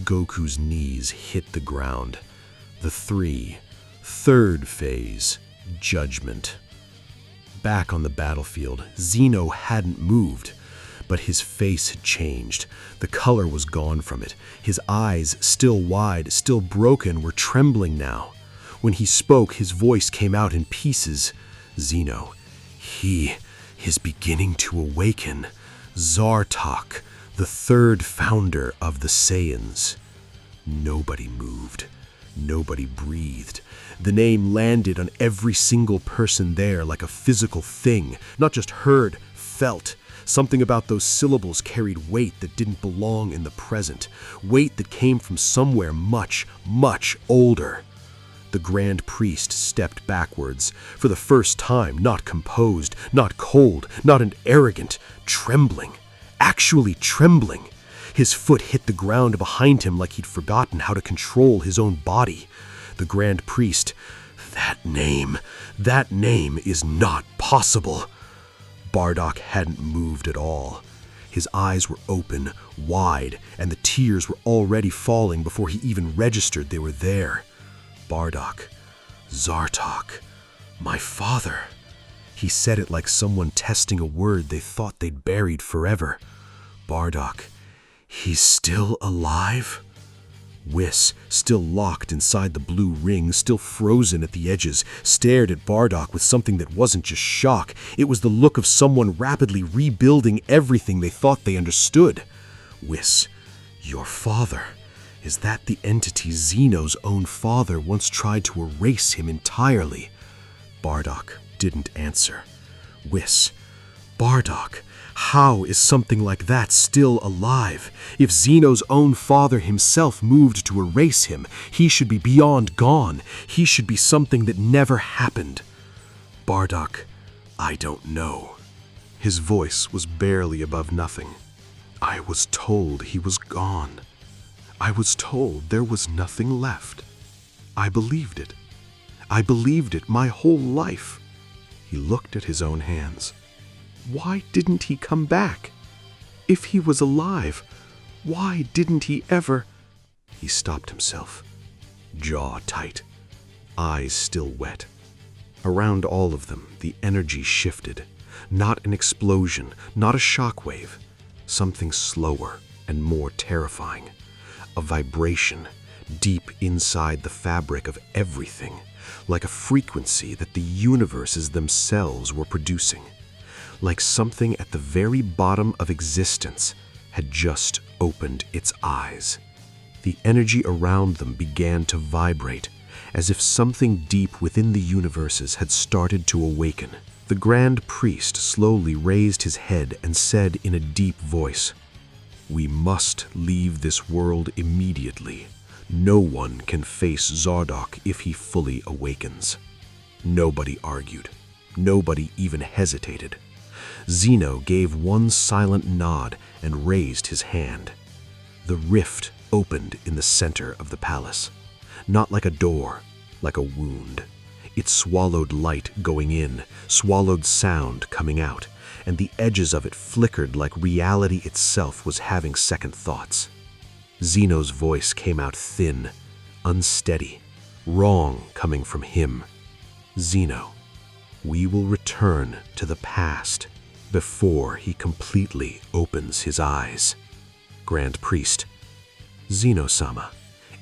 A: Goku's knees hit the ground. The third phase, judgment. Back on the battlefield, Zeno hadn't moved, but his face had changed. The color was gone from it. His eyes, still wide, still broken, were trembling now. When he spoke, his voice came out in pieces. Zeno, he is beginning to awaken. Zartok, the third founder of the Saiyans. Nobody moved. Nobody breathed. The name landed on every single person there like a physical thing, not just heard, felt. Something about those syllables carried weight that didn't belong in the present, weight that came from somewhere much, much older. The Grand Priest stepped backwards, for the first time not composed, not cold, not an arrogant, trembling, actually trembling. His foot hit the ground behind him like he'd forgotten how to control his own body. The Grand Priest, that name is not possible. Bardock hadn't moved at all. His eyes were open, wide, and the tears were already falling before he even registered they were there. Bardock, Zartok, my father. He said it like someone testing a word they thought they'd buried forever. Bardock, he's still alive? Whis, still locked inside the blue ring, still frozen at the edges, stared at Bardock with something that wasn't just shock. It was the look of someone rapidly rebuilding everything they thought they understood. Whis, your father. Is that the entity Zeno's own father once tried to erase him entirely? Bardock didn't answer. Whis, Bardock, how is something like that still alive? If Zeno's own father himself moved to erase him, he should be beyond gone. He should be something that never happened. Bardock, I don't know. His voice was barely above nothing. I was told he was gone. I was told there was nothing left. I believed it. I believed it my whole life. He looked at his own hands. Why didn't he come back? If he was alive, why didn't he ever? He stopped himself, jaw tight, eyes still wet. Around all of them, the energy shifted. Not an explosion, not a shockwave. Something slower and more terrifying. A vibration deep inside the fabric of everything, like a frequency that the universes themselves were producing. Like something at the very bottom of existence had just opened its eyes. The energy around them began to vibrate, as if something deep within the universes had started to awaken. The Grand Priest slowly raised his head and said in a deep voice, "We must leave this world immediately. No one can face Zardock if he fully awakens." Nobody argued. Nobody even hesitated. Zeno gave one silent nod and raised his hand. The rift opened in the center of the palace, not like a door, like a wound. It swallowed light going in, swallowed sound coming out, and the edges of it flickered like reality itself was having second thoughts. Zeno's voice came out thin, unsteady, wrong coming from him. Zeno, we will return to the past before he completely opens his eyes. Grand Priest, Zeno-sama,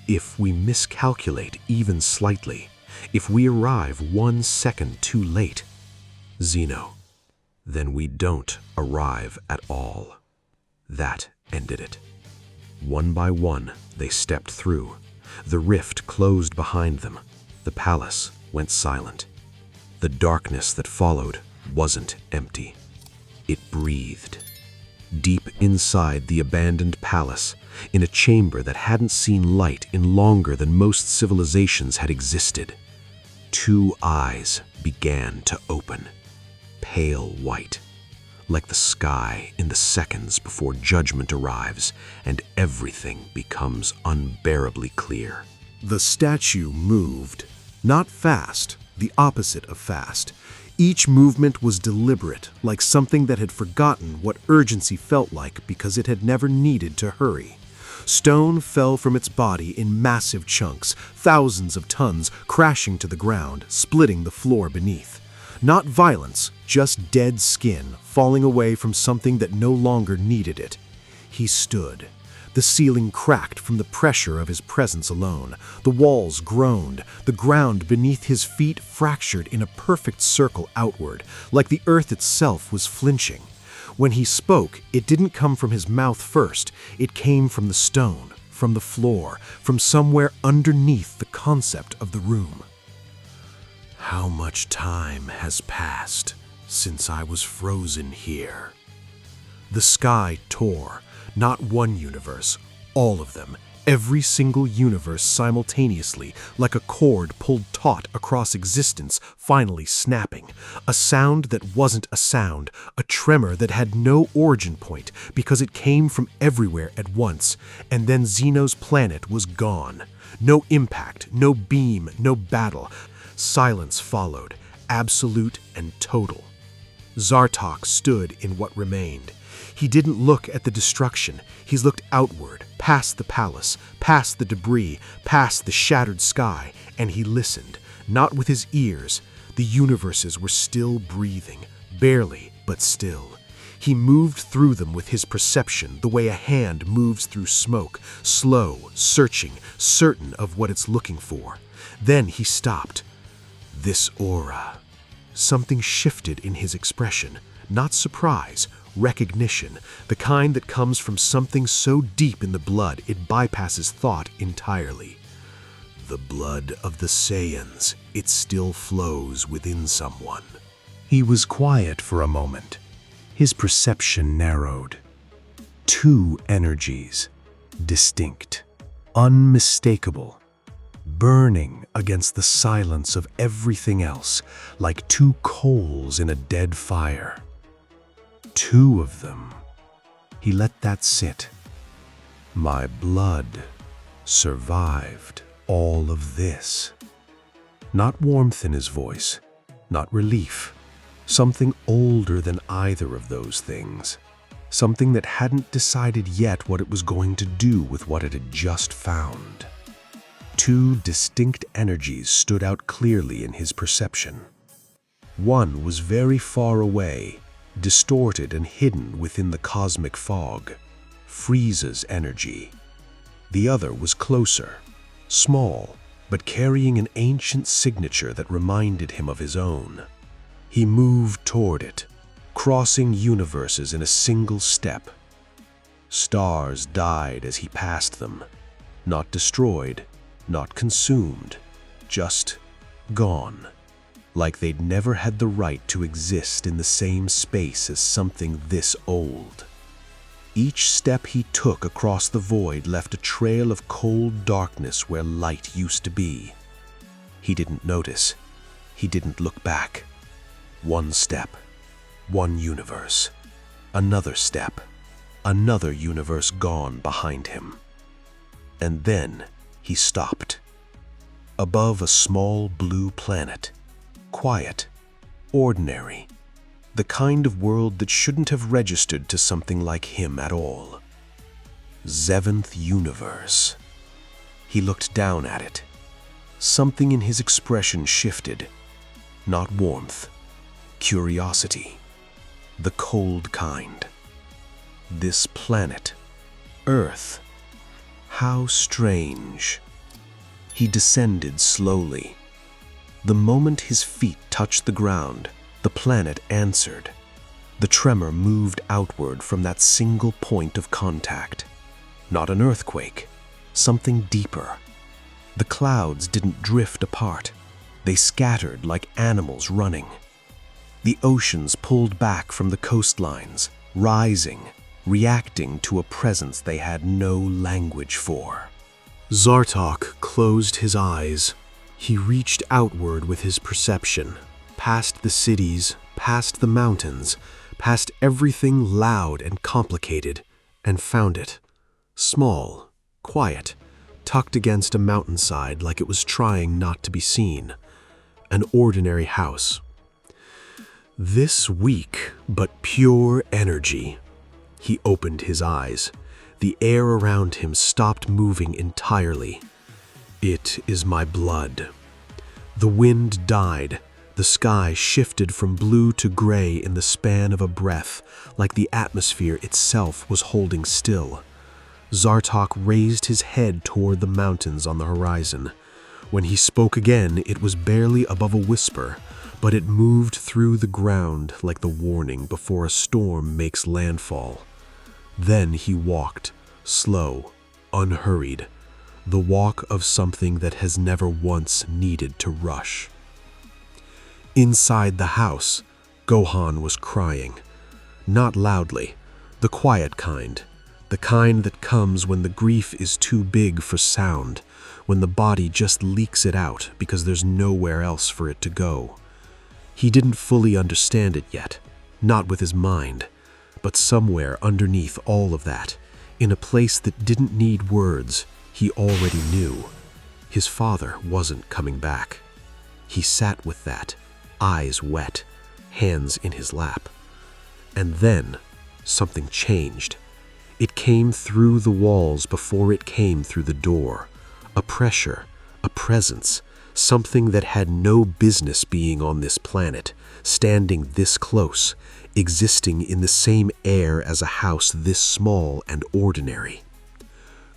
A: if we miscalculate even slightly, if we arrive 1 second too late, Zeno, then we don't arrive at all. That ended it. One by one, they stepped through. The rift closed behind them. The palace went silent. The darkness that followed wasn't empty. It breathed. Deep inside the abandoned palace, in a chamber that hadn't seen light in longer than most civilizations had existed, 2 eyes began to open, pale white, like the sky in the seconds before judgment arrives and everything becomes unbearably clear. The statue moved, not fast, the opposite of fast.
B: Each movement was deliberate, like something that had forgotten what urgency felt like because it had never needed to hurry. Stone fell from its body in massive chunks, thousands of tons crashing to the ground, splitting the floor beneath. Not violence, just dead skin falling away from something that no longer needed it. He stood. The ceiling cracked from the pressure of his presence alone. The walls groaned. The ground beneath his feet fractured in a perfect circle outward, like the earth itself was flinching. When he spoke, it didn't come from his mouth first. It came from the stone, from the floor, from somewhere underneath the concept of the room. How much time has passed since I was frozen here? The sky tore. Not one universe, all of them, every single universe simultaneously, like a cord pulled taut across existence, finally snapping. A sound that wasn't a sound, a tremor that had no origin point because it came from everywhere at once, and then Zeno's planet was gone. No impact, no beam, no battle. Silence followed, absolute and total. Zartok stood in what remained. He didn't look at the destruction. He looked outward, past the palace, past the debris, past the shattered sky, and he listened, not with his ears. The universes were still breathing, barely, but still. He moved through them with his perception, the way a hand moves through smoke, slow, searching, certain of what it's looking for. Then he stopped. This aura. Something shifted in his expression, not surprise, recognition, the kind that comes from something so deep in the blood it bypasses thought entirely. The blood of the Saiyans, it still flows within someone.
D: He was quiet for a moment. His perception narrowed. Two energies, distinct, unmistakable, burning against the silence of everything else, like two coals in a dead fire. Two of them. He let that sit. My blood survived all of this. Not warmth in his voice, not relief. Something older than either of those things. Something that hadn't decided yet what it was going to do with what it had just found. Two distinct energies stood out clearly in his perception. One was very far away, distorted and hidden within the cosmic fog, Frieza's energy. The other was closer, small, but carrying an ancient signature that reminded him of his own. He moved toward it, crossing universes in a single step. Stars died as he passed them, not destroyed, not consumed, just gone. Like they'd never had the right to exist in the same space as something this old. Each step he took across the void left a trail of cold darkness where light used to be. He didn't notice. He didn't look back. One step, one universe. Another step, another universe gone behind him. And then he stopped. Above a small blue planet. Quiet, ordinary, the kind of world that shouldn't have registered to something like him at all. Seventh universe. He looked down at it. Something in his expression shifted. Not warmth, curiosity. The cold kind. This planet, Earth. How strange. He descended slowly. The moment his feet touched the ground, the planet answered. The tremor moved outward from that single point of contact. Not an earthquake, something deeper. The clouds didn't drift apart. They scattered like animals running. The oceans pulled back from the coastlines, rising, reacting to a presence they had no language for.
A: Zartok closed his eyes. He reached outward with his perception, past the cities, past the mountains, past everything loud and complicated, and found it. Small, quiet, tucked against a mountainside like it was trying not to be seen. An ordinary house.
C: This weak but pure energy. He opened his eyes. The air around him stopped moving entirely. It is my blood. The wind died. The sky shifted from blue to gray in the span of a breath, like the atmosphere itself was holding still. Zartok raised his head toward the mountains on the horizon. When he spoke again, it was barely above a whisper, but it moved through the ground like the warning before a storm makes landfall. Then he walked, slow, unhurried, the walk of something that has never once needed to rush. Inside the house, Gohan was crying. Not loudly, the quiet kind, the kind that comes when the grief is too big for sound, when the body just leaks it out because there's nowhere else for it to go. He didn't fully understand it yet, not with his mind, but somewhere underneath all of that, in a place that didn't need words, he already knew. His father wasn't coming back. He sat with that, eyes wet, hands in his lap. And then, something changed. It came through the walls before it came through the door. A pressure, a presence, something that had no business being on this planet, standing this close, existing in the same air as a house this small and ordinary.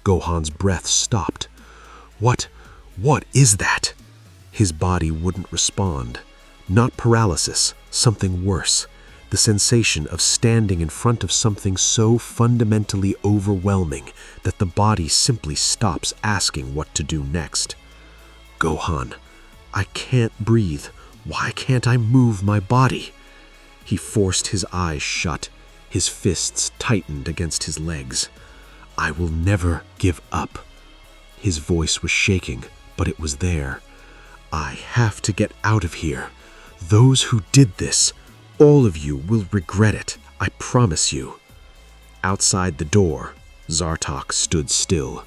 C: Gohan's breath stopped. What is that? His body wouldn't respond. Not paralysis, something worse. The sensation of standing in front of something so fundamentally overwhelming that the body simply stops asking what to do next. Gohan, I can't breathe. Why can't I move my body? He forced his eyes shut. His fists tightened against his legs. I will never give up. His voice was shaking, but it was there. I have to get out of here. Those who did this, all of you will regret it, I promise you. Outside the door, Zartok stood still,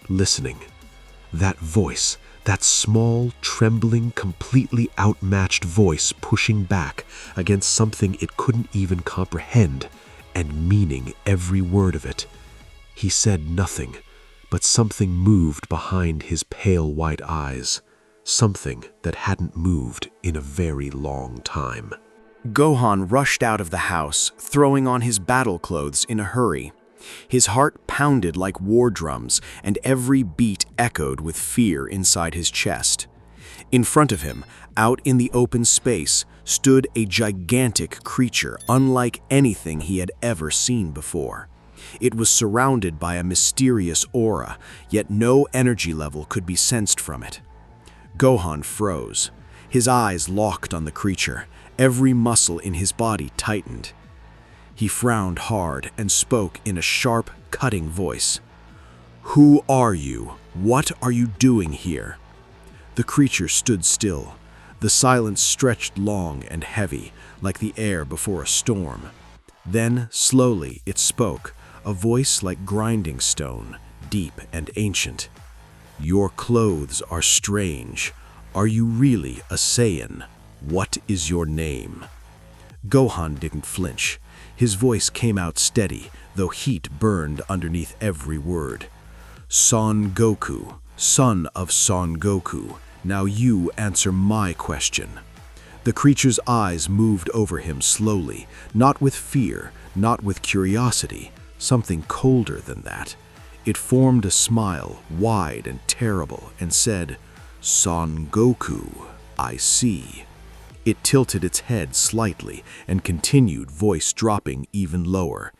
C: listening. That voice, that small, trembling, completely outmatched voice pushing back against something it couldn't even comprehend, and meaning every word of it. He said nothing, but something moved behind his pale white eyes, something that hadn't moved in a very long time.
B: Gohan rushed out of the house, throwing on his battle clothes in a hurry. His heart pounded like war drums, and every beat echoed with fear inside his chest. In front of him, out in the open space, stood a gigantic creature unlike anything he had ever seen before. It was surrounded by a mysterious aura, yet no energy level could be sensed from it. Gohan froze. His eyes locked on the creature. Every muscle in his body tightened. He frowned hard and spoke in a sharp, cutting voice. "Who are you? What are you doing here?" The creature stood still. The silence stretched long and heavy, like the air before a storm. Then, slowly, it spoke, a voice like grinding stone, deep and ancient. "Your clothes are strange. Are you really a Saiyan? What is your name?" Gohan didn't flinch. His voice came out steady, though heat burned underneath every word. "Son Goku, son of Son Goku, now you answer my question." The creature's eyes moved over him slowly, not with fear, not with curiosity, something colder than that. It formed a smile, wide and terrible, and said, "Son Goku, I see." It tilted its head slightly and continued, voice dropping even lower.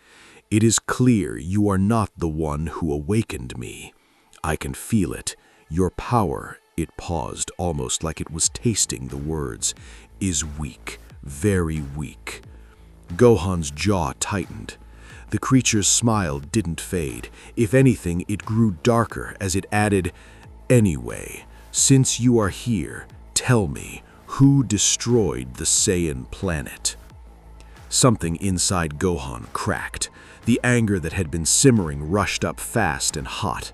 B: "It is clear you are not the one who awakened me. I can feel it. Your power," it paused almost like it was tasting the words, "is weak, very weak." Gohan's jaw tightened. The creature's smile didn't fade. If anything, it grew darker as it added, "Anyway, since you are here, tell me, who destroyed the Saiyan planet?"
A: Something inside Gohan cracked. The anger that had been simmering rushed up fast and hot.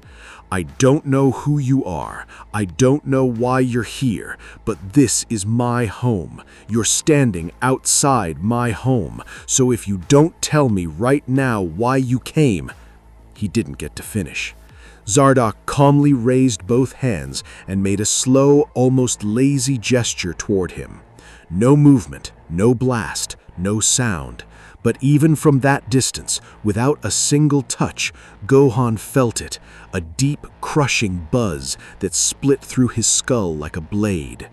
A: I don't know who you are. I don't know why you're here, but this is my home. You're standing outside my home. So if you don't tell me right now why you came... He didn't get to finish. Bardock calmly raised both hands and made a slow, almost lazy gesture toward him. No movement, no blast, no sound. But even from that distance, without a single touch, Gohan felt it, a deep, crushing buzz that split through his skull like a blade.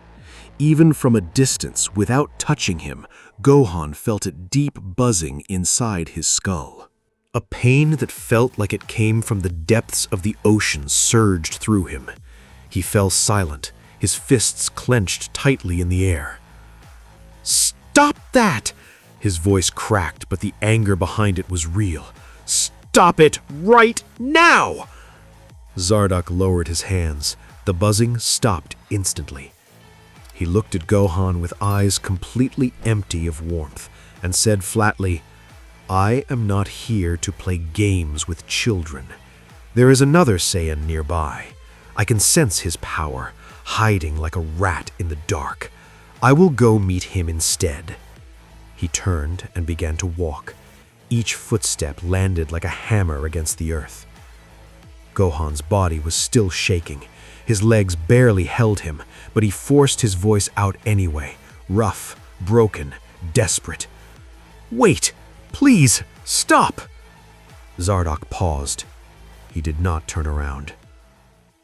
A: Even from a distance, without touching him, Gohan felt it deep buzzing inside his skull. A pain that felt like it came from the depths of the ocean surged through him. He fell silent, his fists clenched tightly in the air. "Stop that!" His voice cracked, but the anger behind it was real. "Stop it right now!" Bardock lowered his hands. The buzzing stopped instantly. He looked at Gohan with eyes completely empty of warmth and said flatly, "I am not here to play games with children. There is another Saiyan nearby. I can sense his power, hiding like a rat in the dark. I will go meet him instead." He turned and began to walk. Each footstep landed like a hammer against the earth. Gohan's body was still shaking. His legs barely held him, but he forced his voice out anyway, rough, broken, desperate. "Wait! Please, stop!" Bardock paused. He did not turn around.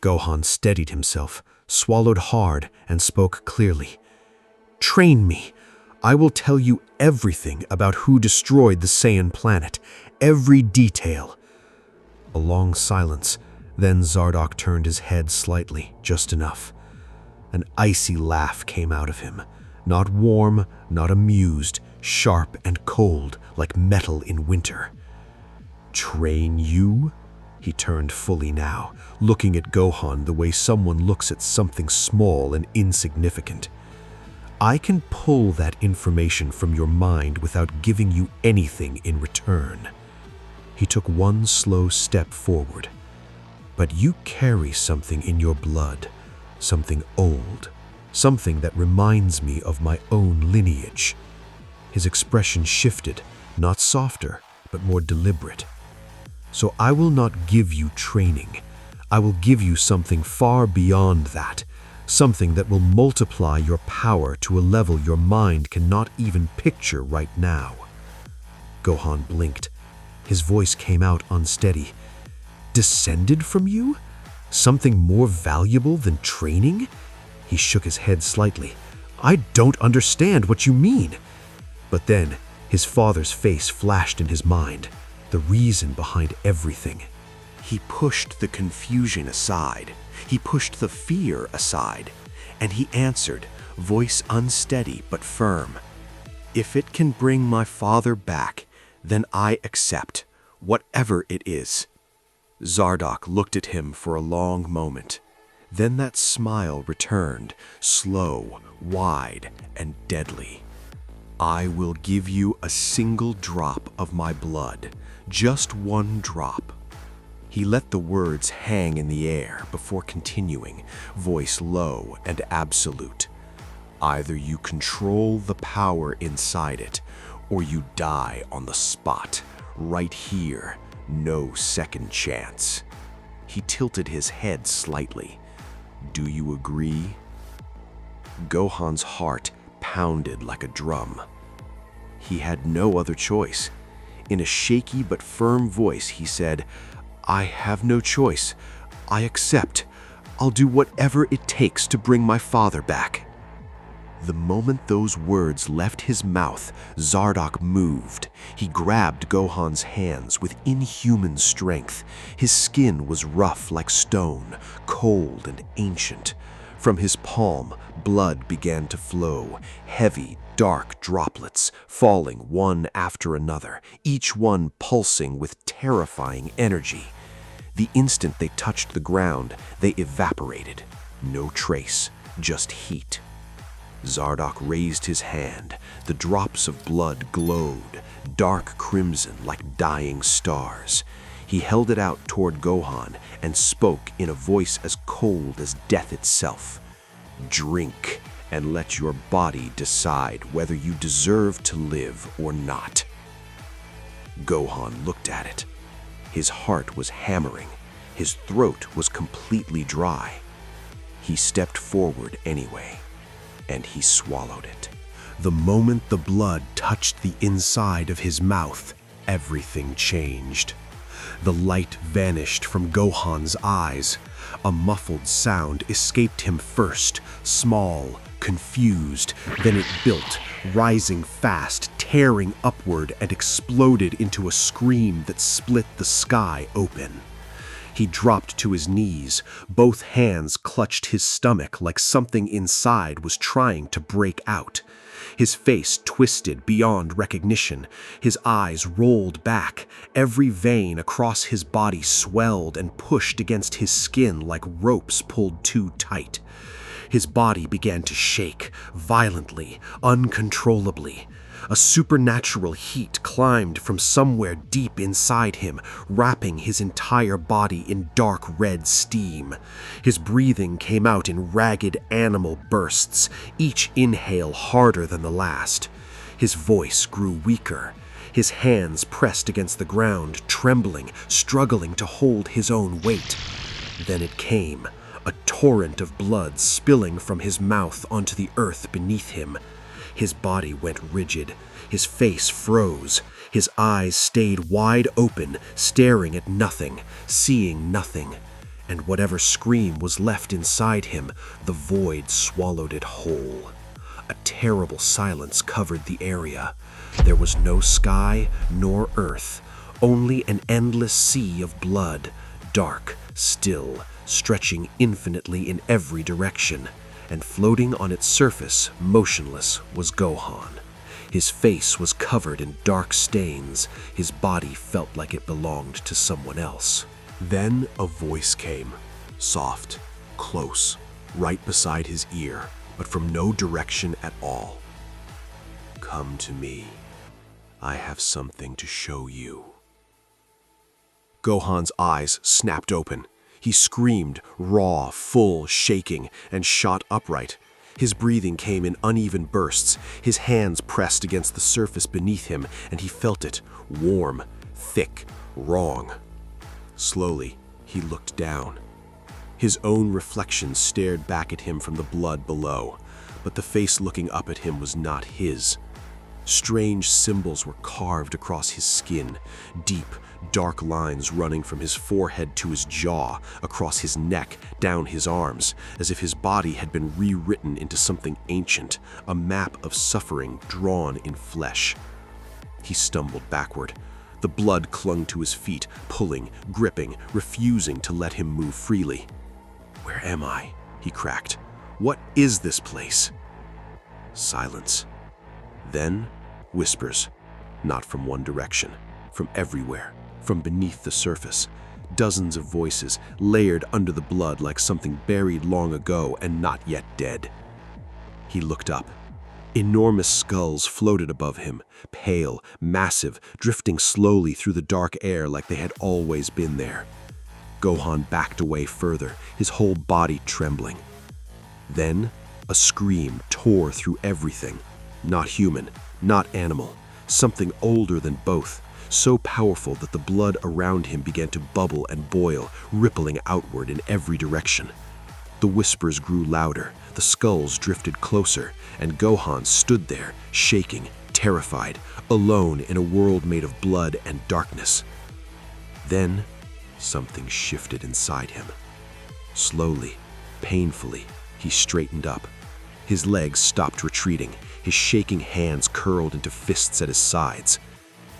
A: Gohan steadied himself, swallowed hard, and spoke clearly. "Train me. I will tell you everything about who destroyed the Saiyan planet, every detail." A long silence, then Bardock turned his head slightly, just enough. An icy laugh came out of him, not warm, not amused, sharp and cold like metal in winter. "Train you?" He turned fully now, looking at Gohan the way someone looks at something small and insignificant. "I can pull that information from your mind without giving you anything in return." He took one slow step forward. "But you carry something in your blood, something old, something that reminds me of my own lineage." His expression shifted, not softer, but more deliberate. "So I will not give you training. I will give you something far beyond that. Something that will multiply your power to a level your mind cannot even picture right now." Gohan blinked. His voice came out unsteady. "Descended from you? Something more valuable than training?" He shook his head slightly. "I don't understand what you mean." But then, his father's face flashed in his mind, the reason behind everything. He pushed the confusion aside. He pushed the fear aside, and he answered, voice unsteady but firm. "If it can bring my father back, then I accept, whatever it is." Bardock looked at him for a long moment. Then that smile returned, slow, wide, and deadly. "I will give you a single drop of my blood, just one drop." He let the words hang in the air before continuing, voice low and absolute. "Either you control the power inside it, or you die on the spot, right here, no second chance." He tilted his head slightly. "Do you agree?" Gohan's heart pounded like a drum. He had no other choice. In a shaky but firm voice, he said, "I have no choice. I accept. I'll do whatever it takes to bring my father back." The moment those words left his mouth, Bardock moved. He grabbed Gohan's hands with inhuman strength. His skin was rough like stone, cold and ancient. From his palm, blood began to flow, heavy, dark droplets, falling one after another, each one pulsing with terrifying energy. The instant they touched the ground, they evaporated. No trace, just heat.
B: Zardock raised his hand. The drops of blood glowed, dark crimson like dying stars. He held it out toward Gohan and spoke in a voice as cold as death itself. "Drink and let your body decide whether you deserve to live or not." Gohan looked at it. His heart was hammering. His throat was completely dry. He stepped forward anyway, and he swallowed it.
A: The moment the blood touched the inside of his mouth, everything changed. The light vanished from Gohan's eyes. A muffled sound escaped him first, small, confused, then it built, rising fast, tearing upward, and exploded into a scream that split the sky open. He dropped to his knees. Both hands clutched his stomach like something inside was trying to break out. His face twisted beyond recognition. His eyes rolled back. Every vein across his body swelled and pushed against his skin like ropes pulled too tight. His body began to shake, violently, uncontrollably. A supernatural heat climbed from somewhere deep inside him, wrapping his entire body in dark red steam. His breathing came out in ragged animal bursts, each inhale harder than the last. His voice grew weaker. His hands pressed against the ground, trembling, struggling to hold his own weight. Then it came, a torrent of blood spilling from his mouth onto the earth beneath him. His body went rigid. His face froze. His eyes stayed wide open, staring at nothing, seeing nothing. And whatever scream was left inside him, the void swallowed it whole. A terrible silence covered the area. There was no sky nor earth, only an endless sea of blood, dark, still, stretching infinitely in every direction. And floating on its surface, motionless, was Gohan. His face was covered in dark stains. His body felt like it belonged to someone else. Then a voice came, soft, close, right beside his ear, but from no direction at all. "Come to me. I have something to show you." Gohan's eyes snapped open. He screamed, raw, full, shaking, and shot upright. His breathing came in uneven bursts. His hands pressed against the surface beneath him, and he felt it, warm, thick, wrong. Slowly, he looked down. His own reflection stared back at him from the blood below, but the face looking up at him was not his. Strange symbols were carved across his skin, deep, dark lines running from his forehead to his jaw, across his neck, down his arms, as if his body had been rewritten into something ancient, a map of suffering drawn in flesh. He stumbled backward. The blood clung to his feet, pulling, gripping, refusing to let him move freely. "Where am I?" he cracked. "What is this place?" Silence. Then, whispers, not from one direction, from everywhere, from beneath the surface. Dozens of voices, layered under the blood like something buried long ago and not yet dead. He looked up. Enormous skulls floated above him, pale, massive, drifting slowly through the dark air like they had always been there. Gohan backed away further, his whole body trembling. Then, a scream tore through everything. Not human, not animal, something older than both, so powerful that the blood around him began to bubble and boil, rippling outward in every direction. The whispers grew louder, the skulls drifted closer, and Gohan stood there, shaking, terrified, alone in a world made of blood and darkness. Then, something shifted inside him. Slowly, painfully, he straightened up. His legs stopped retreating. His shaking hands curled into fists at his sides.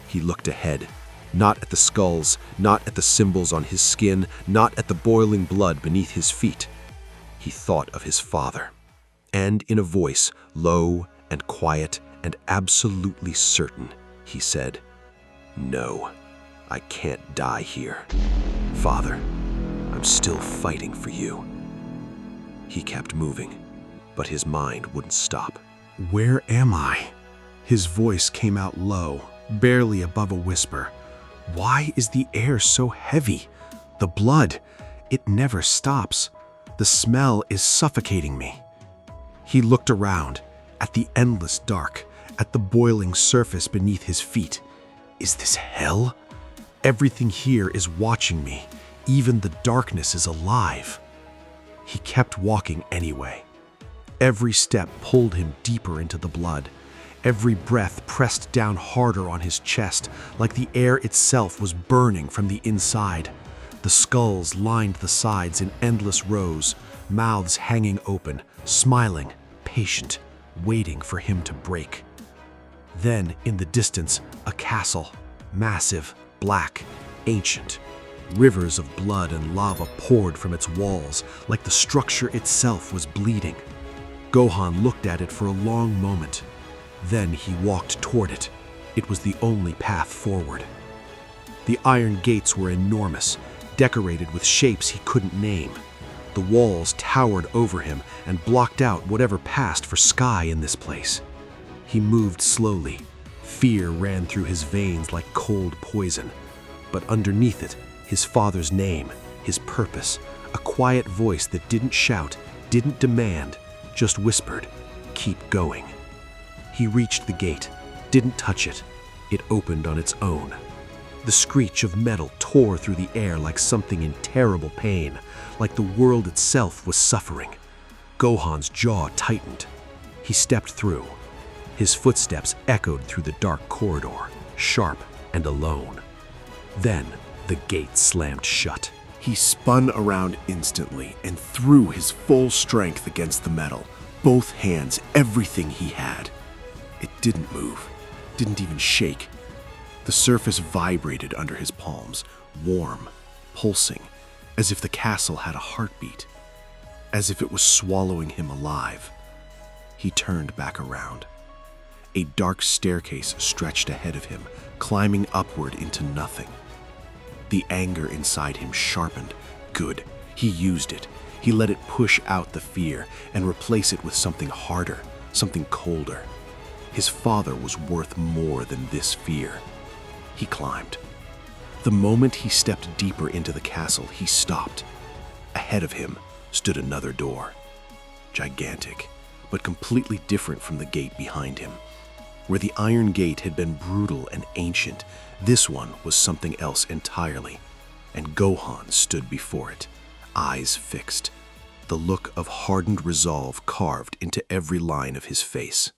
A: He looked ahead, not at the skulls, not at the symbols on his skin, not at the boiling blood beneath his feet. He thought of his father, and in a voice low and quiet and absolutely certain, he said, "No, I can't die here. Father, I'm still fighting for you." He kept moving.
C: but his mind wouldn't stop.
A: Where am I? His voice came out low, barely above a whisper. Why is the air so heavy? The blood, it never stops. The smell is suffocating me. He looked around, at the endless dark, at the boiling surface beneath his feet. Is this hell? Everything here is watching me. Even the darkness is alive. He kept walking anyway. Every step pulled him deeper into the blood. Every breath pressed down harder on his chest, like the air itself was burning from the inside. The skulls lined the sides in endless rows, mouths hanging open, smiling, patient, waiting for him to break. Then, in the distance, a castle, massive, black, ancient. Rivers of blood and lava poured from its walls, like the structure itself was bleeding. Gohan looked at it for a long moment. Then he walked toward it. It was the only path forward. The iron gates were enormous, decorated with shapes he couldn't name. The walls towered over him and blocked out whatever passed for sky in this place. He moved slowly. Fear ran through his veins like cold poison. But underneath it, his father's name, his purpose, a quiet voice that didn't shout, didn't demand, just whispered, "Keep going." He reached the gate, didn't touch it. It opened on its own. The screech of metal tore through the air like something in terrible pain, like the world itself was suffering. Gohan's jaw tightened. He stepped through. His footsteps echoed through the dark corridor, sharp and alone. Then the gate slammed shut. He spun around instantly and threw his full strength against the metal, both hands, everything he had. It didn't move, didn't even shake. The surface vibrated under his palms, warm, pulsing, as if the castle had a heartbeat, as if it was swallowing him alive. He turned back around. A dark staircase stretched ahead of him, climbing upward into nothing. The anger inside him sharpened. Good. He used it. He let it push out the fear and replace it with something harder, something colder. His father was worth more than this fear. He climbed. The moment he stepped deeper into the castle, he stopped. Ahead of him stood another door. Gigantic, but completely different from the gate behind him. Where the iron gate had been brutal and ancient, this one was something else entirely, and Gohan stood before it, eyes fixed, the look of hardened resolve carved into every line of his face.